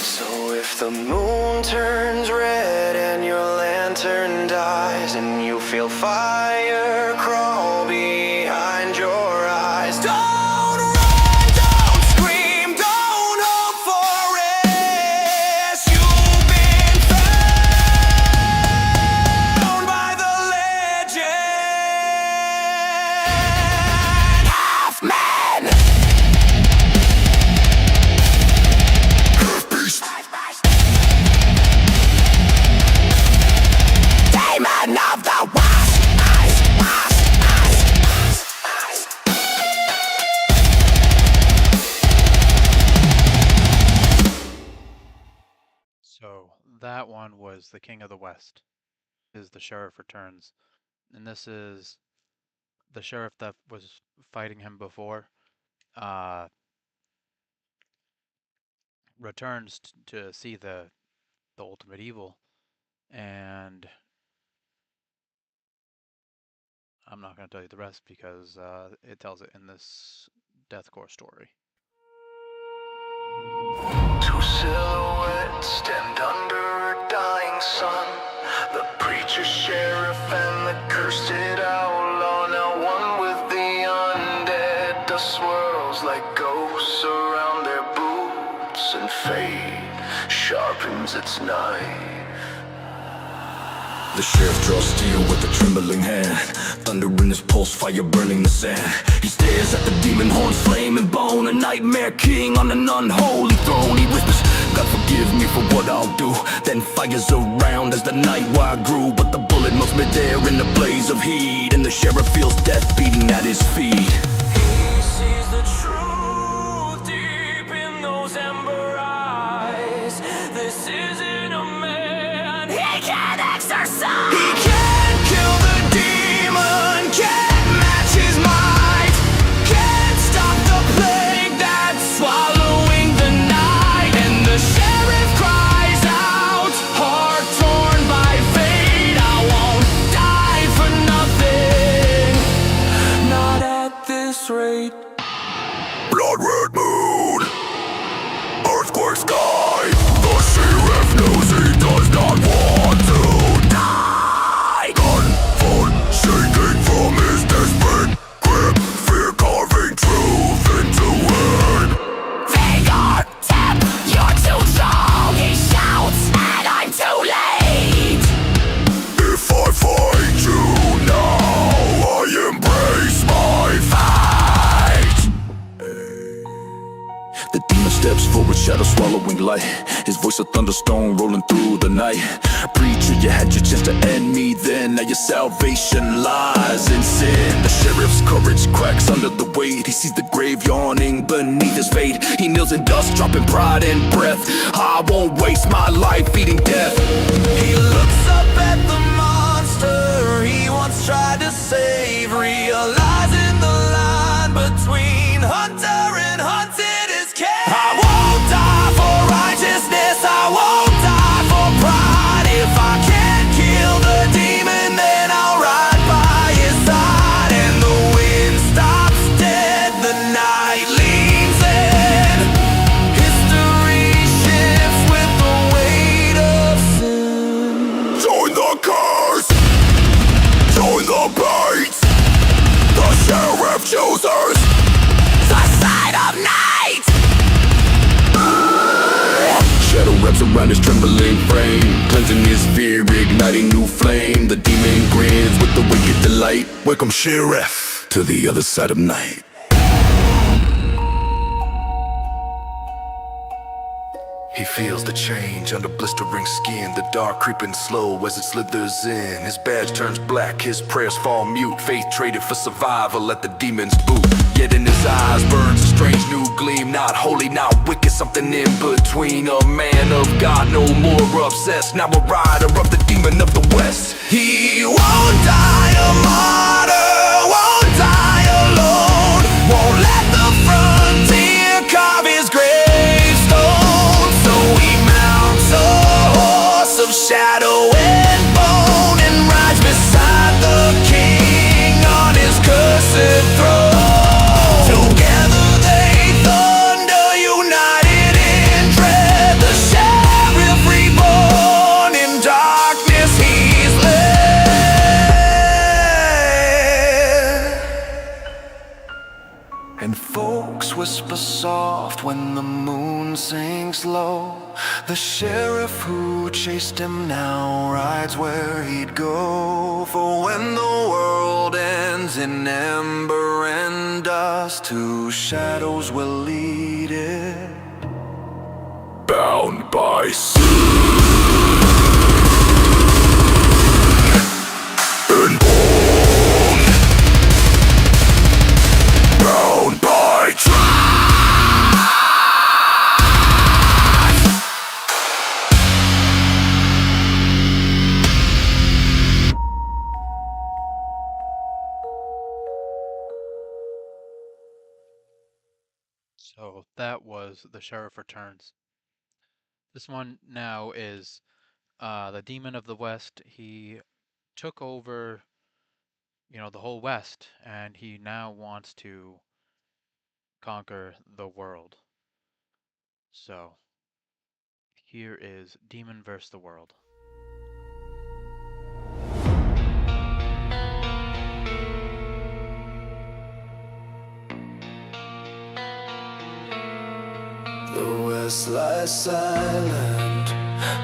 So if the moon turns red and your lantern dies, and you feel fire crawl behind your eyes, don't run, don't scream, don't hope for rest. You've been found by the legend. Half man. Beast. Demon of the West. So that one was the King of the West, is the Sheriff Returns, and this is the sheriff that was fighting him before uh, returns to see the ultimate evil, and I'm not going to tell you the rest because it tells it in this deathcore story. Two silhouettes stand under a dying sun. The preacher, sheriff, and the cursed outlaw. Now one with the undead. Dust swirls like ghosts around their boots, and fate sharpens its knife. The sheriff draws steel with a trembling hand. Thunder in his pulse, fire burning the sand. He stares at the demon horns, flame and bone. A nightmare king on an unholy throne. He whispers, God forgive me for what I'll do. Then fires around as the night wild grew. But the bullet melts midair in the blaze of heat, and the sheriff feels death beating at his feet. He sees the truth deep in those ember eyes. This isn't a man he can't exorcise. He can't kill the demon, can't match his might, can't stop the plague that's swallowing the night. And the sheriff cries out, heart torn by fate, I won't die for nothing, not at this rate. Blood red moon, earthquake sky. The sheriff knows he does not want to die. Gunfoot shaking from his desperate grip, fear carving truth into wood. Vigor, temp, you're too strong, he shouts, and I'm too late. If I fight you now, I embrace my fate. The demon steps forward, shadow swallowing light. His voice a thunderstorm rolling through the night. Preacher, you had your chance to end me then. Now your salvation lies in sin. The sheriff's courage cracks under the weight. He sees the grave yawning beneath his fate. He kneels in dust, dropping pride and breath. I won't waste my life feeding death. He looks up at the monster he once tried to save, realizing the line between hunter and hunted is cave. I won't die for righteousness, I won't die for pride. If I can't kill the demon, then I'll ride by his side. And the wind stops dead, the night leans in. History shifts with the weight of sin. Join the curse, join the bait. The sheriff chooses the side of night. Shadow wraps around his trembling frame, cleansing his fear, igniting new flame. The demon grins with the wicked delight. Welcome, sheriff, to the other side of night. He feels the change under blistering skin, the dark creeping slow as it slithers in. His badge turns black, his prayers fall mute. Faith traded for survival at the demon's boot. Yet in his eyes burns a strange new gleam. Not holy, not wicked, something in between. A man of God, no more obsessed. Now a rider of the demon of the West. He won't die a martyr, won't die alone. Won't let the frontier carve his gravestone. So he mounts a horse of shadow and bone and rides beside the king on his cursed throne. Together they thunder, united in dread. The sheriff reborn, in darkness he's led. And folks whisper soft when the moon sinks low. The sheriff who chased him now rides where he'd go. For when the world ends in ember and dust, two shadows will lead it, bound by sin and bone, bound by truth. that was The Sheriff Returns. This one now is the Demon of the West. He took over, the whole West, and he now wants to conquer the world. So, here is Demon vs. the World. The west lies silent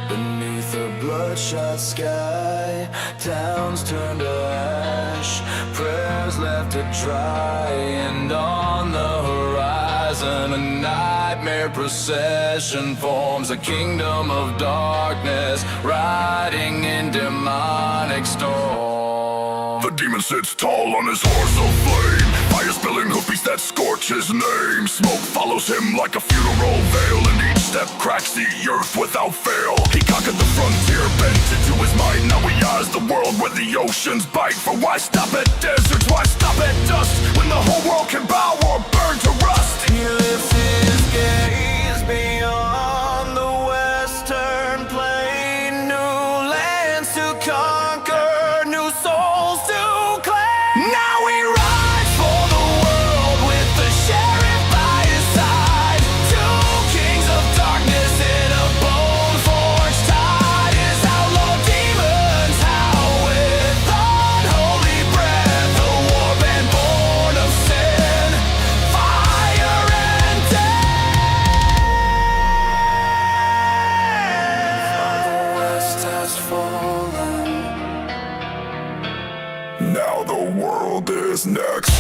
beneath a bloodshot sky. Towns turn to ash, prayers left to dry. And on the horizon a nightmare procession forms a kingdom of darkness, riding in demonic storm. The demon sits tall on his horse of flame, fire spilling hoofbeats that scorch his name. Smoke follows him like a funeral veil, and each step cracks the earth without fail. He conquered the frontier, bent into his mind. Now he eyes the world where the oceans bite. For why stop at deserts, why stop at dust, when the whole world can bow or burn to rust? He lifts his gaze beyond the western plain. New lands to conquer, new souls to claim. Now he rides for the world with the sheriff by his side. Two kings of darkness in a bone-forged tide. His outlaw demons howl with unholy breath, a war band born of sin, fire and death. The west has fallen. Now the world is next.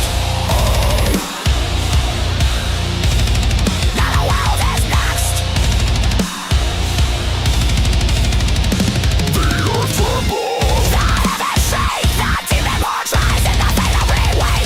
The earth trembles.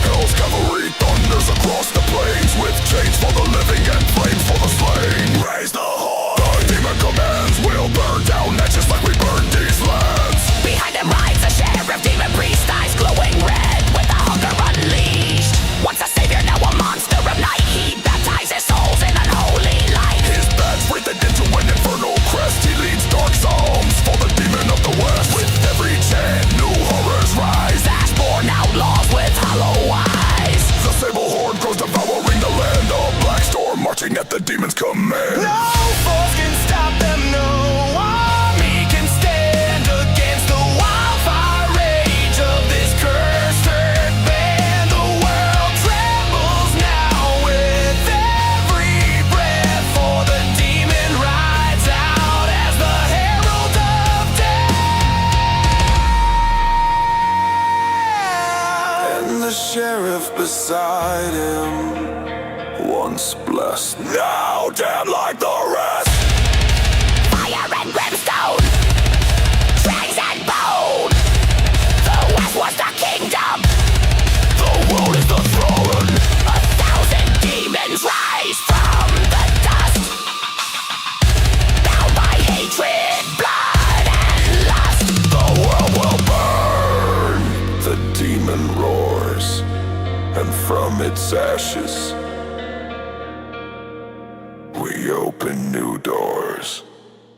Hell's cavalry thunders across the plains, with chains for the living and flames for the slain. Raise the heart. The demon commands will burn down just like we burned these lands. Behind him rides a sheriff, demon priest, eyes glowing red with the hunger unleashed. Once a savior, now a monster of night. He baptizes souls in unholy light. His badge wreathed into an infernal crest. He leads dark psalms for the demon of the west. With every chant, new horrors rise. Ashborn outlaws with hollow eyes. The sable horde grows, devouring the land. A black storm marching at the demon's command. No force can stop them, no army can stand against the wildfire rage of this cursed earth band. The world trembles now with every breath, for the demon rides out as the herald of death. And the sheriff beside him, once blessed, now damned like the rest. Fire and brimstone, fangs and bone. The west was the kingdom, The world is the throne. 1,000 demons rise from the dust, bound by hatred, blood and lust. The world will burn. The demon roars, and from its ashes we open new doors.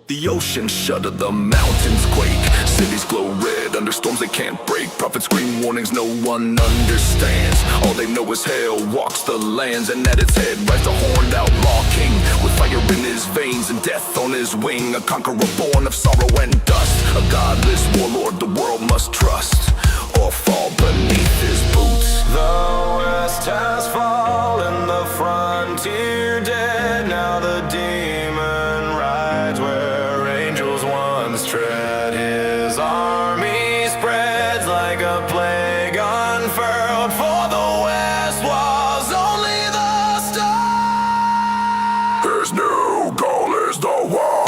The oceans shudder, the mountains quake. Cities glow red under storms they can't break. Prophets scream warnings no one understands. All they know is hell walks the lands, and at its head rides a horned outlaw king, with fire in his veins and death on his wing. A conqueror born of sorrow and dust, a godless warlord the world must trust, or fall beneath his boots. The west has fallen, the frontier dead. Now the demon rides where angels once tread. His army spreads like a plague unfurled, for the west was only the start. His new goal is the wall.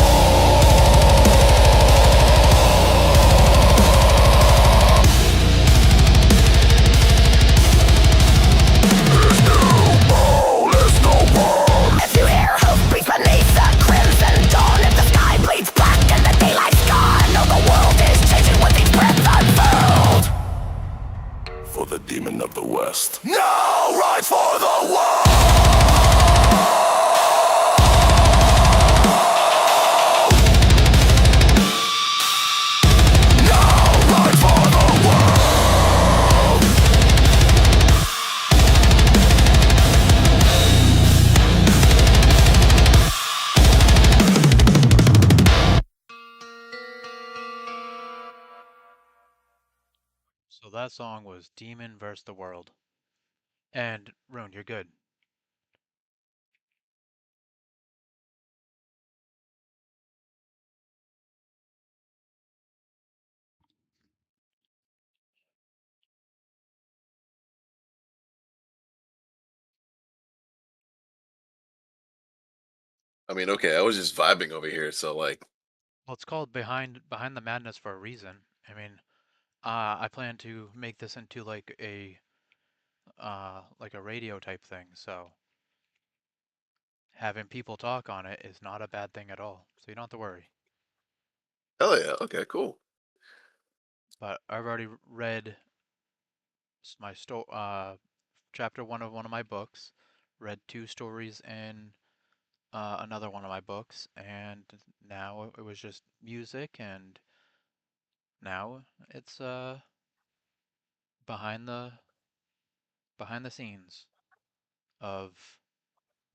If you hear hoofbeats beneath that song was Demon vs. the World. And Rune, you're good. I mean, okay, I was just vibing over here, so like, Well, it's called Behind the Madness for a reason. I mean, I plan to make this into like a radio type thing, so having people talk on it is not a bad thing at all. So you don't have to worry. hell yeah, okay, cool. But I've already read my chapter one of my books, read two stories in another one of my books, and now it was just music, and now it's behind the behind the scenes of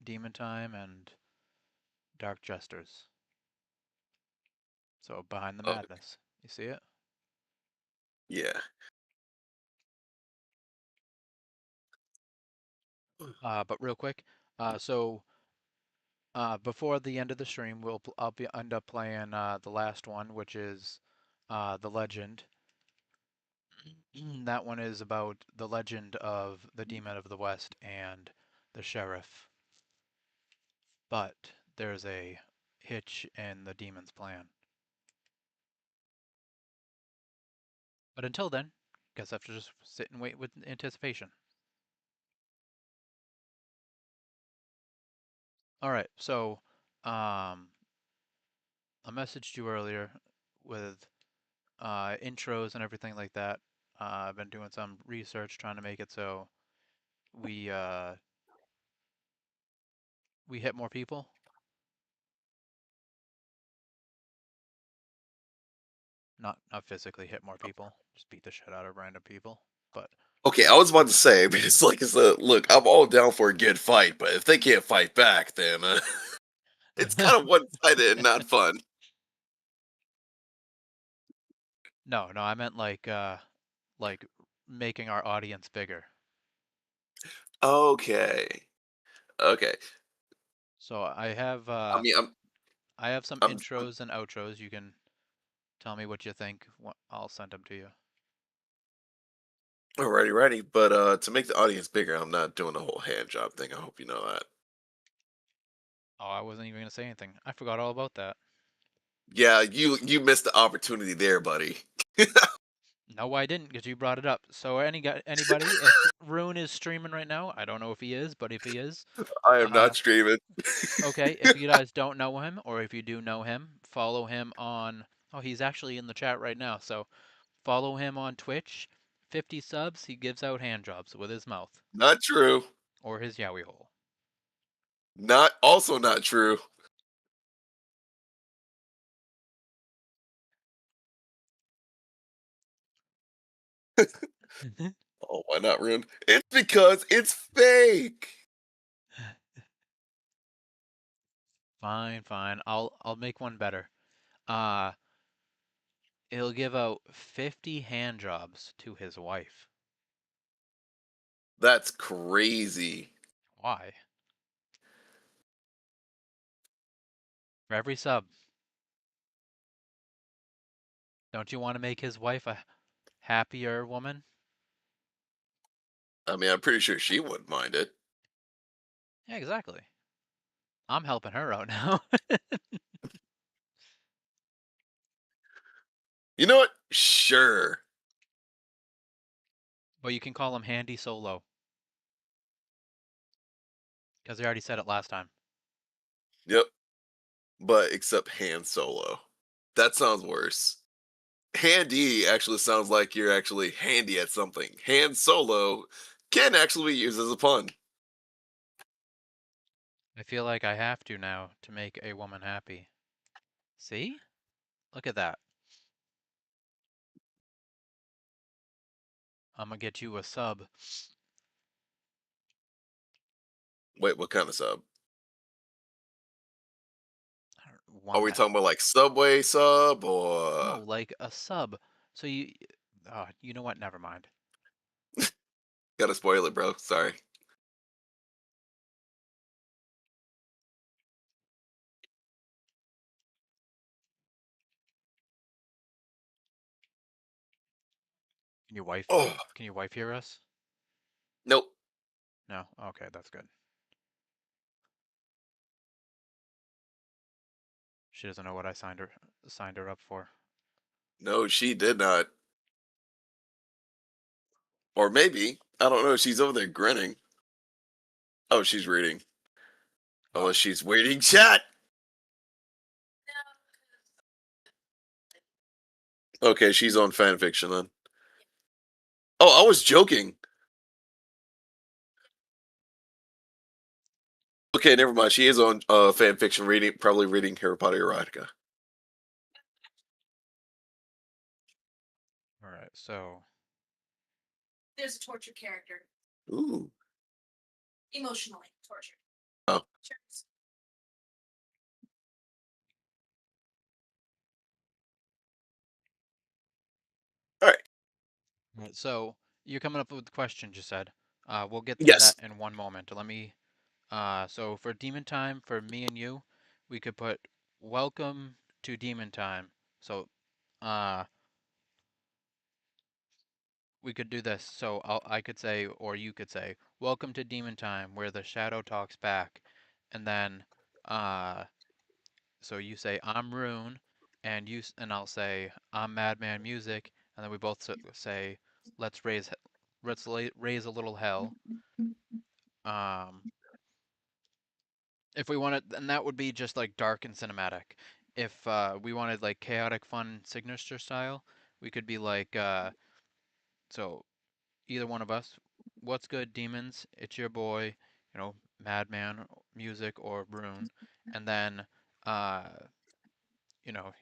Demon Time and Dark Jesters. So behind the Oh, madness. You see it? yeah. But real quick, so before the end of the stream, I'll end up playing the last one, which is the legend. That one is about the legend of the Demon of the West and the sheriff. But there's a hitch in the demon's plan. But until then, guess I have to just sit and wait with anticipation. All right, so um, I messaged you earlier with intros and everything like that. I've been doing some research trying to make it so we uh, we hit more people. Not physically hit more people, just beat the shit out of random people. But Okay, I was about to say, but it's a look. I'm all down for a good fight, but if they can't fight back, then it's kind of one-sided and not fun. no, I meant like making our audience bigger. Okay, okay. So I mean, I have some I'm intros and outros. You can tell me what you think. I'll send them to you. already ready, but to make the audience bigger, I'm not doing the whole hand job thing. I hope you know that. Oh, I wasn't even gonna say anything. I forgot all about that. Yeah, you missed the opportunity there, buddy. No, I didn't, because you brought it up. So anybody, if Rune is streaming right now, I don't know if he is, but if he is, I am uh, not streaming. okay. If you guys don't know him, or if you do know him, follow him on. Oh, he's actually in the chat right now. So follow him on Twitch. 50 subs, he gives out hand jobs with his mouth Not true. or his yowie hole. Not true. Oh, why not ruin? It's because it's fake. Fine, fine. I'll make one better. Uh, he'll give out 50 hand jobs to his wife. That's crazy. Why? For every sub. Don't you want to make his wife a happier woman? I mean, I'm pretty sure she wouldn't mind it. Yeah, exactly. I'm helping her out now. You know what? Sure. But you can call him Handy Solo. Because I already said it last time. Yep. But except Han Solo. That sounds worse. Handy actually sounds like you're actually handy at something. Han Solo can actually be used as a pun. I feel like I have to now to make a woman happy. See? Look at that. I'm gonna get you a sub. Wait, what kind of sub? Are One we that talking about like Subway sub no, or like a sub. So You know what? Never mind. Gotta spoil it, bro. Sorry. Can your wife? Oh, Can your wife hear us? nope. No. Okay, that's good. She doesn't know what I signed her up for. No, she did not. Or maybe. I don't know. She's over there grinning. Oh, she's reading. Oh. Unless she's waiting chat. Okay, she's on fan fiction then. Oh, I was joking. Okay, never mind. She is on fan fiction reading, probably reading Harry Potter erotica. All right. So There's a tortured character, Ooh. emotionally tortured. Oh. Sure. All right. Right, so you're coming up with the questions you said. We'll get to Yes. that in one moment. Let me. So for Demon Time, for me and you, we could put "Welcome to Demon Time." So, uh, we could do this. So I could say, or you could say, "Welcome to Demon Time," where the shadow talks back, and then, uh, so you say, "I'm Rune," and and I'll say, "I'm Madman Music," and then we both say, "Let's raise a little hell." Um, if we wanted, and that would be just like dark and cinematic. If we wanted like chaotic, fun signature style, we could be like, so either one of us. What's good, demons? It's your boy, Madman Music or Rune, and then, uh, you know,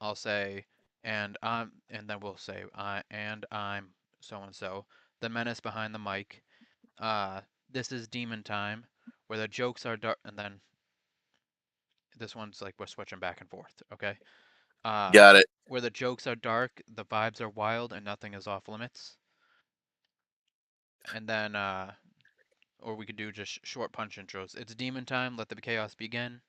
I'll say, and then we'll say, and I'm so and so, the menace behind the mic. Uh, this is Demon Time, where the jokes are dark, and then this one's like we're switching back and forth, okay? Got it. Where the jokes are dark, the vibes are wild, and nothing is off limits. And then, or we could do just short punch intros. It's Demon Time, let the chaos begin.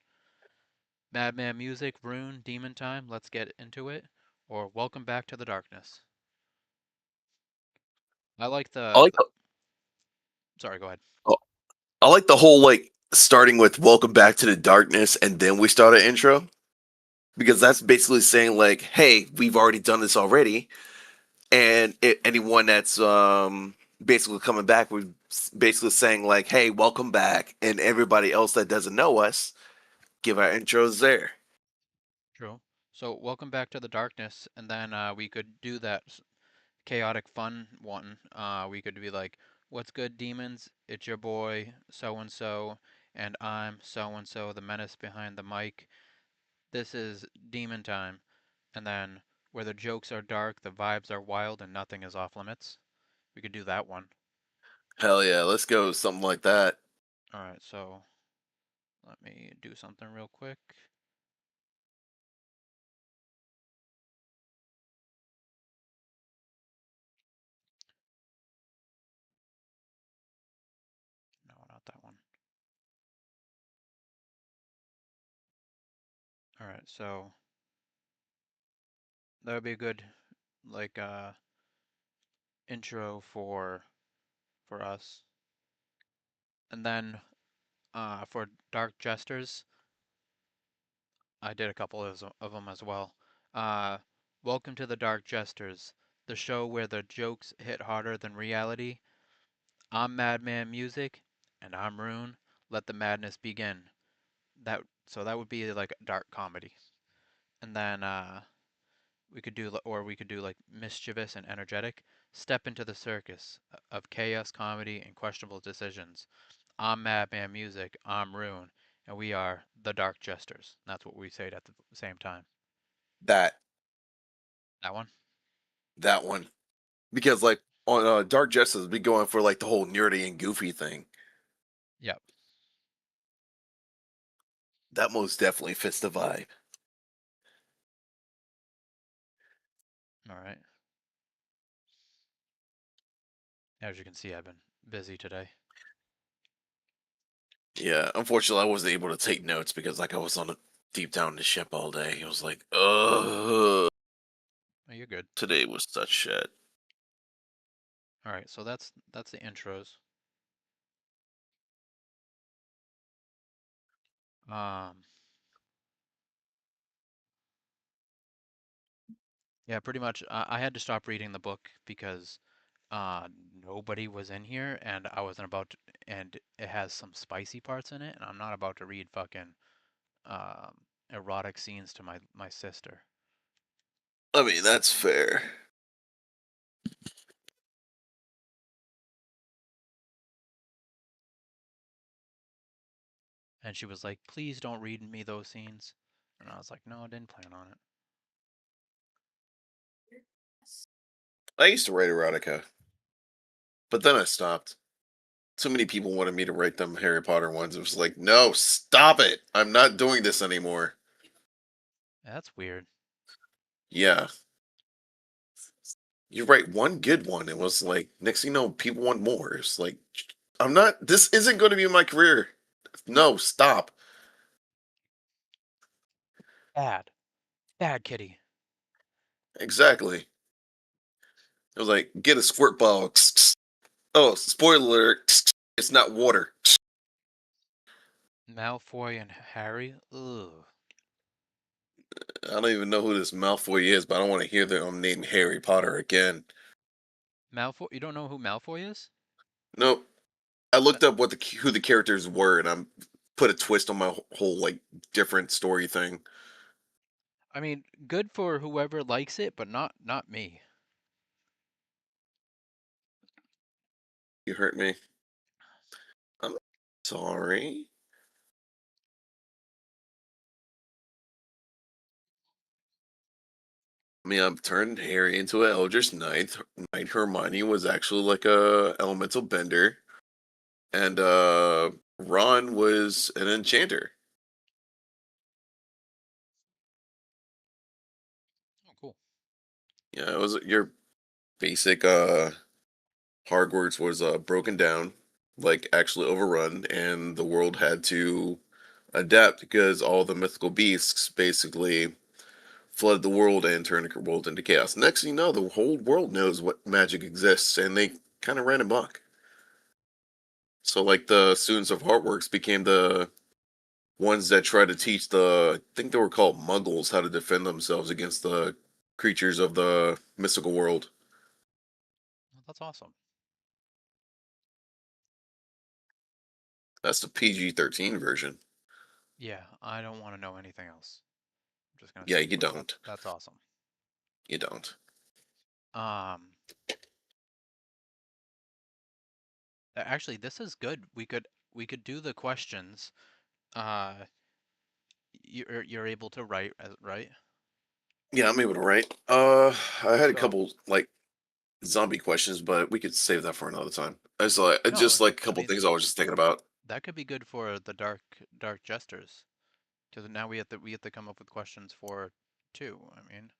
Madman Music, Rune, Demon Time, let's get into it. Or Welcome Back to the Darkness. I like I like the, Sorry, go ahead. oh, I like the whole like starting with "Welcome back to the darkness" and then we start an intro because that's basically saying like, "Hey, we've already done this already," and anyone that's basically coming back, we're basically saying like, "Hey, welcome back," and everybody else that doesn't know us, give our intros there. True. So, Welcome Back to the Darkness, and then we could do that chaotic fun one. We could be like, "What's good, demons? It's your boy, so and I'm so and so, the menace behind the mic. This is Demon Time." And then, where the jokes are dark, the vibes are wild, and nothing is off limits. We could do that one. Hell yeah, let's go something like that. All right, so let me do something real quick. No, not that one. All right, so that would be a good like intro for us. And then for Dark Jesters, I did a couple of them as well. Uh, Welcome to the Dark Jesters, the show where the jokes hit harder than reality. I'm Madman Music, and I'm Rune. Let the madness begin. That would be like a dark comedy. And then we could do like mischievous and energetic. Step into the circus of chaos, comedy, and questionable decisions. I'm Madman Music. I'm Rune, and we are the Dark Jesters. That's what we say at the same time. That That one. that one because like on Dark Justice, we going for like the whole nerdy and goofy thing. Yep. That most definitely fits the vibe. All right. As you can see, I've been busy today. Yeah, unfortunately, I wasn't able to take notes because like I was on a deep down in the ship all day. It was like, Oh, you're good. today was such shit. All right, so that's the intros. Um, yeah, pretty much. I had to stop reading the book because uh, nobody was in here, and I wasn't about to, and it has some spicy parts in it, and I'm not about to read fucking um, erotic scenes to my sister. I mean, that's fair. And she was like, "Please don't read me those scenes," and I was like, "No, I didn't plan on it." I used to write erotica, but then I stopped. Too many people wanted me to write them Harry Potter ones. It was like, no, stop it. I'm not doing this anymore. That's weird. Yeah. You write one good one. It was like, next thing you know, people want more. It's like, I'm not, this isn't going to be my career. No, stop. Bad, bad kitty. Exactly. It was like, get a squirt ball. Oh, spoiler alert. It's not water. Malfoy and Harry. Ugh. I don't even know who this Malfoy is, but I don't want to hear them name Harry Potter again. Malfoy. You don't know who Malfoy is? Nope. I Uh, looked up what who the characters were, and I'm put a twist on my whole like different story thing. I mean, good for whoever likes it, but not me. You hurt me. I'm sorry. I mean, I've turned Harry into an Eldritch Knight. Knight Hermione was actually like a elemental bender, and Ron was an enchanter. Oh, cool. Yeah, it was your basic Hogwarts was broken down, like actually overrun, and the world had to adapt because all the mythical beasts basically flooded the world and turned the world into chaos. Next thing you know, the whole world knows what magic exists, and they kind of ran amok. So, like the students of Heartworks became the ones that tried to teach the, I think they were called Muggles, how to defend themselves against the creatures of the mystical world. Well, that's awesome. That's the PG-13 version. Yeah, I don't want to know anything else. I'm just gonna Yeah, say you don't. that's awesome. You don't. Um, actually, this is good. We could do the questions. Uh, you're able to write, right? Yeah, I'm able to write. I had a So couple like zombie questions, but we could save that for another time. I no, just like a I couple mean things I was just thinking about. that could be good for the dark jesters, because now we have to come up with questions for two. I mean,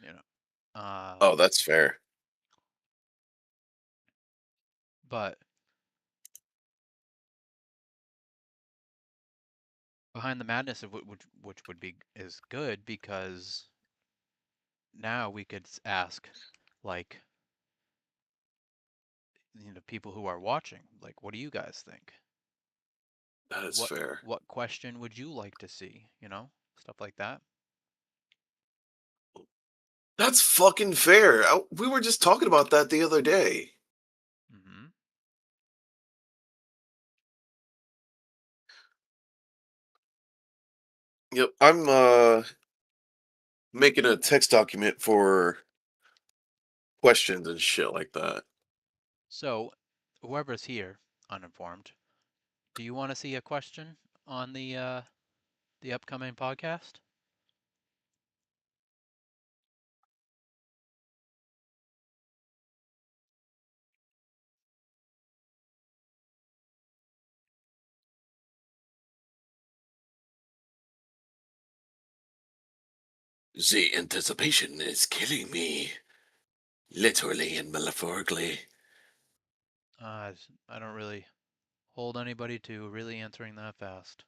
you know, Oh, that's fair. but behind the madness of which would be is good because now we could ask like people who are watching, like, what do you guys think? That is what fair. what question would you like to see, stuff like that. That's fucking fair. We were just talking about that the other day. Hmm. Yep, I'm making a text document for questions and shit like that. So whoever's here uninformed, do you want to see a question on the upcoming podcast? The anticipation is killing me, literally and metaphorically. I don't really hold anybody to really answering that fast.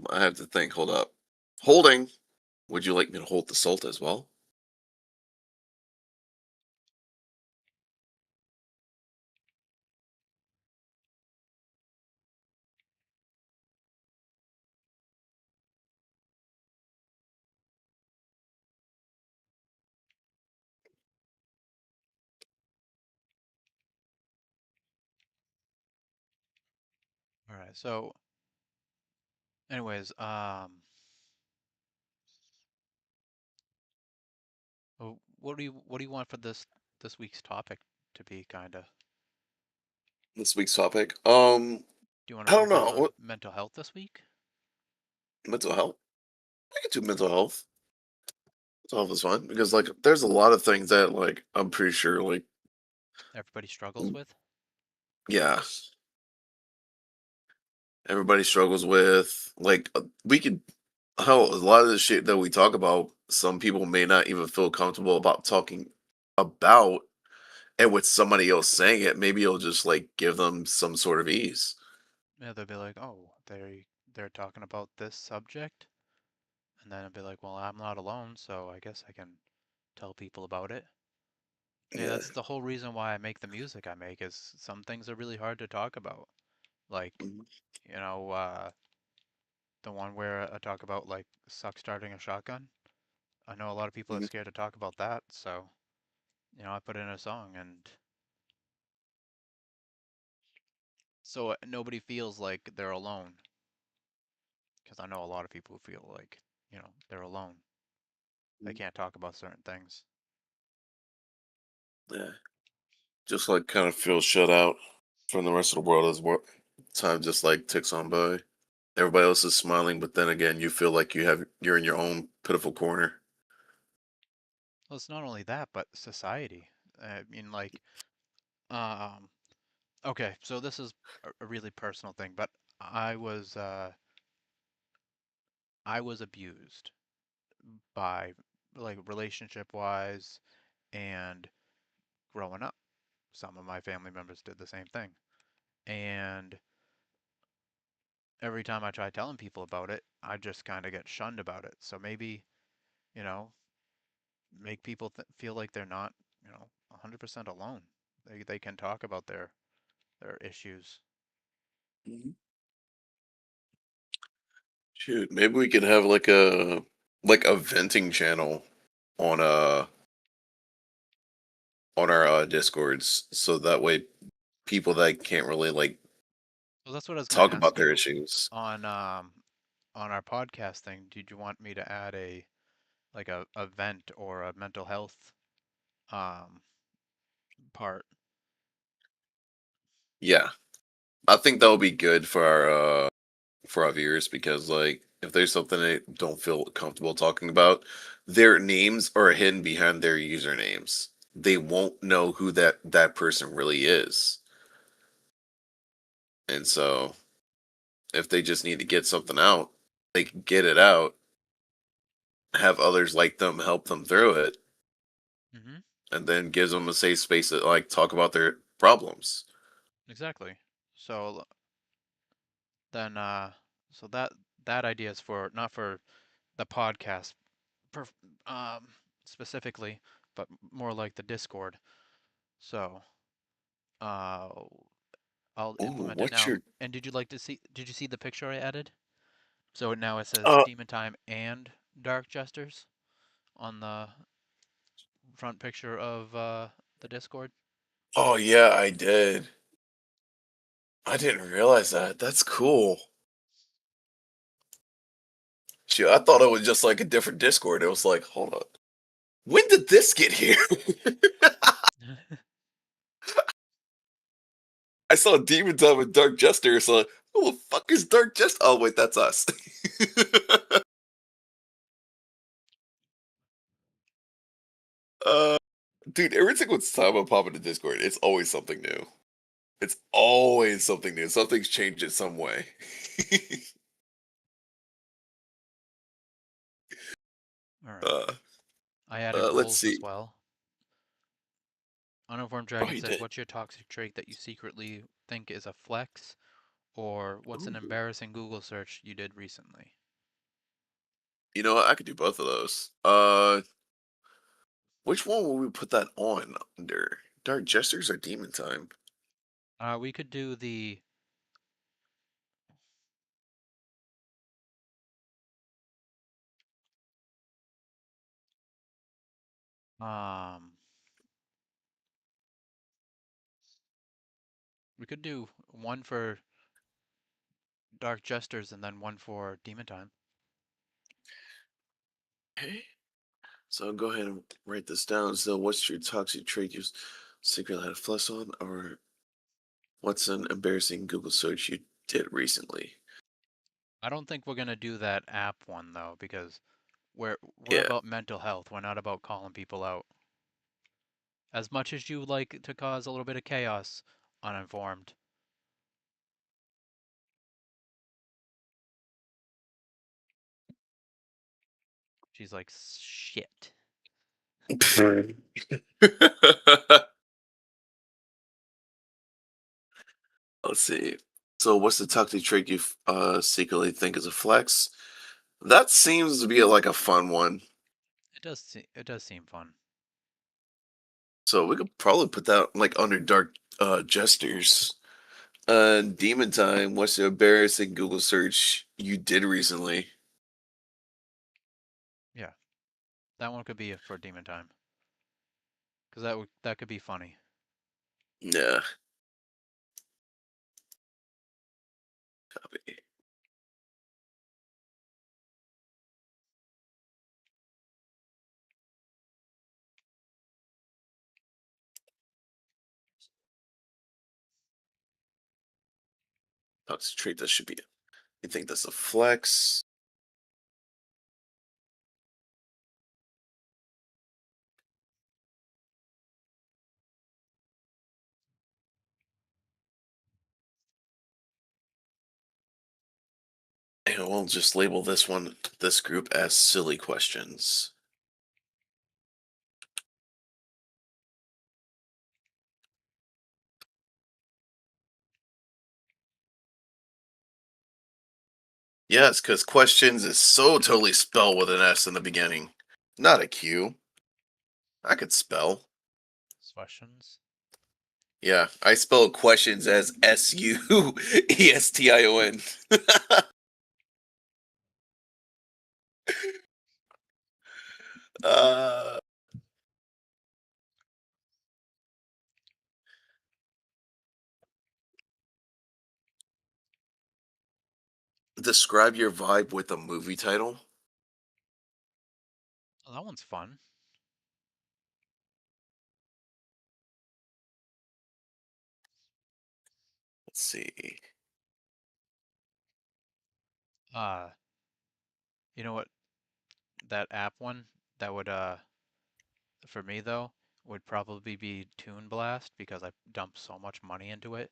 I have to think. Hold up. Holding. Would you like me to hold the salt as well? All right. So, anyways, what do you want for this week's topic to be, kind of? This week's topic. Do you want I to don't focus know. on What mental health this week? mental health? I can do mental health. Mental health is fine because like there's a lot of things that like I'm pretty sure like Everybody struggles with? yeah, everybody struggles with. Like we could how a lot of the shit that we talk about, some people may not even feel comfortable about talking about, and with somebody else saying it, maybe it'll just like give them some sort of ease. Yeah, they'll be like, "Oh, they're talking about this subject," and then I'll be like, "Well, I'm not alone, so I guess I can tell people about it." Yeah, Yeah. that's the whole reason why I make the music I make, is some things are really hard to talk about. Like, Mhm. you know, the one where I talk about like suck starting a shotgun. I know a lot of people are Mhm. scared to talk about that, so I put it in a song, and so nobody feels like they're alone. Because I know a lot of people who feel like, they're alone. They can't talk about certain things. Yeah. Just like kind of feel shut out from the rest of the world as well. Time just like ticks on by. Everybody else is smiling, but then again, you feel like you're in your own pitiful corner. Well, it's not only that, but society. I mean, like, um, okay, so this is a really personal thing, but I was, uh, I was abused by, like, relationship wise and growing up. Some of my family members did the same thing. And every time I try telling people about it, I just kind of get shunned about it. So maybe, you know, make people feel like they're not, 100% alone. They can talk about their issues. Mhm. Shoot, maybe we could have like a venting channel on on our discords, so that way people that can't really like So that's what I was going to talk ask about their you issues. on our podcast thing. Did you want me to add a vent or a mental health um part? Yeah, I think that would be good for our viewers because like if there's something they don't feel comfortable talking about, their names are hidden behind their usernames. They won't know who that person really is. And so if they just need to get something out, they can get it out, have others like them help them through it, Mm-hmm. and then gives them a safe space to like talk about their problems. Exactly. So then so that idea is for not for the podcast per, um specifically, but more like the Discord. So uh I'll Ooh, implement it what's now. your And did you see the picture I added? So now it says uh Demon Time and Dark Jesters on the front picture of the Discord. oh yeah, I did. I didn't realize that. That's cool. Shoot, I thought it was just like a different Discord. It was like, hold on. When did this get here? I saw Demon Time with Dark Jester, so who the fuck is Dark Jester? Oh wait, that's us. uh dude, every single time I pop into Discord, it's always something new. It's always something new. Something's changed in some way. All right. uh, I added let's roles see. as well. Uninformed Oh, Dragon he says, did. "What's your toxic trait that you secretly think is a flex, or what's an Ooh. embarrassing Google search you did recently?" You know what? I could do both of those. Which one will we put that on under? Dark Jesters or Demon Time? We could do the um, we could do one for Dark Jesters and then one for Demon Time. Okay. So go ahead and write this down. So, what's your toxic trait you secretly had a flex on, or what's an embarrassing Google search you did recently? I don't think we're gonna do that app one though, because we're Yeah. about mental health. We're not about calling people out. As much as you like to cause a little bit of chaos, uninformed. She's like, shit. Let's see. So, what's the toxic trait you secretly think is a flex? That seems to be like a fun one. It does seem fun. So we could probably put that like under dark jesters. Demon Time. What's the embarrassing Google search you did recently? Yeah, that one could be for Demon Time, because that could be funny. Yeah. Copy. Toxic trait that should be. You think that's a flex? And we'll just label this group as silly questions. Yes, because questions is so totally spelled with an S in the beginning, not a Q. I could spell. Questions. Yeah, I spell questions as Suestion. uh, describe your vibe with a movie title. Oh, that one's fun. Let's see. Uh, you know what? That app one that would for me though would probably be Toon Blast because I dumped so much money into it.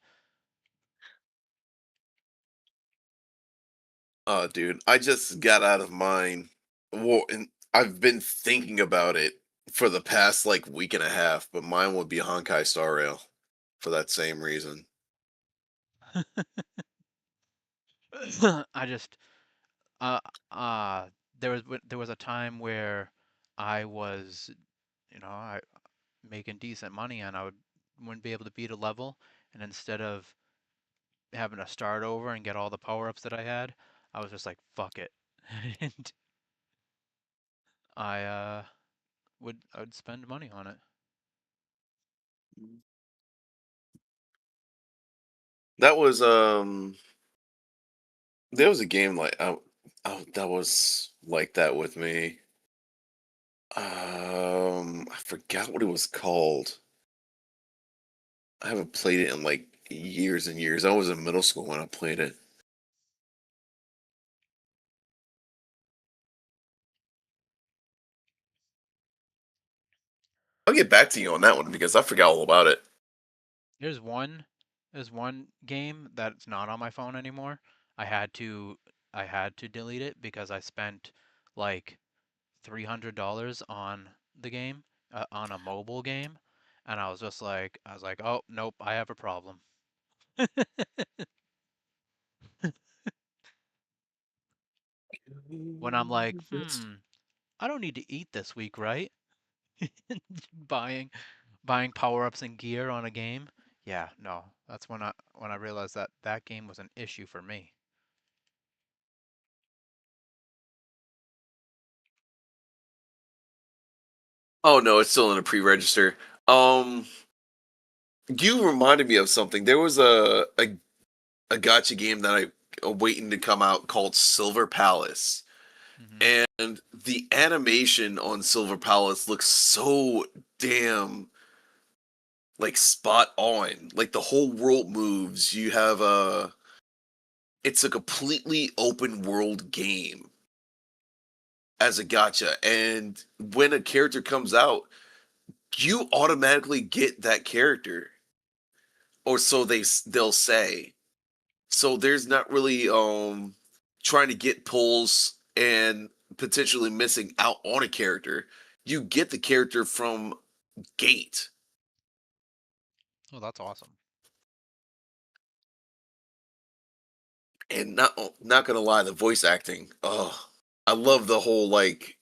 Dude, I just got out of mine. Well, and I've been thinking about it for the past like week and a half, but mine would be Honkai Star Rail for that same reason. I just uh uh there was a time where I was, I making decent money and wouldn't be able to beat a level, and instead of having to start over and get all the power-ups that I had, I was just like, fuck it. And I I would spend money on it. That was there was a game like that was like that with me. I forgot what it was called. I haven't played it in like years and years. I was in middle school when I played it. I'll get back to you on that one because I forgot all about it. There's one there's one game that's not on my phone anymore. I had to I had to delete it because I spent like $300 on the game, on a mobile game, and I was like, oh nope, I have a problem. When I'm like, I don't need to eat this week, right? Buying buying power-ups and gear on a game. Yeah, no, that's when I realized that that game was an issue for me. Oh no, it's still in a pre-register. Um, you reminded me of something. There was a gotcha game that I waiting to come out called Silver Palace. Hmm. And the animation on Silver Palace looks so damn like spot on. Like the whole world moves. You have a it's a completely open world game as a gotcha. And when a character comes out, you automatically get that character. Or so they'll say. So there's not really trying to get pulls and potentially missing out on a character. You get the character from gate. Oh, that's awesome. And not gonna lie, the voice acting. Oh, I love the whole like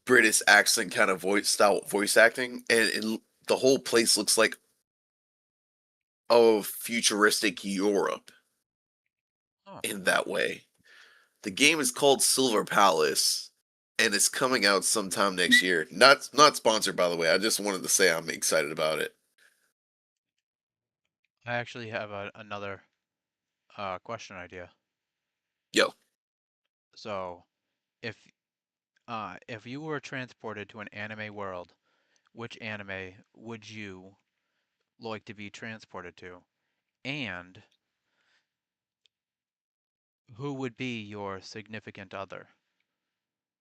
British accent kind of voice acting, and the whole place looks like of futuristic Europe Oh, in that way. The game is called Silver Palace, and it's coming out sometime next year. Not sponsored, by the way. I just wanted to say I'm excited about it. I actually have another question idea. Yo, So, if if you were transported to an anime world, which anime would you like to be transported to? And who would be your significant other?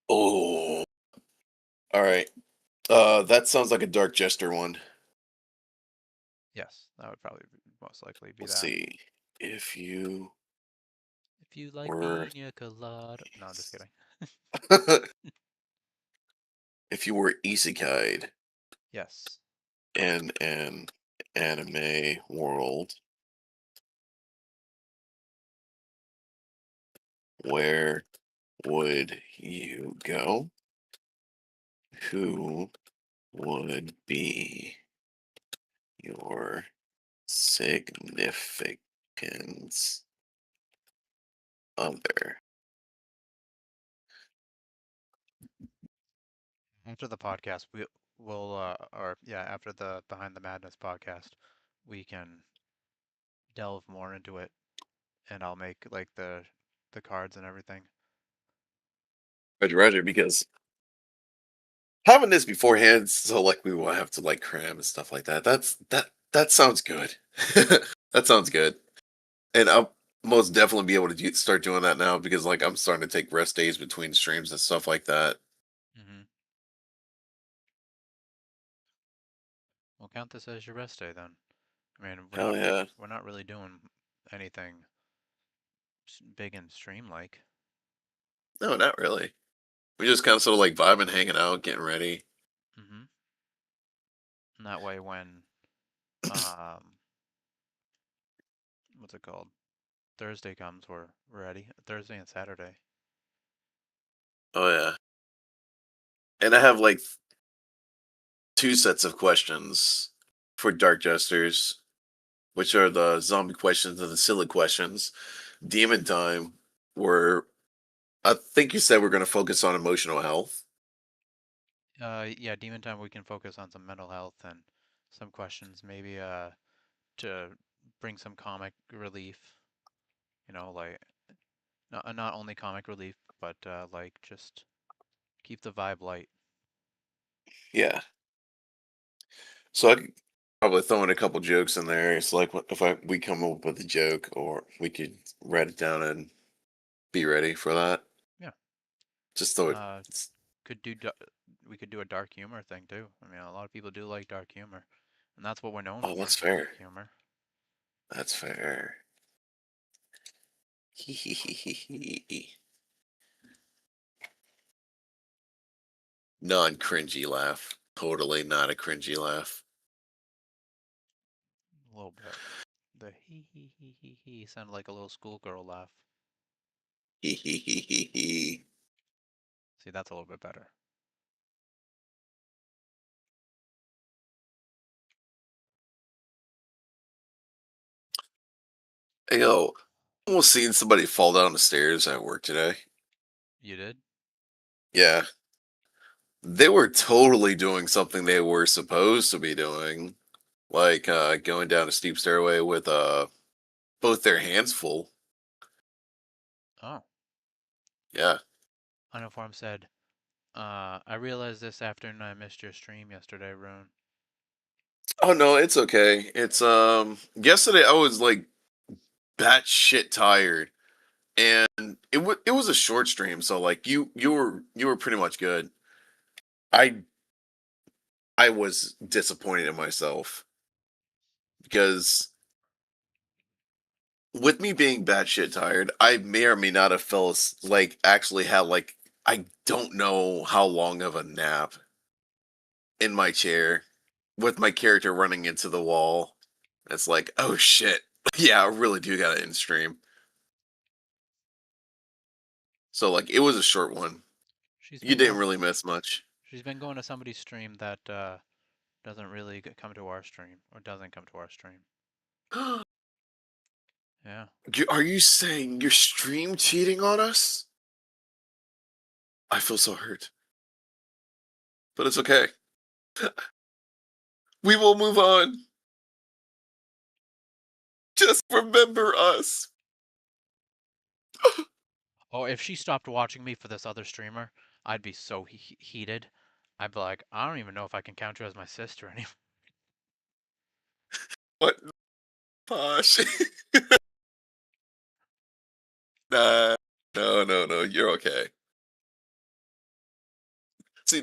oh, all right. That sounds like a Dark Jester one. Yes, that would probably most likely be Let's that. see. If you If you like were pina colada. No, I'm just kidding. if you were isekai'd Yes. in an anime world, where would you go? Who would be your significance other? After the podcast, will or yeah, after the Behind the Madness podcast, we can delve more into it, and I'll make like the cards and everything. Roger, Roger, because having this beforehand, so like we will have to like cram and stuff like that. That sounds good. That sounds good, and I'll most definitely be able to start doing that now because like I'm starting to take rest days between streams and stuff like that. Hmm. We'll count this as your rest day then. I mean, Hell yeah! we're not really doing anything big and stream like. No, not really. We just kind of sort of like vibing, hanging out, getting ready. Hmm. And that way, when um, what's it called? Thursday comes, we're ready. Thursday and Saturday. Oh yeah, and I have like two sets of questions for Dark Jesters, which are the zombie questions and the silly questions. Demon Time, where I think you said we're going to focus on emotional health. Yeah, Demon Time. We can focus on some mental health and some questions, maybe to bring some comic relief. You know, like not only comic relief, but like just keep the vibe light. Yeah. So I could probably throw in a couple jokes in there. It's like if we come up with a joke, or we could write it down and be ready for that. Yeah. Just throw it. Uh, could do we could do a dark humor thing too. I mean, a lot of people do like dark humor, and that's what we're known Oh, for, that's dark fair. humor. That's fair. Non cringy laugh. totally not a cringy laugh. A little bit. The he sounded like a little schoolgirl laugh. Hee hee hee hee hee. See, that's a little bit better. Hey, yo, almost seen somebody fall down the stairs at work today. You did? Yeah, they were totally doing something they were supposed to be doing, like going down a steep stairway with both their hands full. Oh. Yeah. Uniform said, I realized this afternoon I missed your stream yesterday, Rune. Oh no, it's okay. It's yesterday I was like batshit tired, and it was a short stream, so like you were pretty much good. I I was disappointed in myself because with me being batshit tired, I may or may not have like actually had like I don't know how long of a nap in my chair with my character running into the wall. It's like, oh shit. Yeah, I really do gotta end stream. So like it was a short one. She's You been didn't going. really miss much. She's been going to somebody's stream that doesn't really come to our stream or doesn't come to our stream. Yeah. Are you saying you're stream cheating on us? I feel so hurt. But it's okay. We will move on. Just remember us. Oh, if she stopped watching me for this other streamer, I'd be so heated. I'd be like, I don't even know if I can count you as my sister anymore. What? Posh. Nah. No, no, no. You're okay. See,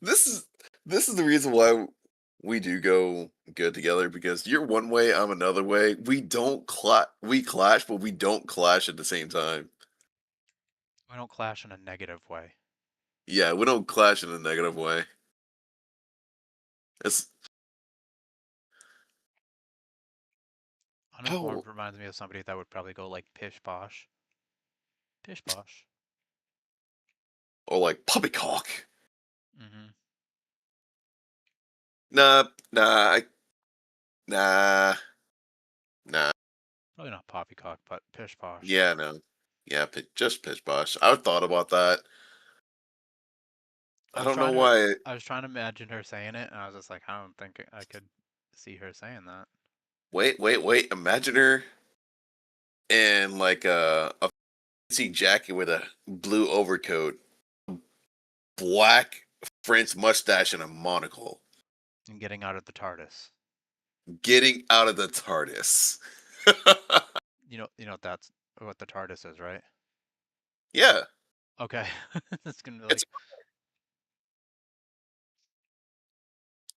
this is the reason why we do go good together because you're one way, I'm another way. We clash, but we don't clash at the same time. We don't clash in a negative way. Yeah, we don't clash in a negative way. It's Uninformed oh, reminds me of somebody that would probably go like pish posh. Pish posh. or like poppycock. Mm-hmm. Nah, nah, nah, nah. Probably not poppycock, but pish posh. Yeah, no. Yeah, just pitch bosh. I've thought about that. I don't know why. I was trying to imagine her saying it, and I was just like, I don't think I could see her saying that. Wait. Imagine her in like a fancy jacket with a blue overcoat, black French mustache, and a monocle. And getting out of the TARDIS. Getting out of the TARDIS. You know that's what the TARDIS is, right? Yeah. Okay. It's gonna be It's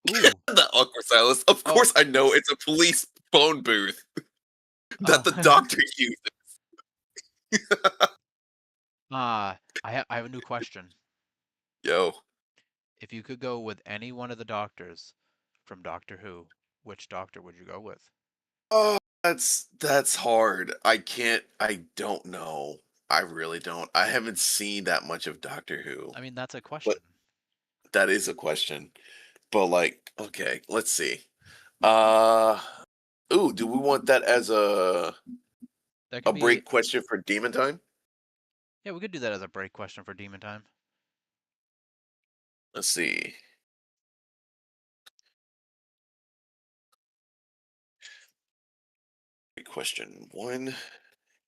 like, ooh. the awkward silence. Of course, I know it's a police phone booth that the doctor uses. I have a new question. Yo. If you could go with any one of the doctors from Doctor Who, which doctor would you go with? Oh, that's hard. I don't know. I really don't. I haven't seen that much of Doctor Who. I mean, that's a question. That is a question. But like, okay, let's see. Uh ooh, do we want that as a break question for Demon Time? Yeah, we could do that as a break question for Demon Time. Let's see. Question one.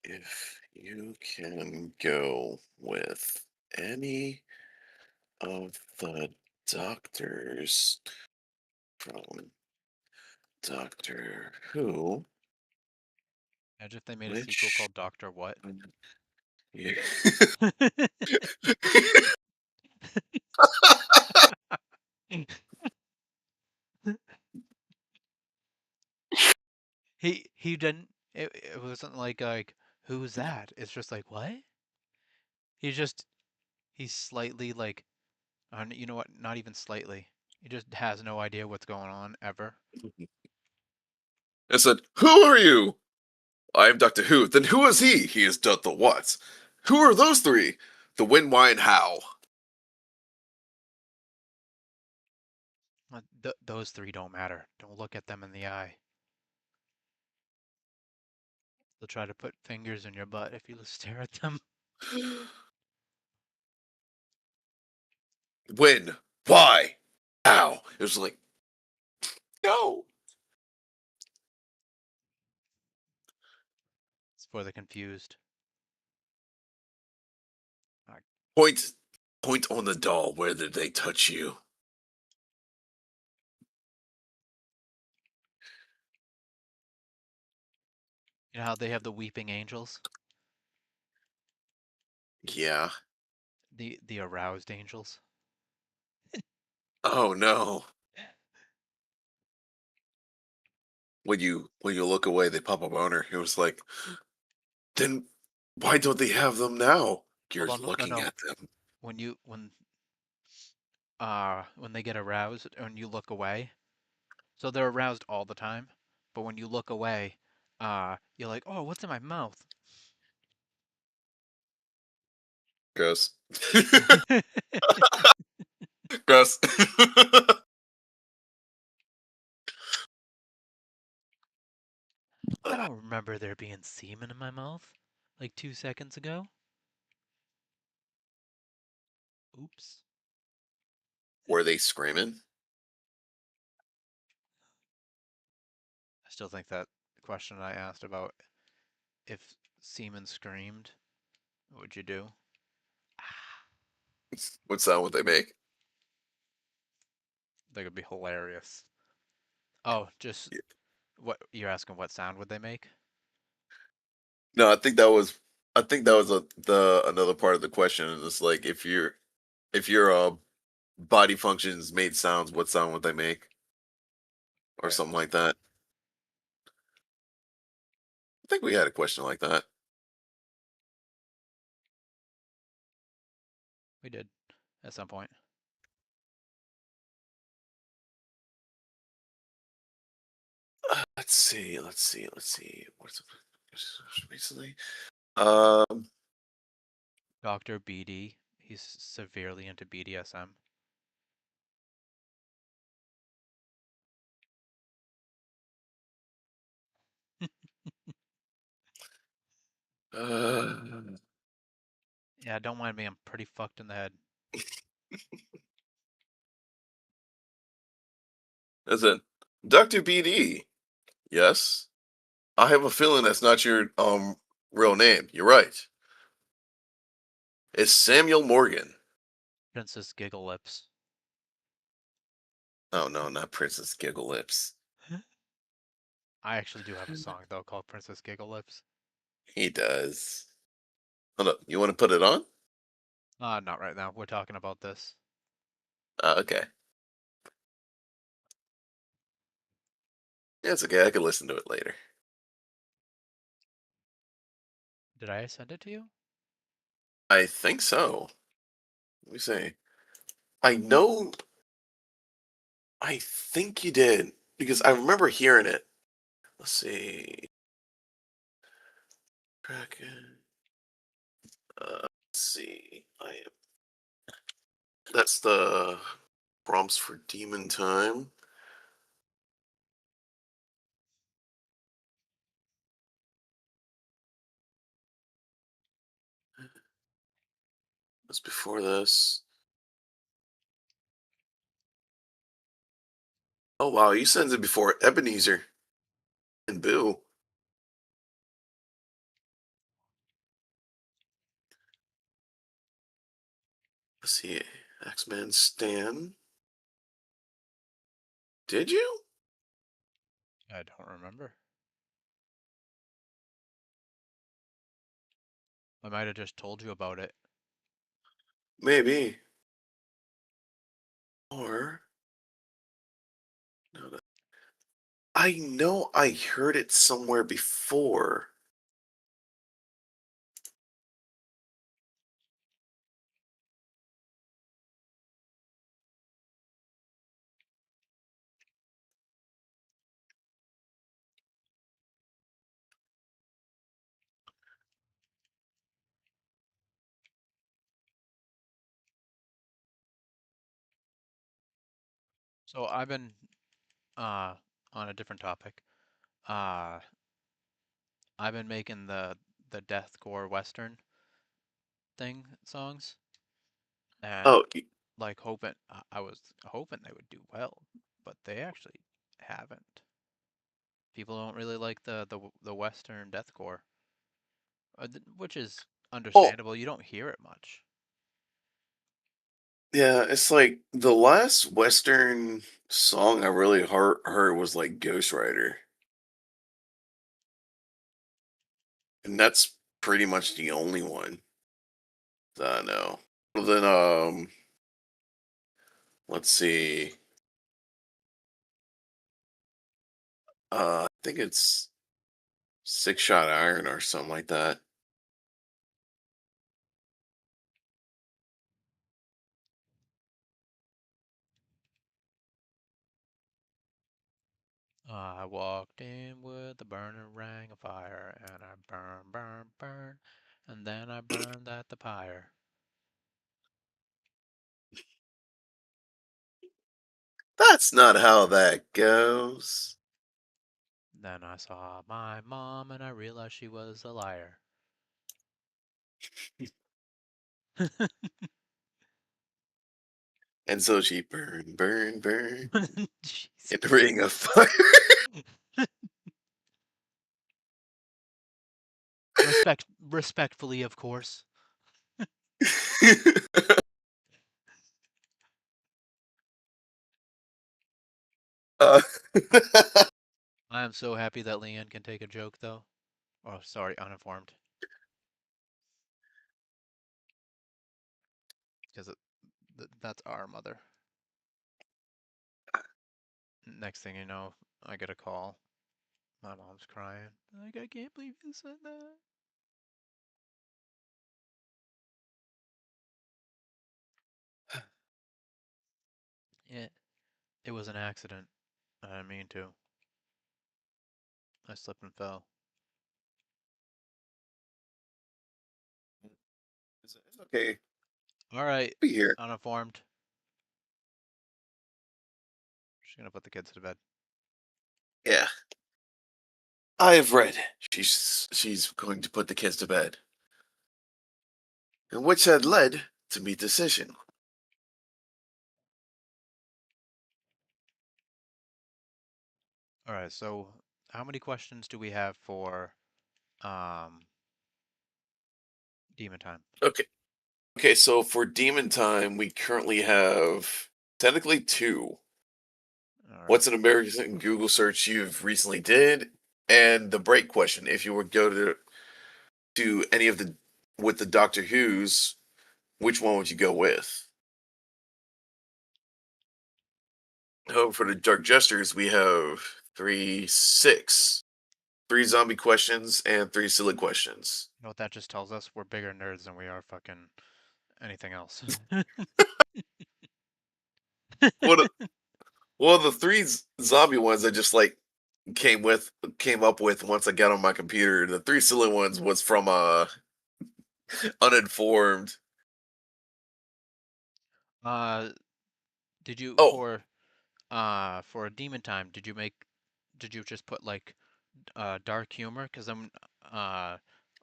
If you can go with any of the doctors from Doctor Who. Imagine if they made a sequel called Doctor What? Yeah. he didn't. It wasn't like who's that? It's just like what? He's slightly like, you know what? Not even slightly. He just has no idea what's going on ever. And said, "Who are you?" "I am Doctor Who." "Then who is he?" "He is Dr. What?" "Who are those three?" "The when, why, and how." Those three don't matter. Don't look at them in the eye. They'll try to put fingers in your butt if you stare at them. When, why, how. It was like, no. It's for the confused. Point, point on the doll. Where did they touch you? You know how they have the weeping angels? Yeah. The aroused angels? Oh no. When you look away, they pop a boner. It was like, then why don't they have them now? You're Hold on, no, looking no. at them. When they get aroused and you look away, so they're aroused all the time, but when you look away, you're like, oh, what's in my mouth? Gross. Gross. I don't remember there being semen in my mouth like 2 seconds ago. Oops. Were they screaming? I still think that question I asked about if semen screamed, what would you do? What sound would they make? That would be hilarious. Oh, just Yeah. what you're asking, what sound would they make? No, I think that was the another part of the question. And it's like if your body functions made sounds, what sound would they make? Or Right. something like that. I think we had a question like that. We did at some point. Let's see. What's recently? Um, Dr. BD, he's severely into BDSM. uh, Yeah, don't mind me, I'm pretty fucked in the head. is it Dr. BD? Yes. I have a feeling that's not your real name. You're right. It's Samuel Morgan. Princess Giggle Lips. Oh no, not Princess Giggle Lips. I actually do have a song though called Princess Giggle Lips. He does. Hold up. You want to put it on? Not right now. We're talking about this. Okay. Yeah, it's okay. I can listen to it later. Did I send it to you? I think so. Let me see. I know. I think you did because I remember hearing it. Let's see. Kraken. Let's see. I am. That's the prompts for Demon Time. That's before this. Oh wow, you sent it before Ebenezer and Boo. Let's see. X-Men Stan. Did you? I don't remember. I might have just told you about it. Maybe. Or no, no. I know I heard it somewhere before. So I've been on a different topic. Uh, I've been making the deathcore western thing songs, and Oh, like I was hoping they would do well, but they actually haven't. People don't really like the western deathcore, which is oh, understandable. You don't hear it much. yeah. It's like the last Western song I really heard was like Ghost Rider, and that's pretty much the only one that I know. Well, then, let's see. I think it's Six Shot Iron or something like that. I walked in with the burning ring of fire, and I burn, burn, burn, and then I burned at the pyre. That's not how that goes. Then I saw my mom, and I realized she was a liar. And so she burn Jeez. in the ring of fire. Respectfully, of course. uh, I am so happy that Leanne can take a joke, though. Oh, sorry, uninformed. Because that's our mother. Next thing you know, I get a call. My mom's crying. Like, I can't believe you said that. Yeah, it was an accident. I didn't mean to. I slipped and fell. it's okay. All right, Be here. uninformed. Just gonna put the kids to bed. Yeah. I have read. She's going to put the kids to bed. And which had led to me decision. All right, so how many questions do we have for um Demon Time? Okay. Okay, so for Demon Time, we currently have technically two. All right. What's an American Google search you've recently did? And the break question. If you would go to any of the with the Doctor Who's, which one would you go with? Oh, for the Dark Jesters, we have three zombie questions and three silly questions. You know what that just tells us? We're bigger nerds than we are fucking anything else. What? Well, the three zombie ones I just like came up with once I got on my computer. The three silly ones was from uninformed. uh, did you Oh, for a Demon Time, did you just put like dark humor? Because then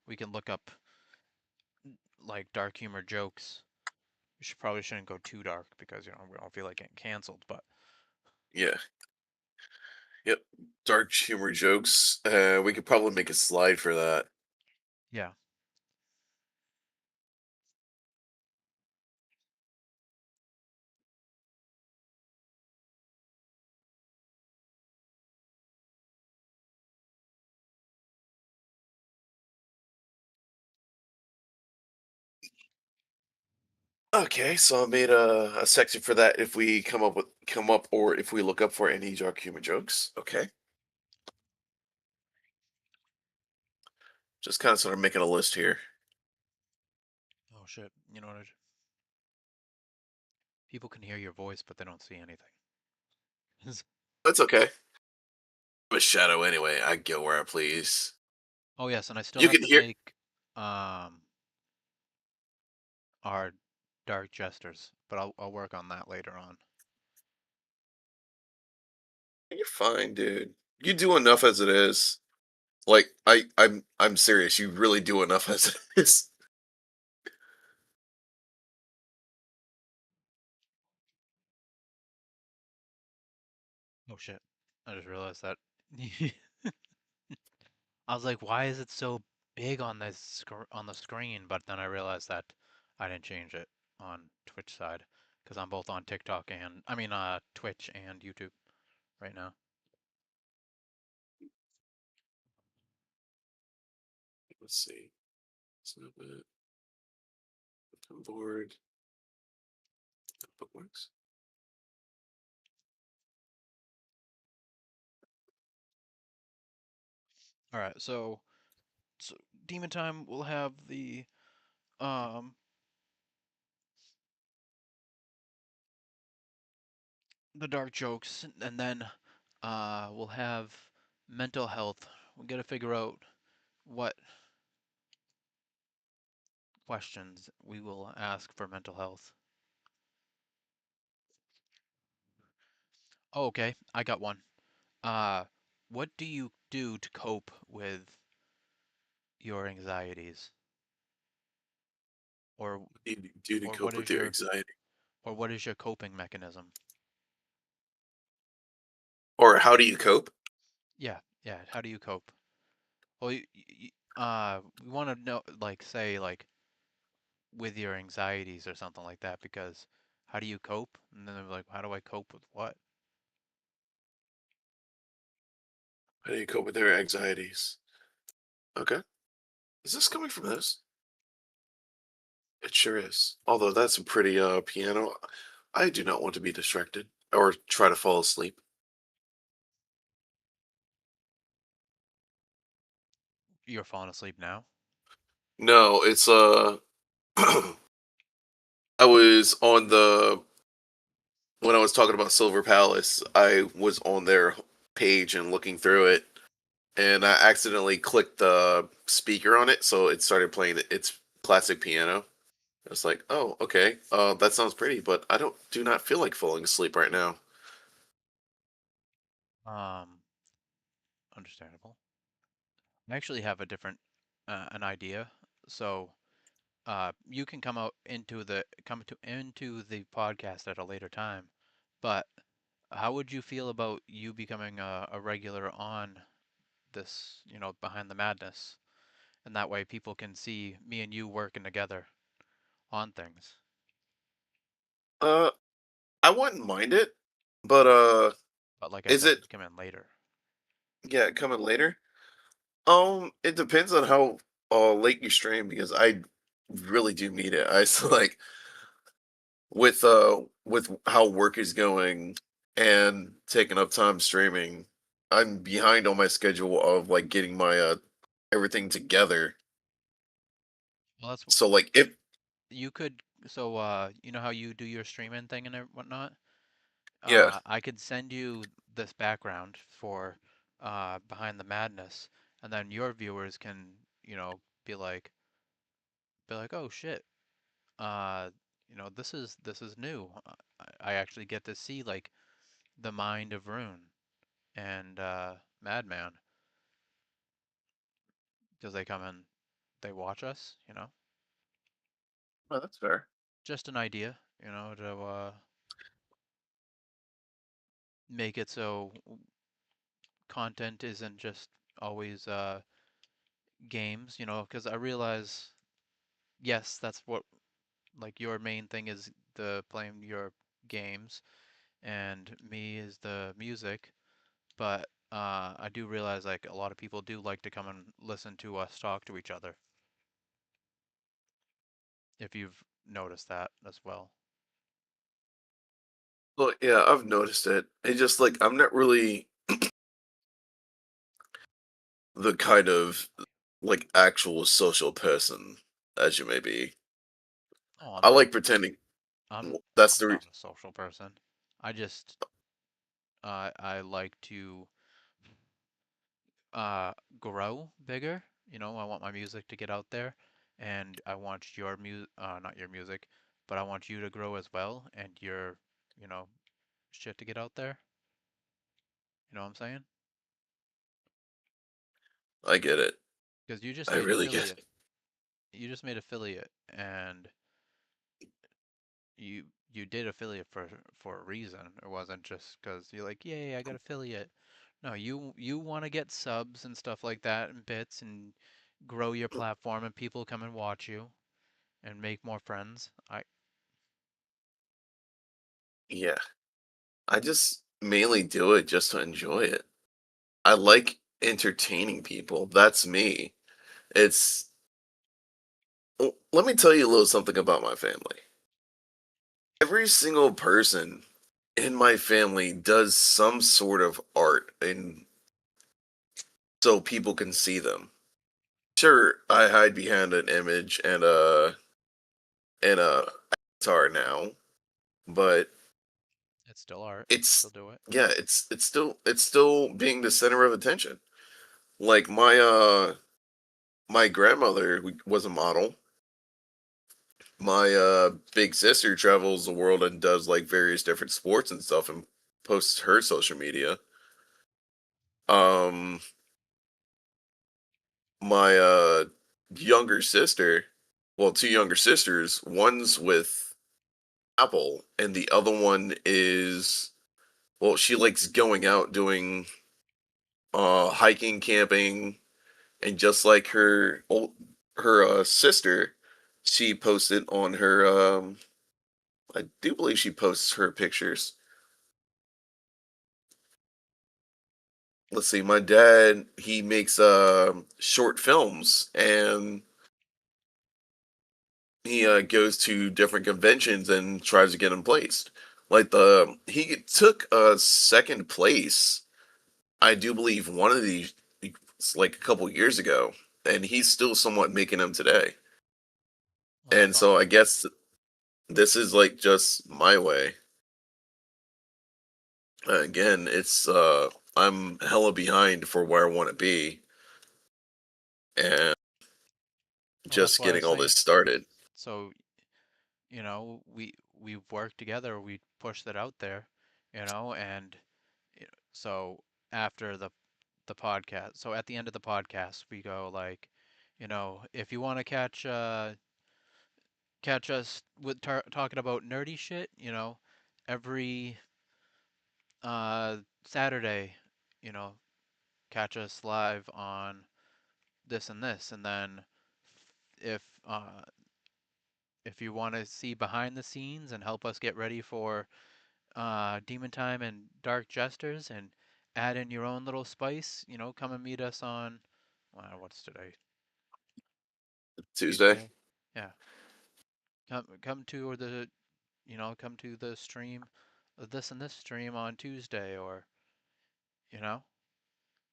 we can look up like dark humor jokes. We shouldn't go too dark because we don't feel like getting canceled. But yeah, yep. Dark humor jokes. We could probably make a slide for that. yeah, Okay, so I made a section for that if we come up or if we look up for any dark humor jokes. Okay. Just kind of sort of making a list here. oh shit, you know what? People can hear your voice, but they don't see anything. That's okay. I'm a shadow anyway. I go where I please. Oh yes, and I still You have can to hear. make um our dark jesters, but I'll work on that later on. You're fine, dude. You do enough as it is. Like I'm serious. You really do enough as it is. Oh shit. I just realized that. I was like, why is it so big on this on the screen? But then I realized that I didn't change it on Twitch side because I'm both on TikTok and I mean Twitch and YouTube right now. Let's see. Snap it. Come board. Bookmarks. All right, so Demon Time will have um the dark jokes, and then we'll have mental health. We got to figure out what questions we will ask for mental health. Oh, okay, I got one. Uh, what do you do to cope with your anxieties, or What do you do to or what cope is with your your anxiety? or what is your coping mechanism? Or how do you cope? Yeah, yeah. How do you cope? Well, we want to know, like, say, like, with your anxieties or something like that, because how do you cope? And then they're like, how do I cope with what? How do you cope with their anxieties? Okay. Is this coming from this? It sure is. Although that's a pretty piano. I do not want to be distracted or try to fall asleep. You're falling asleep now? No, it's I was on the when I was talking about Silver Palace, I was on their page and looking through it, and I accidentally clicked the speaker on it, so it started playing its classic piano. I was like, "Oh, okay, that sounds pretty," but I do not feel like falling asleep right now. Um, Understandable. I actually have a different an idea. So, you can come to into the podcast at a later time, but how would you feel about you becoming a regular on this, behind the madness? And that way people can see me and you working together on things. Uh, I wouldn't mind it, but But like I is said, it you come in later. yeah coming later? It depends on how late you stream because I really do need it. I like with how work is going and taking up time streaming, I'm behind on my schedule of like getting my everything together. Well, that's So like if you could. So you know how you do your streaming thing and whatnot. yeah, I could send you this background for behind the madness, and then your viewers can, be like, oh shit, uh, this is new. I actually get to see like the mind of Rune and Madman because they come and they watch us. oh, that's fair. Just an idea, to make it so content isn't just always games. Because I realize, yes, that's what like your main thing is the playing your games, and me is the music. But I do realize like a lot of people do like to come and listen to us talk to each other. If you've noticed that as well. Well, yeah, I've noticed it. It's just like I'm not really the kind of like actual social person as you may be. Oh, I like pretending. I'm That's I'm the not a social person. I just I like to uh grow bigger. I want my music to get out there, and I want your not your music, but I want you to grow as well, and your, you know, shit to get out there. know what I'm saying? I get it. Because you just I made really get affiliate. it. You just made affiliate, and you you did affiliate for a reason. It wasn't just because you're like, yay, I got affiliate. No, you want to get subs and stuff like that and bits and grow your platform and people come and watch you and make more friends. I Yeah. I just mainly do it just to enjoy it. I like entertaining people. That's me. It's let me tell you a little something about my family. Every single person in my family does some sort of art and so people can see them. Sure, I hide behind an image and a avatar now, but it's still art. Still it's do it. yeah, it's still being the center of attention. Like my grandmother was a model. My big sister travels the world and does like various different sports and stuff and posts her social media. Um my younger sister, well, two younger sisters, one's with Apple and the other one is, well, she likes going out doing hiking, camping, and just like her sister, she posted on her I do believe she posts her pictures. Let's see, my dad, he makes short films and he goes to different conventions and tries to get them placed. Like he took a second place, I do believe one of these like a couple years ago, and he's still somewhat making them today. Well, that's And so I awesome. guess this is like just my way. Again, it's I'm hella behind for where I want to be, and Well, that's just why I was getting all saying. this started. So, we've worked together, we pushed it out there, and so after the podcast, so at the end of the podcast, we go like, if you want to catch us with talking about nerdy shit, every Saturday, you know, catch us live on this and this, and then if uh if you want to see behind the scenes and help us get ready for Demon Time and Dark Jesters and add in your own little spice, come and meet us on, what's today? Tuesday. Tuesday? Yeah. Come to come to the stream, this and this stream on Tuesday, or, you know,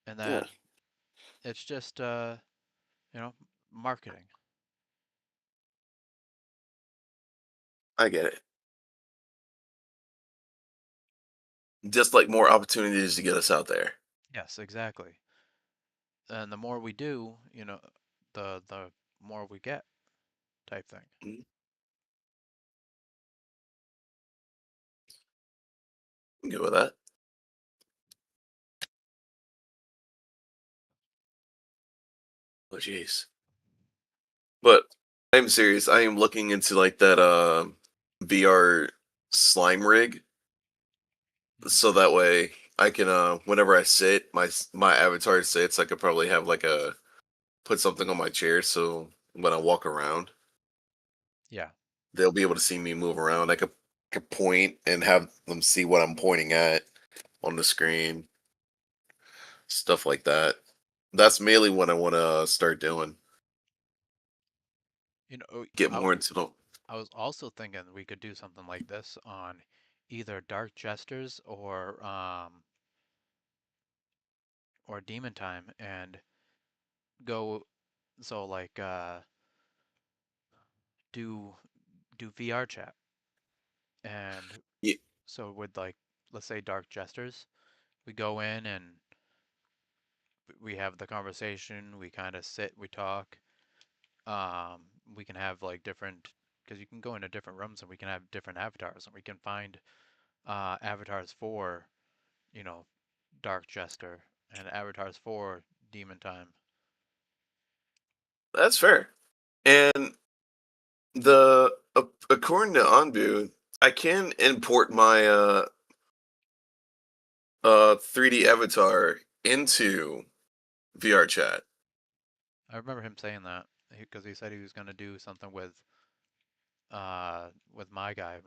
and Yeah, then it's just, you know, marketing. I get it. Just like more opportunities to get us out there. Yes, exactly. And the more we do, the more we get, type thing. Mm, I'm good with that. Oh, jeez. But I'm serious. I am looking into like that VR slime rig, Mhm. so that way I can whenever I sit, my avatar sits, I could probably have like a put something on my chair so when I walk around, Yeah. they'll be able to see me move around. I could point and have them see what I'm pointing at on the screen, stuff like that. That's mainly what I want to start doing. You know, Get I, more into the I was also thinking we could do something like this on either Dark Jesters or Demon Time and go so like do do VR chat and yeah, so with like let's say Dark Jesters, we go in and we have the conversation, we kind of sit, we talk. We can have like different because you can go into different rooms and we can have different avatars and we can find avatars for, you know, Dark Jester, and Avatar's 4 Demon Time. That's fair. And according to Anbu, I can import my 3D avatar into VR chat. I remember him saying that because he said he was going to do something with my guy,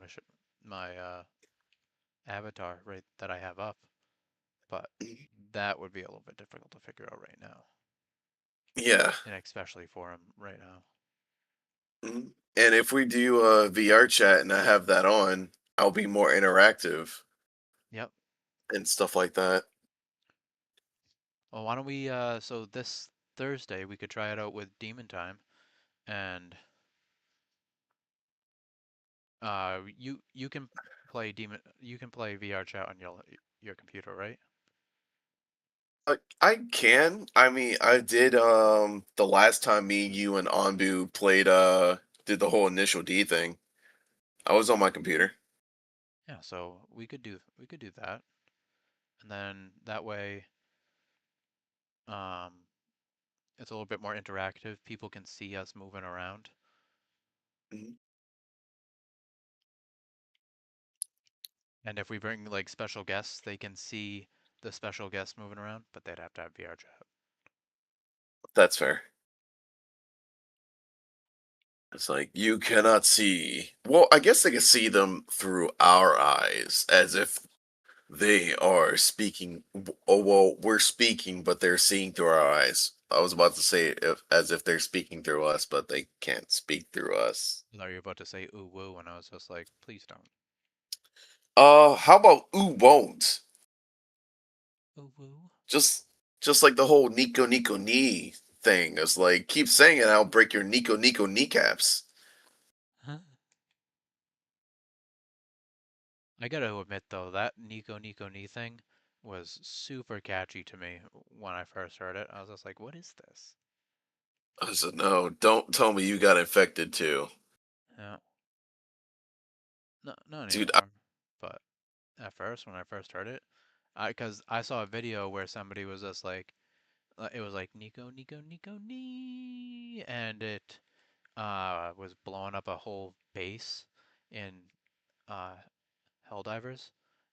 my avatar right that I have up, but that would be a little bit difficult to figure out right now, Yeah. and especially for him right now. Mhm. And if we do a VR chat and I have that on, I'll be more interactive Yep. and stuff like that. Well, why don't we so this Thursday we could try it out with Demon Time, and you can play VR chat on your computer, right? I can. I mean, I did the last time me, you, and Anbu played did the whole initial D thing. I was on my computer. Yeah, so we could do that, and then that way um it's a little bit more interactive. People can see us moving around. Mhm. And if we bring like special guests, they can see the special guests moving around, but they'd have to have VR chat. That's fair. It's like you cannot see. Well, I guess they can see them through our eyes, as if they are speaking. Oh well, we're speaking, but they're seeing through our eyes. I was about to say as if they're speaking through us, but they can't speak through us. I thought you were about to say ooh woo, and I was just like, please don't. How about ooh won't? Ooh woo. Just just like the whole Nico Nico knee thing. It's like keep saying it, I'll break your Nico Nico kneecaps. Huh? I gotta admit though, that Nico Nico knee thing was super catchy to me when I first heard it. I was just like, what is this? I said, no, don't tell me you got infected too. Yeah. No, not Dude, anymore. But at first, when I first heard it, because I saw a video where somebody was just like, it was like Nico Nico Nico knee, and it was blowing up a whole base in uh Helldivers,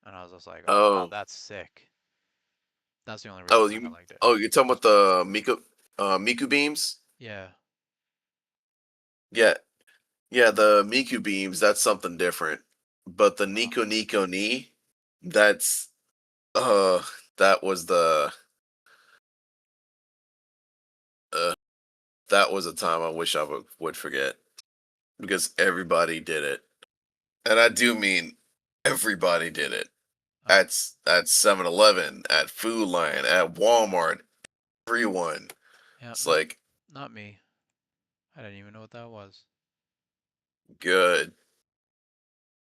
and I was just like, oh wow, oh, that's sick. That's the only reason oh, why I you, liked it. oh, you're talking about the Miku beams? Yeah. Yeah, yeah, the Miku beams, that's something different. But the Oh, Nico Nico knee, that's, uh, that was uh, that was a time I wish I would forget because everybody did it. And I do mean everybody did it. oh, At 7-Eleven, at Food Lion, at Walmart, everyone. yeah, It's not like not me. I didn't even know what that was. good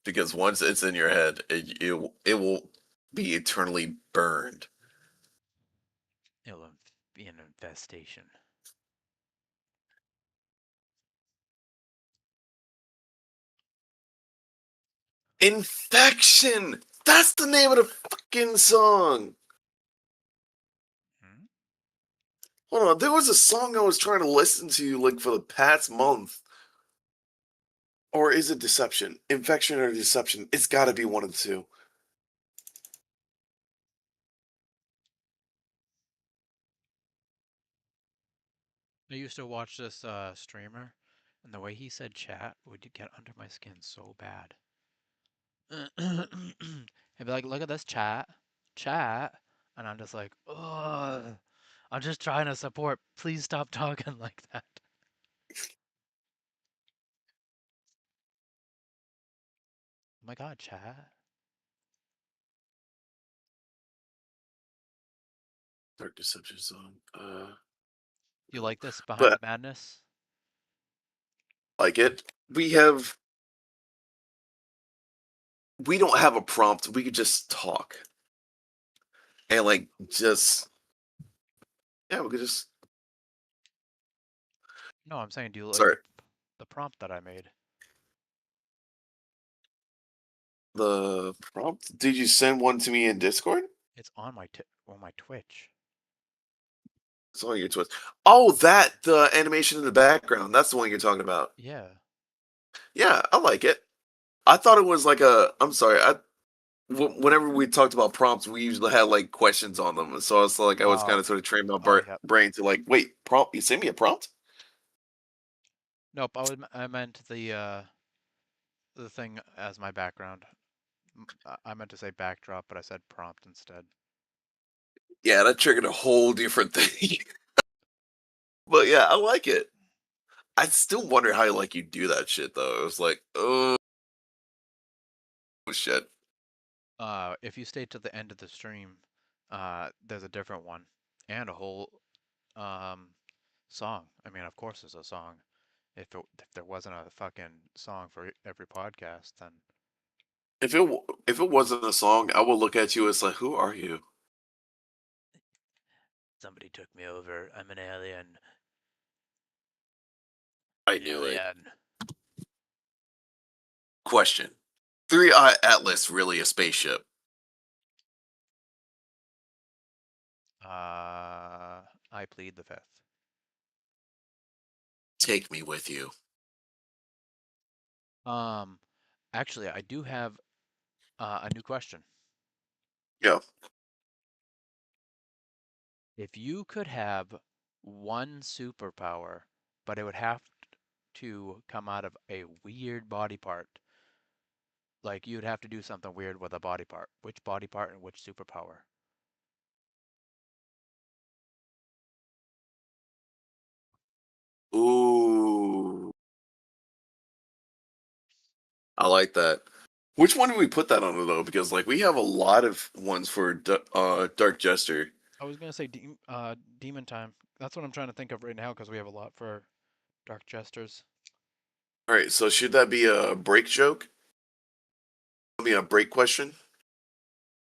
because once it's in your head, it will be eternally burned. It'll be an infestation. Infection. That's the name of the fucking song. Hmm? Hold on, there was a song I was trying to listen to like for the past month. Or is it Deception? Infection or Deception? It's got to be one of the two. I used to watch this streamer, and the way he said chat would get under my skin so bad. He'd be like, "Look at this chat," and I'm just like, "Ugh, I'm just trying to support. Please stop talking like that." Oh my God, chat. Dark Deception song. You like this Behind the But Madness? like it, we don't have a prompt. We could just talk and like just yeah, we could just No, I'm saying, do you like sorry. the prompt that I made? The prompt? Did you send one to me in Discord? It's on my Well, my Twitch. It's on your Twitch. Oh, that the animation in the background. That's the one you're talking about. Yeah. Yeah, I like it. I thought it was like a. I'm sorry. Whenever we talked about prompts, we usually had like questions on them, so it's like I was kind Oh, of sort of trained my oh, yeah. brain to like, wait, prompt? You send me a prompt? Nope, I meant the thing as my background. I meant to say backdrop, but I said prompt instead. Yeah, that triggered a whole different thing. But yeah, I like it. I still wonder how like you do that shit though. It was like, oh shit. If you stay to the end of the stream, there's a different one and a whole um song. I mean, of course, there's a song. If there wasn't a fucking song for every podcast, then If it wasn't a song, I would look at you as like, who are you? somebody took me over. I'm an alien. I knew it. Alien. Question: Three Eye Atlas really a spaceship? I plead the fifth. Take me with you. Um, actually, I do have a new question. Yeah. If you could have one superpower, but it would have to come out of a weird body part, like you'd have to do something weird with a body part, which body part and which superpower? Ooh, I like that. Which one do we put that on though? Because like we have a lot of ones for Dark Jester. I was gonna say Demon Time. That's what I'm trying to think of right now because we have a lot for Dark Jesters. All right, so should that be a break joke? I mean, a break question?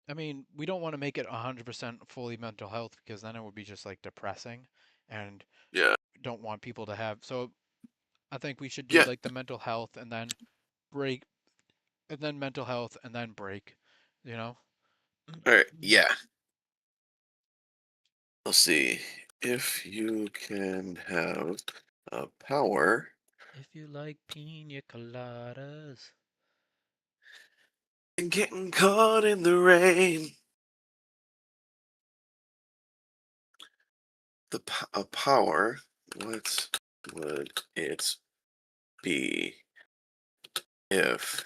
I mean, we don't want to make it 100% fully mental health because then it would be just like depressing and Yeah. don't want people to have. So I think we should do Yeah. like the mental health and then break and then mental health and then break, you know? All right. Yeah. Let's see. If you can have a power, If you like pina coladas. and getting caught in the rain. A power. What would it be if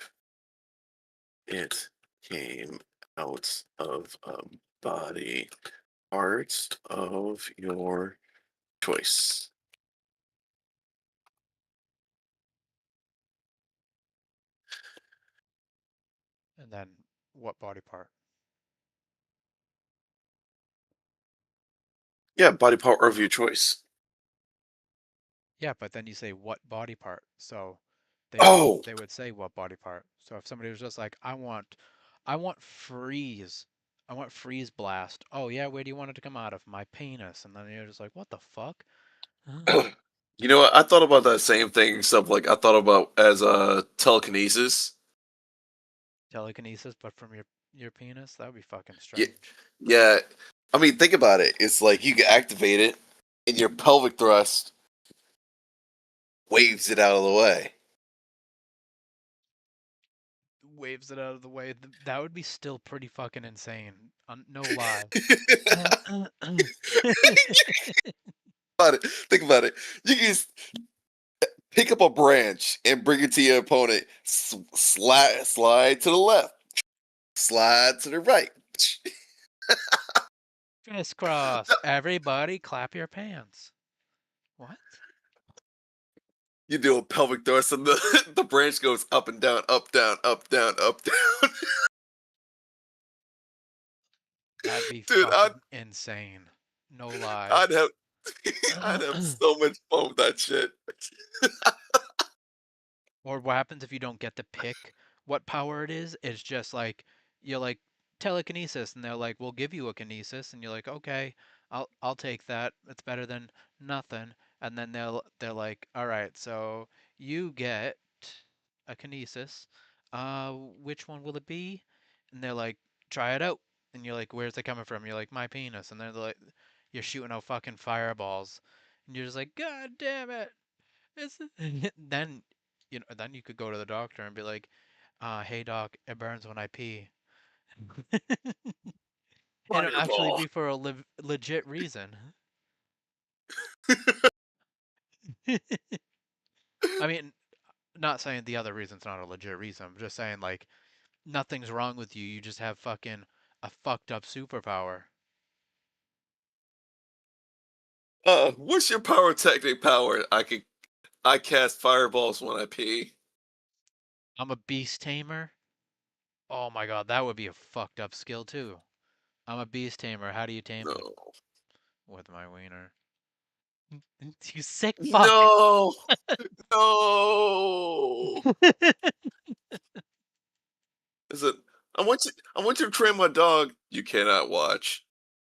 it came out of a body part of your choice? And then what body part? Yeah, body part of your choice. Yeah, but then you say what body part. So Oh, they would say what body part. So if somebody was just like, I want freeze. I want freeze blast. Oh yeah, where do you want it to come out of? My penis. And then you're just like, what the fuck? you know what? I thought about that same thing. Stuff like I thought about as telekinesis. Telekinesis, but from your penis? That would be fucking Yeah, strange. yeah. I mean, think about it. It's like you can activate it, and your pelvic thrust waves it out of the way. Waves it out of the way. That would be still pretty fucking insane. No lie. Think about it. You can just pick up a branch and bring it to your opponent. Slide to the left. Slide to the right. Fist cross. Everybody clap your pants. What? You do a pelvic thrust, and the the branch goes up and down, up down, up down, up down. That'd be Dude, fucking insane. No lie. I'd have I'd have so much fun with that shit. Or what happens if you don't get to pick what power it is? It's just like you're like telekinesis, and they're like, "We'll give you a kinesis," and you're like, "Okay, I'll take that. It's better than nothing." And then they're like, "All right, so you get a kinesis. Which one will it be?" And they're like, "Try it out." and you're like, where's it coming from? You're like, my penis, and they're like, you're shooting out fucking fireballs, and you're just like, God damn it! It's then then you could go to the doctor and be like, hey doc, it burns when I pee. It'll actually Fireball. be for a legit reason. I mean, not saying the other reason's not a legit reason. I'm just saying like nothing's wrong with you. You just have fucking a fucked up superpower. What's your pyrotechnic power? I cast fireballs when I pee. I'm a beast tamer. Oh my god, that would be a fucked up skill too. I'm a beast tamer. How do you tame them? No. With my wiener. You sick fuck. No. No. Is it? I want you to train my dog. You cannot watch.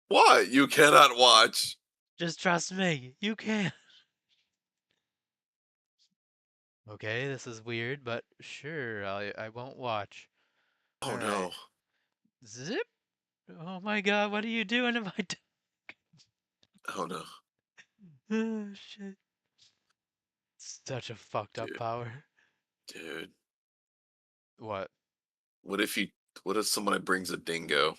Why? You cannot watch. Just trust me. You can. Okay, this is weird, but sure, I won't watch. Oh All right. no. Zip. Oh my god, what are you doing to my dog? Oh no. Oh shit. Such a fucked up Dude. power. Dude. What? What if you? What if somebody brings a dingo?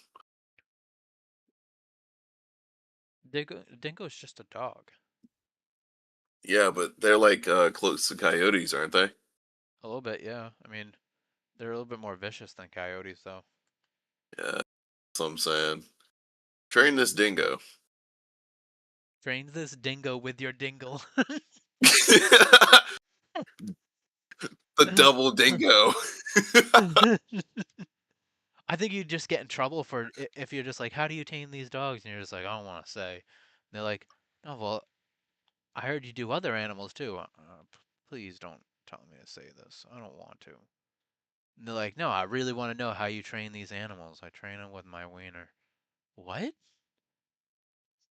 Dingo's just a dog. Yeah, but they're like close to coyotes, aren't they? A little bit, yeah. I mean, they're a little bit more vicious than coyotes, though. Yeah. That's what I'm saying. Train this dingo. Train this dingo with your dingle. The double dingo. I think you'd just get in trouble for if you're just like, how do you tame these dogs? And you're just like, I don't want to say. And they're like, oh, well, I heard you do other animals too. Please don't tell me to say this. I don't want to. And they're like, no, I really want to know how you train these animals. I train them with my wiener. What?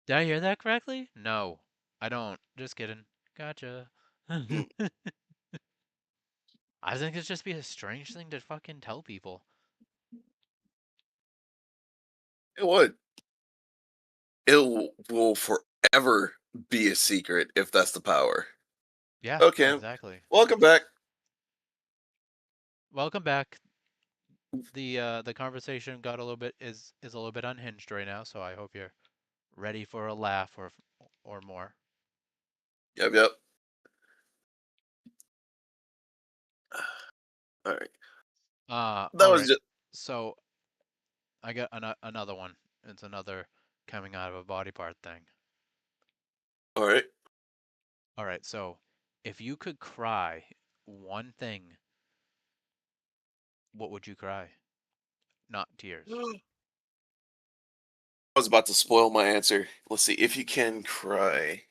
Did I hear that correctly? No, I don't. Just kidding. Gotcha. Mm, I think it's just be a strange thing to fucking tell people. it would. Will forever be a secret if that's the power. Yeah, no, Okay. exactly. Welcome back. Welcome back. The conversation got a little bit is a little bit unhinged right now, so I hope you're ready for a laugh or more. Yep, yep. All right. That All was right. just So I got another one. It's another coming out of a body part thing. all right. All right. So if you could cry one thing, what would you cry? Not tears. I was about to spoil my answer. Let's see. If you can cry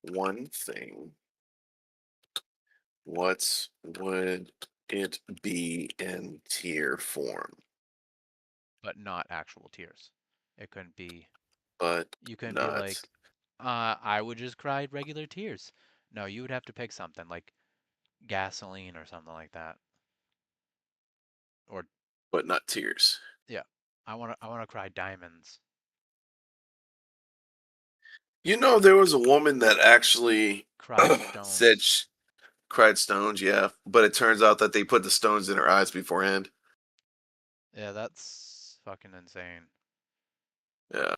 one thing, what would it be in tear form? But not actual tears. It couldn't be. But You couldn't be not. like, I would just cry regular tears. No, you would have to pick something like gasoline or something like that. Or But not tears. yeah, I wanna cry diamonds. You know, there was a woman that actually Cried said stones. cried stones, yeah, but it turns out that they put the stones in her eyes beforehand. Yeah, that's fucking insane. Yeah.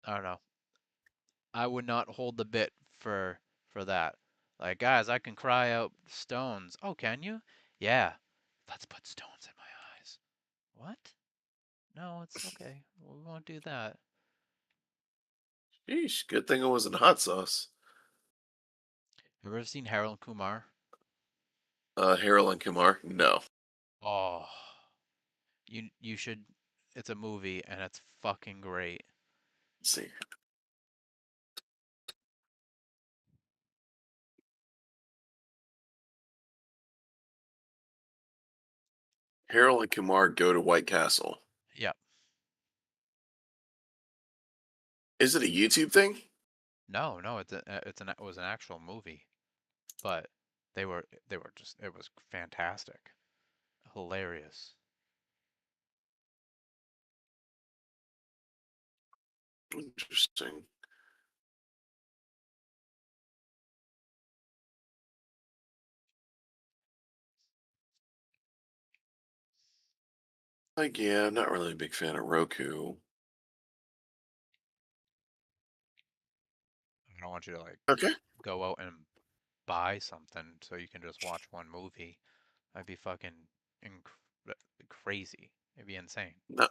I don't know. I would not hold the bit for that. Like, guys, I can cry out stones. Oh, can you? Yeah. Let's put stones in my eyes. What? No, it's okay. We won't do that. Sheesh, good thing it wasn't hot sauce. Have you ever seen Harold and Kumar? Harold and Kumar? No. Oh, you should. It's a movie and it's fucking great. Let's see. Harold and Kumar go to White Castle. Yep. Is it a YouTube thing? No, no, it was an actual movie, but They were just it was fantastic, hilarious. Interesting. Like, yeah, I'm not really a big fan of Roku. I don't want you to like Okay. go out and buy something so you can just watch one movie. That'd be fucking crazy. It'd be insane. No,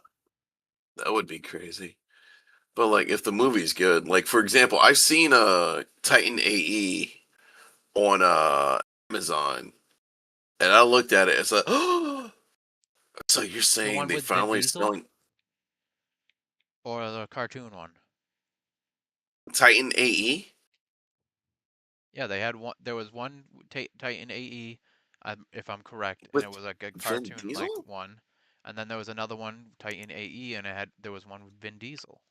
that would be crazy. But like, if the movie's good, like for example, I've seen Titan AE on Amazon, and I looked at it. It's like, oh, so you're The saying one they with Vin finally Diesel selling or the cartoon one? Titan AE? Yeah, they had one. There was one Titan AE, if I'm correct, and With it was like a Vin cartoon like Diesel? one, and then there was another one Titan AE, and there was one with Vin Diesel.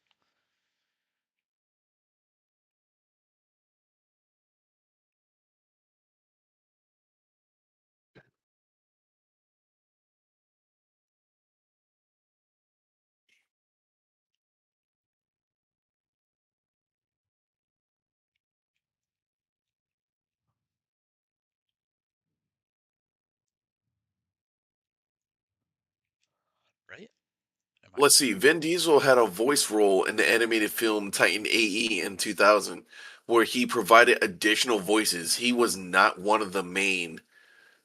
Right? Am I Let's see. Vin Diesel had a voice role in the animated film Titan AE in 2000, where he provided additional voices. He was not one of the main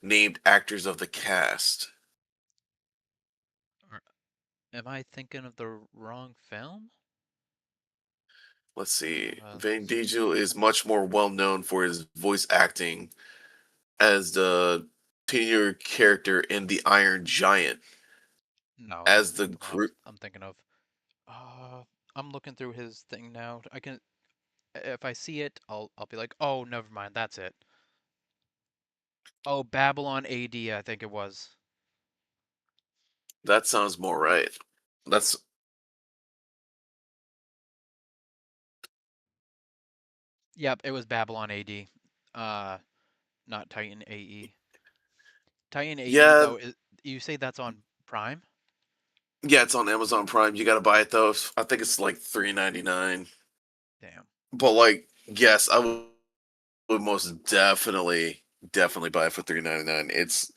named actors of the cast. or am I thinking of the wrong film? Let's see. Vin Let's see. Diesel is much more well known for his voice acting as the titular character in The Iron Giant. No, As that's the not the one group, I'm thinking of. I'm looking through his thing now. I can, if I see it, I'll be like, oh, never mind, that's it. Oh, Babylon AD, I think it was. that sounds more right. That's Yep, it was Babylon AD. Uh, not Titan AE. Titan AE yeah, though is you say that's on Prime? yeah. It's on Amazon Prime. You got to buy it though. I think it's like $3.99. Damn. But like, yes, I would most definitely buy it for $3.99. It's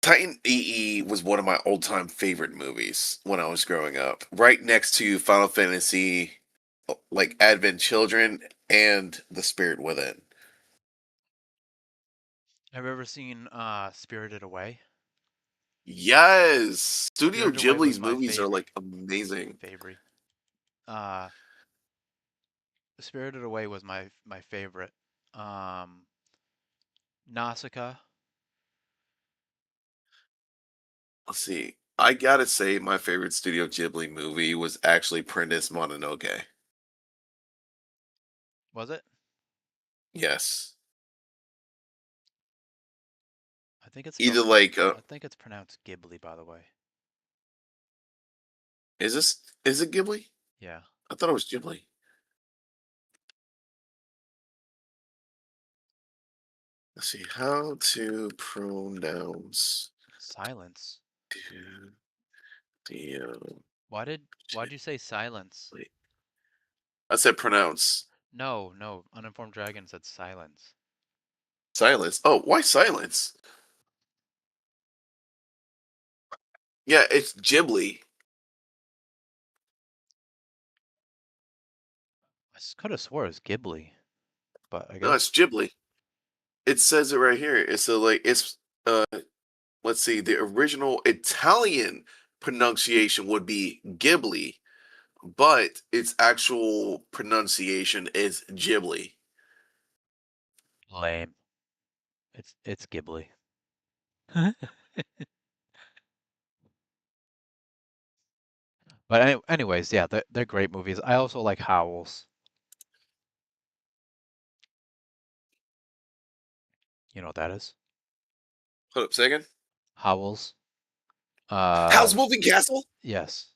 Titan AE was one of my old time favorite movies when I was growing up. Right next to Final Fantasy, like Advent Children and The Spirit Within. Have you ever seen Spirited Away? Yes, Studio Spirited Away was Ghibli's my movies are like amazing. favorite. Uh, Spirited Away was my favorite. Um, Nausicaa. Let's see. I gotta say, my favorite Studio Ghibli movie was actually Princess Mononoke. Was it? Yes, I think it's either spelled. like, I think it's pronounced Ghibli, by the way. is it Ghibli? Yeah. I thought it was Ghibli. Let's see how to pronounce Silence. the Why'd you say silence? Ghibli. I said pronounce No, no. Uninformed Dragon said silence. silence. Oh, why silence? Yeah, it's Ghibli. I could have swore it was Ghibli, but I No, guess it's Ghibli. It says it right here. It's a like it's let's see, the original Italian pronunciation would be Ghibli, but its actual pronunciation is Ghibli. lame. It's Ghibli. But anyways, yeah, they're great movies. I also like Howls. You know what that is? Hold up, second. Howls. How's Moving Castle? Yes.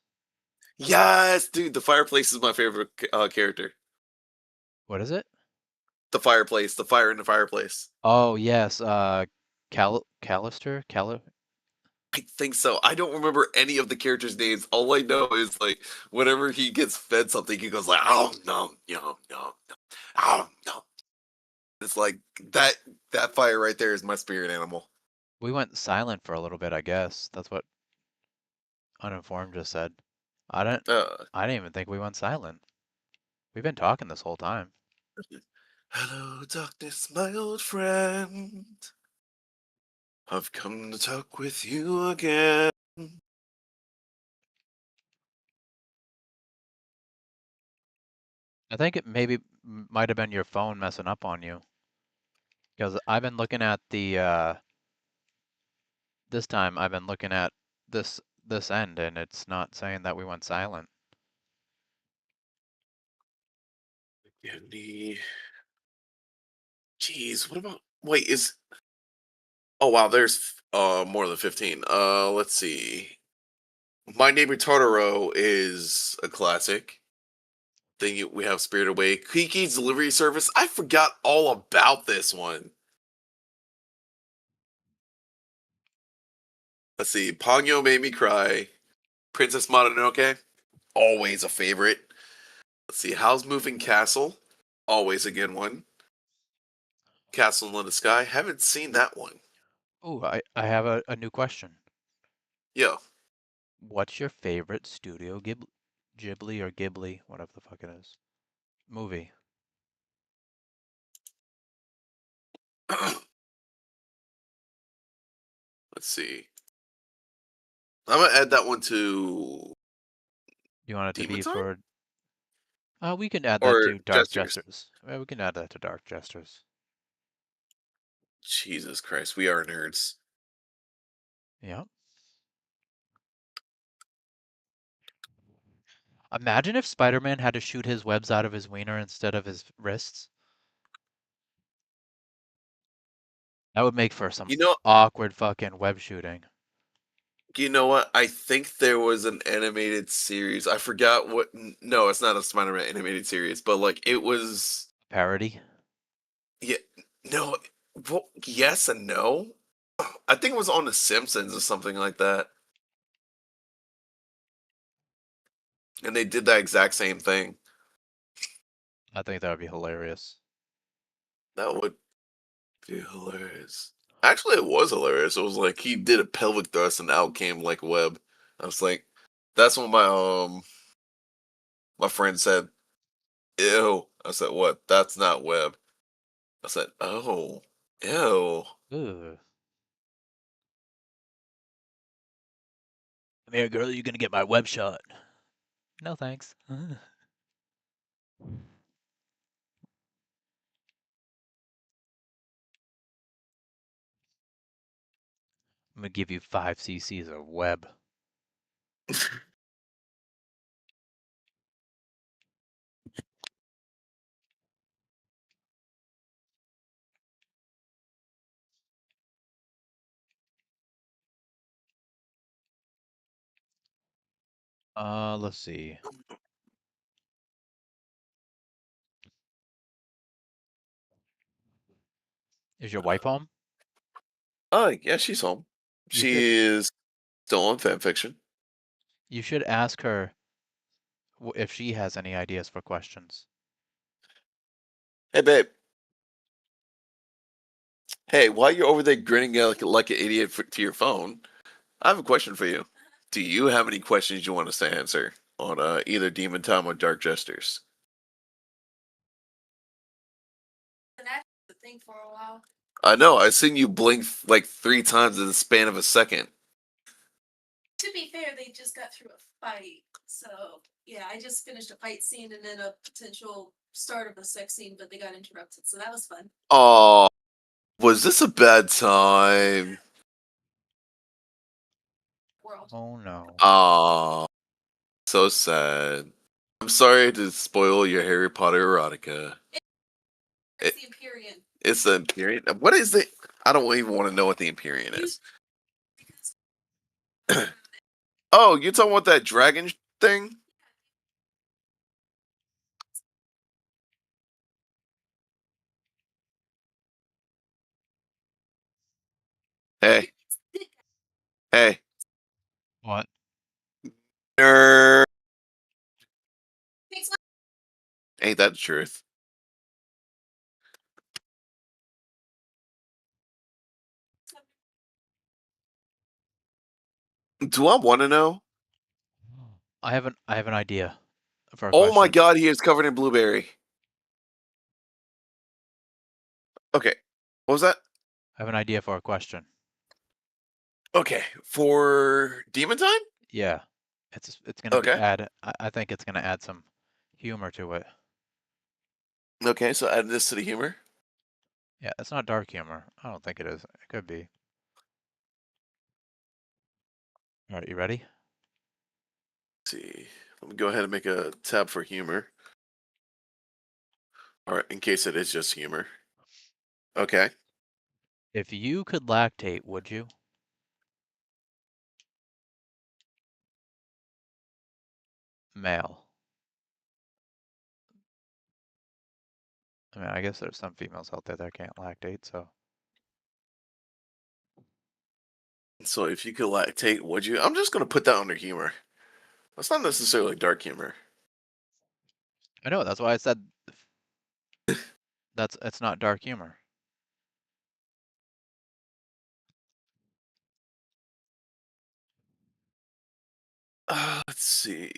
Yes, dude. The fireplace is my favorite character. What is it? The fireplace, the fire in the fireplace. Oh yes, Callister, I think so. I don't remember any of the characters' names. All I know is like whenever he gets fed something, he goes like, "Oh no, no, no, no, oh no." It's like that. That fire right there is my spirit animal. We went silent for a little bit, I guess. That's what Uninformed just said. I didn't Uh, I didn't even think we went silent. We've been talking this whole time. Hello, darkness, my old friend. I've come to talk with you again. I think it maybe might have been your phone messing up on you. Because I've been looking at the this time I've been looking at this end and it's not saying that we went silent. Andy. Jeez, what about? Wait, is? Oh wow, there's more than 15. Let's see. My Neighbor Totoro is a classic. Then we have Spirit Away, Kiki's Delivery Service. I forgot all about this one. Let's see. Ponyo Made Me Cry. Princess Mononoke, always a favorite. Let's see. How's Moving Castle? Always a good one. Castle in the Sky. Haven't seen that one. Oh, I have a new question. Yeah. What's your favorite Studio Ghibli or Ghibli, whatever the fuck it is, movie? Let's see. I'm gonna add that one to You want it to Demon be Time for we can add that or to Dark Jesters. Jesters. We can add that to Dark Jesters. Jesus Christ, we are nerds. Yeah. Imagine if Spider-Man had to shoot his webs out of his wiener instead of his wrists. That would make for some You know, awkward fucking web shooting. you know what? I think there was an animated series. I forgot what. No, it's not a Spider-Man animated series, but like it was. Parody. Yeah, no. Well, yes and no. I think it was on The Simpsons or something like that, and they did that exact same thing. I think that would be hilarious. That would be hilarious. Actually, it was hilarious. It was like he did a pelvic thrust and out came like a web. I was like, that's when my friend said, "Ew." I said, "What? That's not web." I said, "Oh, ew." Ooh. Come here, girl. You're gonna get my web shot. No thanks. I'm gonna give you 5 cc's of web. Let's see. Is your wife home? Oh, yeah, she's home. You She should is still on fanfiction. you should ask her if she has any ideas for questions. Hey, babe. Hey, while you're over there grinning like an idiot to your phone, I have a question for you. Do you have any questions you want us to answer on either Demon Time or Dark Jesters? And that's the thing for a while. I know. I've seen you blink like 3 times in the span of a second. To be fair, they just got through a fight. So, yeah, I just finished a fight scene and then a potential start of a sex scene, but they got interrupted. So that was fun. Oh, was this a bad time? World. Oh no. Oh, so sad. I'm sorry to spoil your Harry Potter erotica. It's the Empyrean. It's the Empyrean. What is it? I don't even want to know what the Empyrean is. Because Oh, you talking about that dragon thing? Hey, hey, What? nerd. Thanks, Ain't that the truth? Do I want to know? I have an idea for a Oh my question. god, he is covered in blueberry. Okay, what was that? I have an idea for a question. Okay, for Demon Time? Yeah. It's gonna be Okay. I think it's gonna add some humor to it. Okay, so add this to the humor. Yeah, it's not dark humor. I don't think it is. It could be. All right, you ready? Let's see. Let me go ahead and make a tab for humor. All right, in case it is just humor. Okay. If you could lactate, would you? Male. I mean, I guess there's some females out there that can't lactate, so So if you could lactate, would you? I'm just gonna put that under humor. That's not necessarily dark humor. I know that's why I said it's not dark humor. Let's see.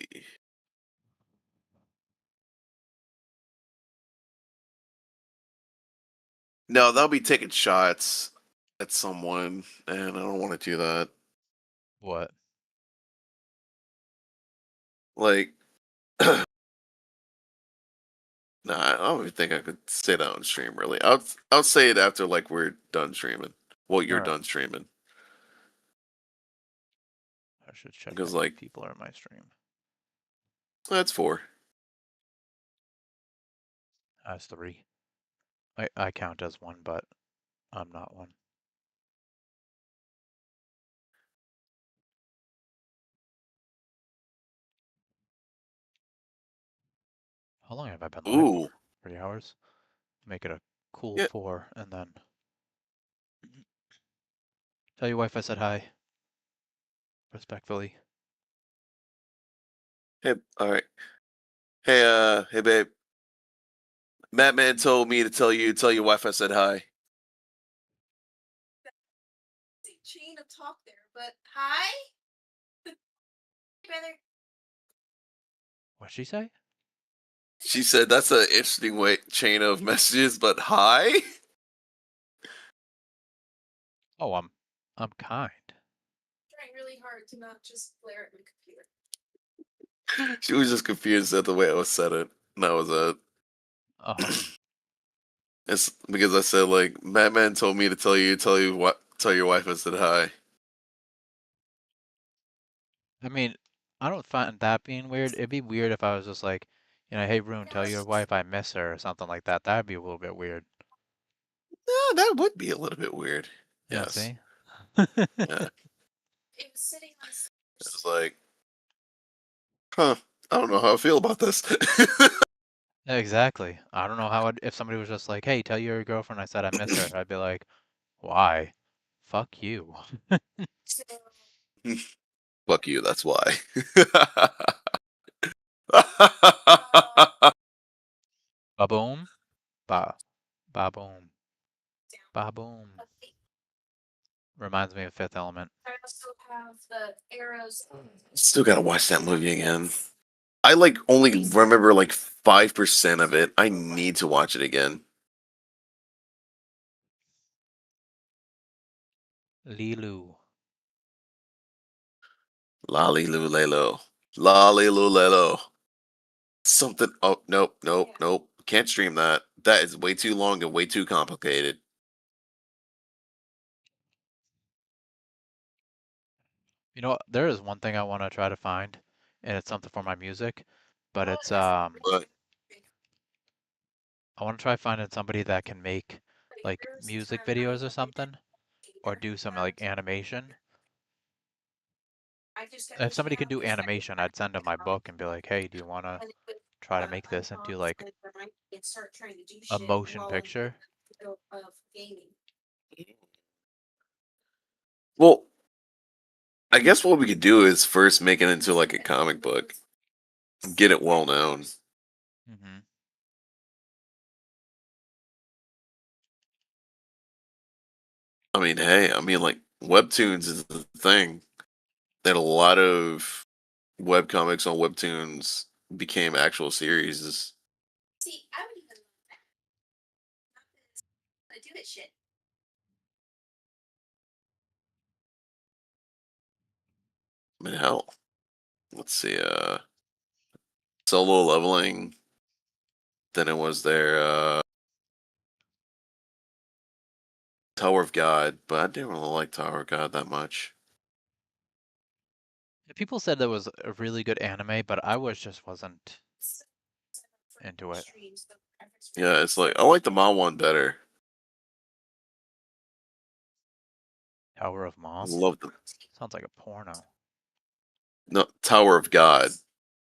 No, they'll be taking shots at someone, and I don't want to do that. What? Like, nah, I don't even think I could say that on stream. Really, I'll say it after like we're done streaming. Well, you're All right. done streaming I should check because how many like people are in my stream. that's 4. That's 3. I count as one, but I'm not one. How long have I been live Ooh, for? 3 hours? Make it a cool yeah. 4, and then tell your wife I said hi. Respectfully. Hey, all right. Hey, babe. Madman told me to tell your wife I said hi. chain of talk there, but hi, brother. What'd she say? She said that's an interesting way chain of messages, but hi. Oh, I'm kind. Trying really hard to not just glare at my computer. She was just confused at the way I was said it. And that was it. Oh, It's because I said like Madman told me to tell your wife I said hi. I mean, I don't find that being weird. It'd be weird if I was just like, hey, Rune, tell your wife I miss her or something like that. That'd be a little bit weird. Yeah, that would be a little bit weird. Yeah, Yes. see? Yeah. It was sitting on. It's like, huh? I don't know how I feel about this. Exactly. I don't know how if somebody was just like, hey, tell your girlfriend I said I miss her. I'd be like, why? Fuck you. Fuck you. That's why. Ba-boom. Ba. Ba-boom. Ba-boom. Reminds me of Fifth Element. I also have the arrows. Still gotta watch that movie again. I like only remember like 5% of it. I need to watch it again. Lilu. Lolly Lulelo. Lolly Lulelo. Something. Oh, nope. Can't stream that. That is way too long and way too complicated. You know, there is one thing I want to try to find, and it's something for my music, but it's But I want to try finding somebody that can make like music videos or something, or do some like animation. If somebody can do animation, I'd send them my book and be like, hey, do you want to try to make this into like a motion picture? Of gaming. Well, I guess what we could do is first make it into like a comic book, get it well known. Hmm. I mean, hey, I mean, like webtoons is the thing that a lot of webcomics on webtoons became actual series. See, I would even love that. I do it shit. I mean, hell, let's see, Solo Leveling. Then it was their Tower of God, but I didn't really like Tower of God that much. People said that was a really good anime, but I wasn't into it. Yeah, it's like I like the mom one better. Tower of Mom? Love them. Sounds like a porno. No, Tower of God.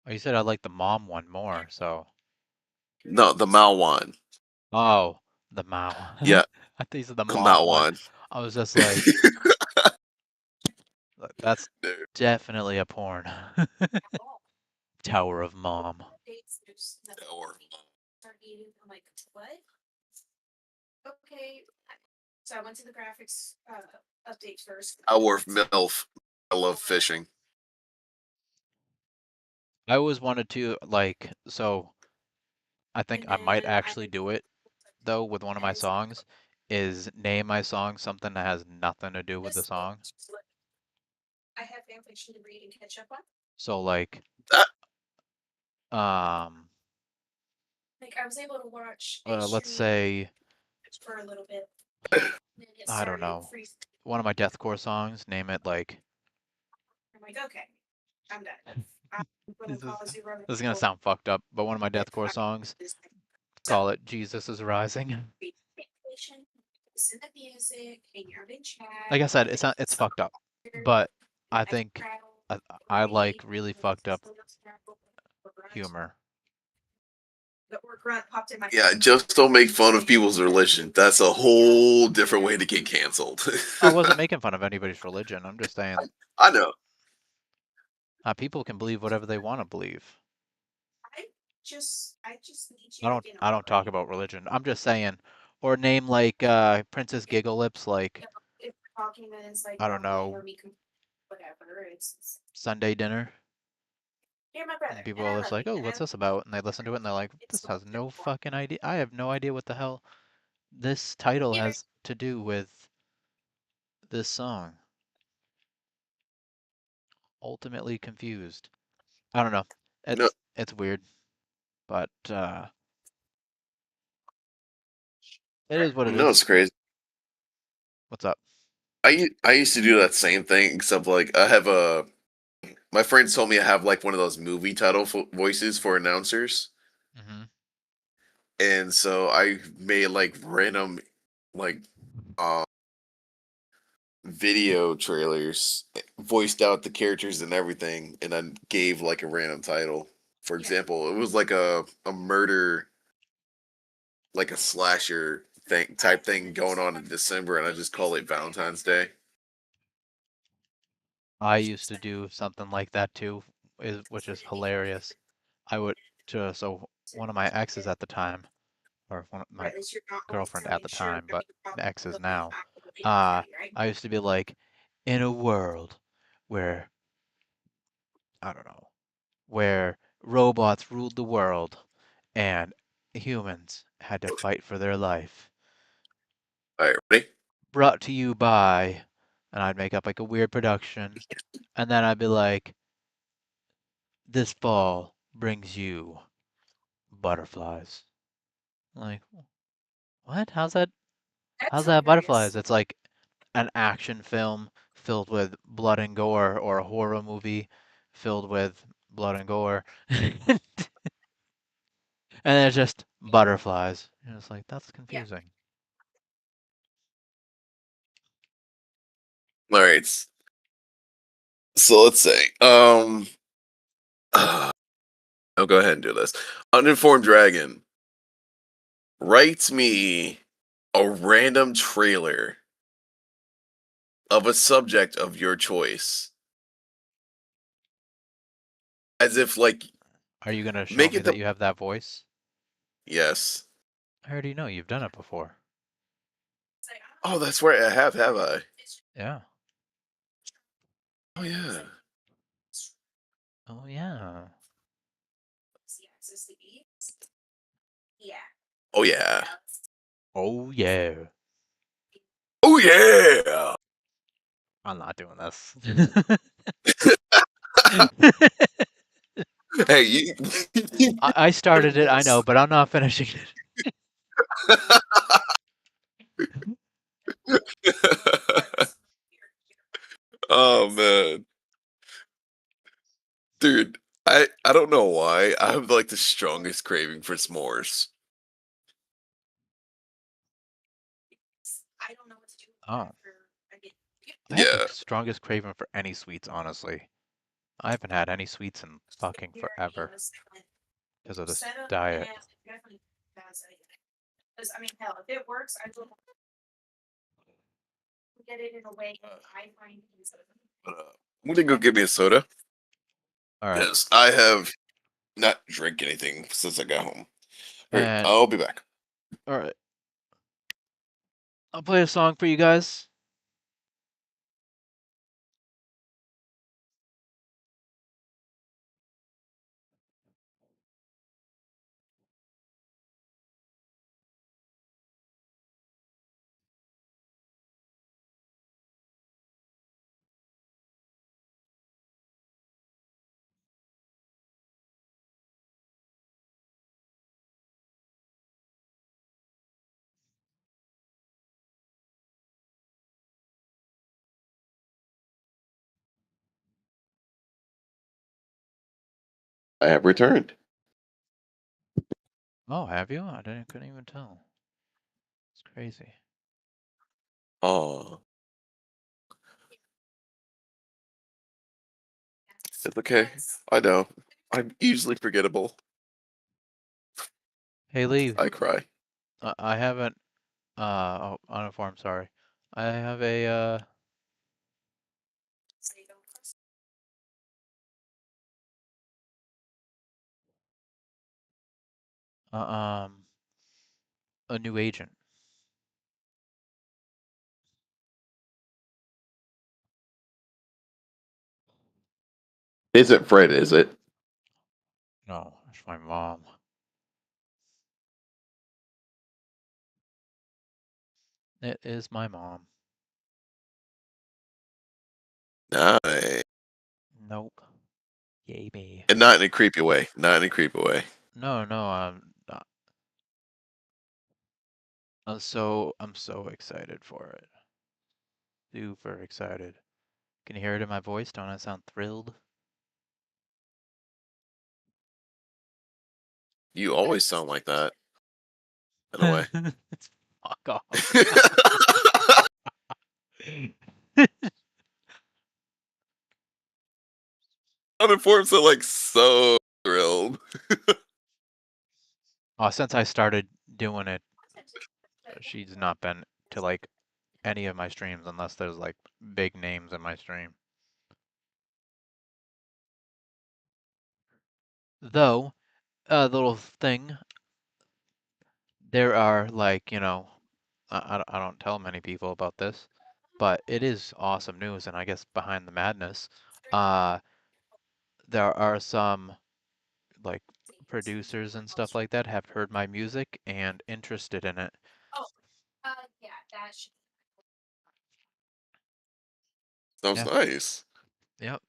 Oh, you said I like the mom one more, so. No, the Mao one. Oh, the Mao. Yeah, I think you said the the mom Mao one. one. I was just like, that's Dude, definitely a porn. Tower of Mom. Tower of Mom. I'm like, what? Okay. So I went to the graphics update first. Tower of MILF. I love fishing. I always wanted to, like, so I think And I might then actually do it, though, with one of my songs, is name my song something that has nothing to do with the song. I have fan fiction to read and catch up on. So, like, That, um, Like I was able to watch let's say, for a little bit. I don't know, one of my deathcore songs, name it like, I'm like, okay, I'm done. I'm gonna this is, call Zero. this is gonna sound fucked up, but one of my deathcore songs, call it Jesus is Rising. Listen to music, hang out in chat. Like I said, it's fucked up, but I think I like really fucked up humor. The word grunt popped in my yeah, just don't make fun of people's religion. That's a whole different way to get canceled. I wasn't making fun of anybody's religion. I'm just saying, I know. people can believe whatever they want to believe. I just need you. I don't talk about religion. I'm just saying, or name like Princess Giggle Lips, like If we're talking, then it's like I don't know, whatever. It's Sunday dinner. you're my brother. And people And I are love just like, you, oh, and what's I this about? And they listen to it and they're like, it's this has no important. fucking idea. I have no idea what the hell this title Either has to do with this song. Ultimately confused. I don't know. No, It's weird, but it is what it no, is. it's crazy. What's up? I used to do that same thing, except like I have a. My friends told me I have like one of those movie title voices for announcers, Hmm. and so I made like random, like, uh, video trailers, voiced out the characters and everything, and then gave like a random title. For example, it was like a murder, like a slasher thing type thing going on in December, and I just call it Valentine's Day. I used to do something like that too, which is hilarious. I would so one of my exes at the time, or one of or my at least you're not always girlfriend telling at me, the sure, time, but but you can probably exes look this now. back on the Wikipedia, right? I used to be like, in a world where I don't know, where robots ruled the world and humans had to fight for their life. All right, ready? Brought to you by, and I'd make up like a weird production, and then I'd be like, this fall brings you butterflies. Like, what? That's How's that butterflies? hilarious. It's like an action film filled with blood and gore, or a horror movie filled with blood and gore. And it's just butterflies. And it's like, that's Yeah. confusing. All right. So let's say, I'll go ahead and do this. Uninformed Dragon writes me a random trailer of a subject of your choice. As if, like, Are you gonna show make me it that the. you have that voice? Yes. I already know you've done it before. Oh, that's right. I have I? Yeah. Oh, yeah. Oh yeah. Yeah. Oh, yeah. Oh yeah. Oh, yeah. I'm not doing this. Hey, you. I started it, I know, but I'm not finishing it. Oh, man. Dude, I don't know why. I have like the strongest craving for s'mores. I don't know what to do. Oh. I have the Yeah. strongest craving for any sweets, honestly. I haven't had any sweets in fucking forever because of this diet. Because I mean, hell, if it works, I will get it in a way I find easy. I'm gonna go get me a soda All right. because I have not drank anything since I got home. All right, And I'll be back. all right. I'll play a song for you guys. I have returned. Oh, have you? Couldn't even tell. It's crazy. Oh, it's okay. I know. I'm easily forgettable. Hey Lee, I cry. I haven't oh, uninformed, sorry. I have a uh, um a new agent. Isn't Fred? Is it? No, it's my mom. It is my mom. Nice. Nope. Yay me. And not in a creepy way. Not in a creepy way. No, I'm not. I'm so excited for it. Super excited. Can you hear it in my voice? Don't I sound thrilled? You always sound like that. In a way. Fuck off. Uninformed, so like so thrilled. Oh, since I started doing it, she's not been to like any of my streams unless there's like big names in my stream. Though, a little thing, there are like, I don't tell many people about this, but it is awesome news, and I guess behind the madness, uh, there are some like producers and stuff like that have heard my music and interested in it. Yeah, that should. Sounds Yeah. nice. Yep.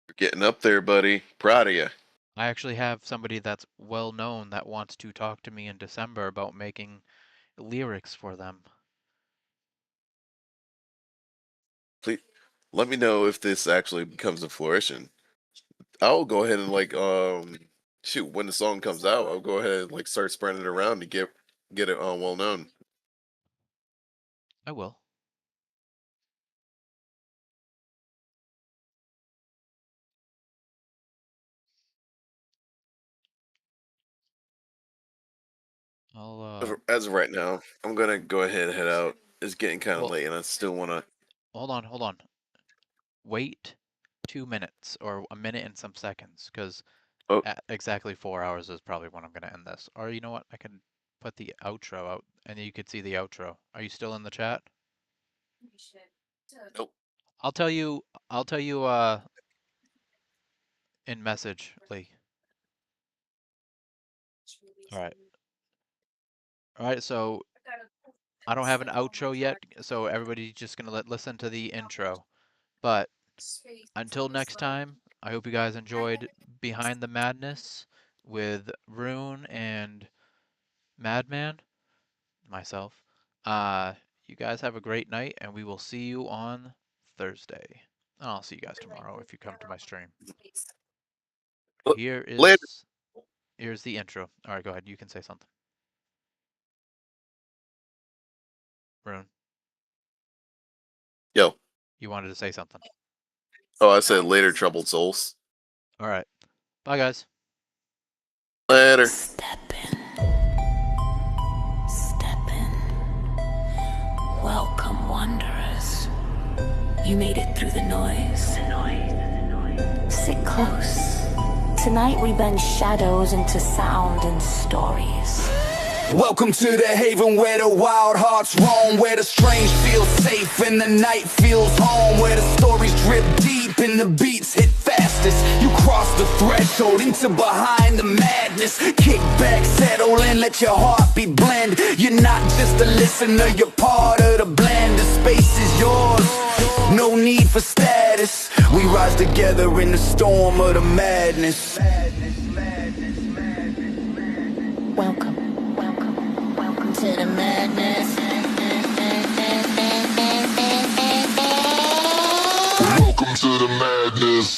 You're getting up there, buddy. Proud of you. I actually have somebody that's well known that wants to talk to me in December about making lyrics for them. Please let me know if this actually becomes a fruition. I'll go ahead and like shoot when the song comes out. I'll go ahead and like start spreading it around to get it well known. I will. I'll As of right now, I'm gonna go ahead and head out It's getting kind of Well- late, and I still want to. Hold on. Wait 2 minutes or a minute and some seconds, because Oh. at exactly 4 hours is probably when I'm gonna end this. Or you know what? I can put the outro out, and you could see the outro. Are you still in the chat? We should. Nope. I'll tell you. In message, Lee. All right. So I don't have an outro yet, so everybody's just gonna listen to the intro. But until next time, I hope you guys enjoyed Behind the Madness with Rune and Madman, myself. You guys have a great night, and we will see you on Thursday. And I'll see you guys tomorrow if you come to my stream. Later. Here's the intro. All right, go ahead. You can say something. Rune, Yo. you wanted to say something. Oh, I said later, troubled souls. All right. Bye, guys. Later. Step in. Welcome, wanderers. You made it through the noise. Sit close. Tonight we bend shadows into sound and stories. Welcome to the haven where the wild hearts roam, where the strange feels safe and the night feels home, where the stories drip deep and the beats hit fastest. You cross the threshold into behind the madness. Kick back, settle in, let your heartbeat blend. You're not just a listener, you're part of the blend. The space is yours, no need for status. We rise together in the storm of the madness. Welcome to the madness. Welcome to the madness.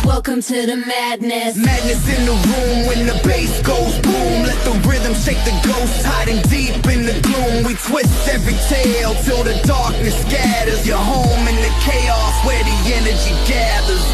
Welcome to the madness. Madness in the room when the bass goes boom. Let the rhythm shake the ghosts hiding deep in the gloom. We twist every tale till the darkness scatters. You're home in the chaos where the energy gathers.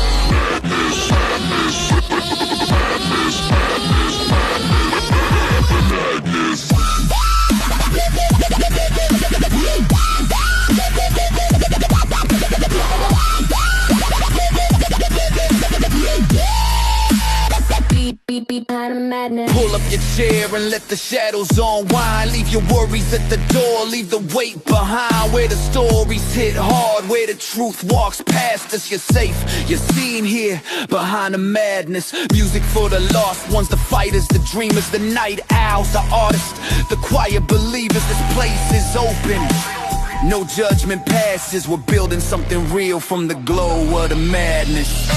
Madness. Pull up your chair and let the shadows unwind. Leave your worries at the door, leave the weight behind. Where the stories hit hard, where the truth walks past us. You're safe, you're seen here, behind the madness. Music for the lost ones, the fighters, the dreamers, the night owls, the artists, the quiet believers. This place is open, no judgment passes. We're building something real from the glow of the madness.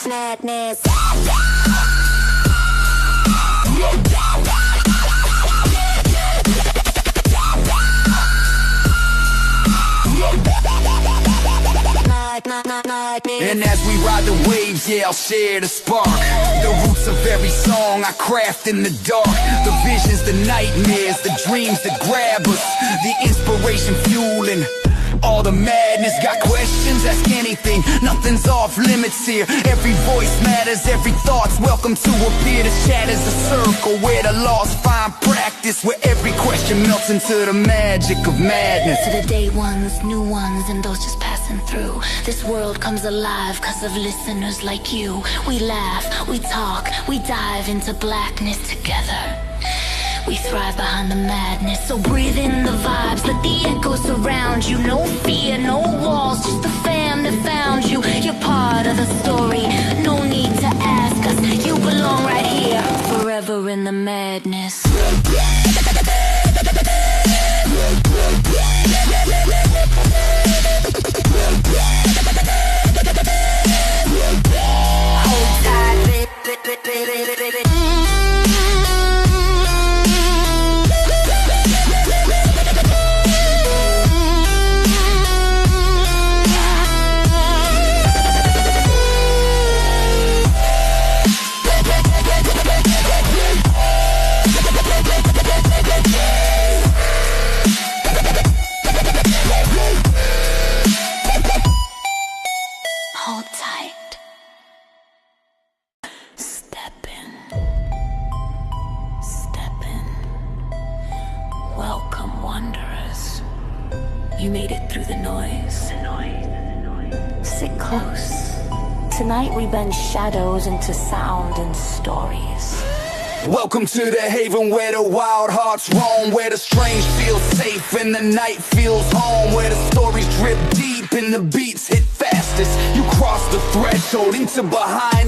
Madness. And as we ride the waves, yeah, I'll share the spark. The roots of every song I craft in the dark. The visions, the nightmares, the dreams that grab us. The inspiration fueling all the madness. Got questions? Ask anything. Nothing's off limits here. Every voice matters, every thought's welcome to appear. The shatters a circle where the lost find practice, where every question melts into the magic of madness. To the day ones, new ones, and those just passing through. This world comes alive cause of listeners like you. We laugh, we talk, we dive into blackness together. We thrive behind the madness, so breathe in the vibes, let the echo surround you. No fear, no walls, just the fam that found you. You're part of the story, no need to ask us. You belong right here, forever in the madness. Hold tight, baby. You made it through the noise. Sit close. Tonight we bend shadows into sound and stories. Welcome to the haven where the wild hearts roam, where the strange feel safe and the night feels home, where the stories drip deep and the beats hit fastest. You cross the threshold into behind the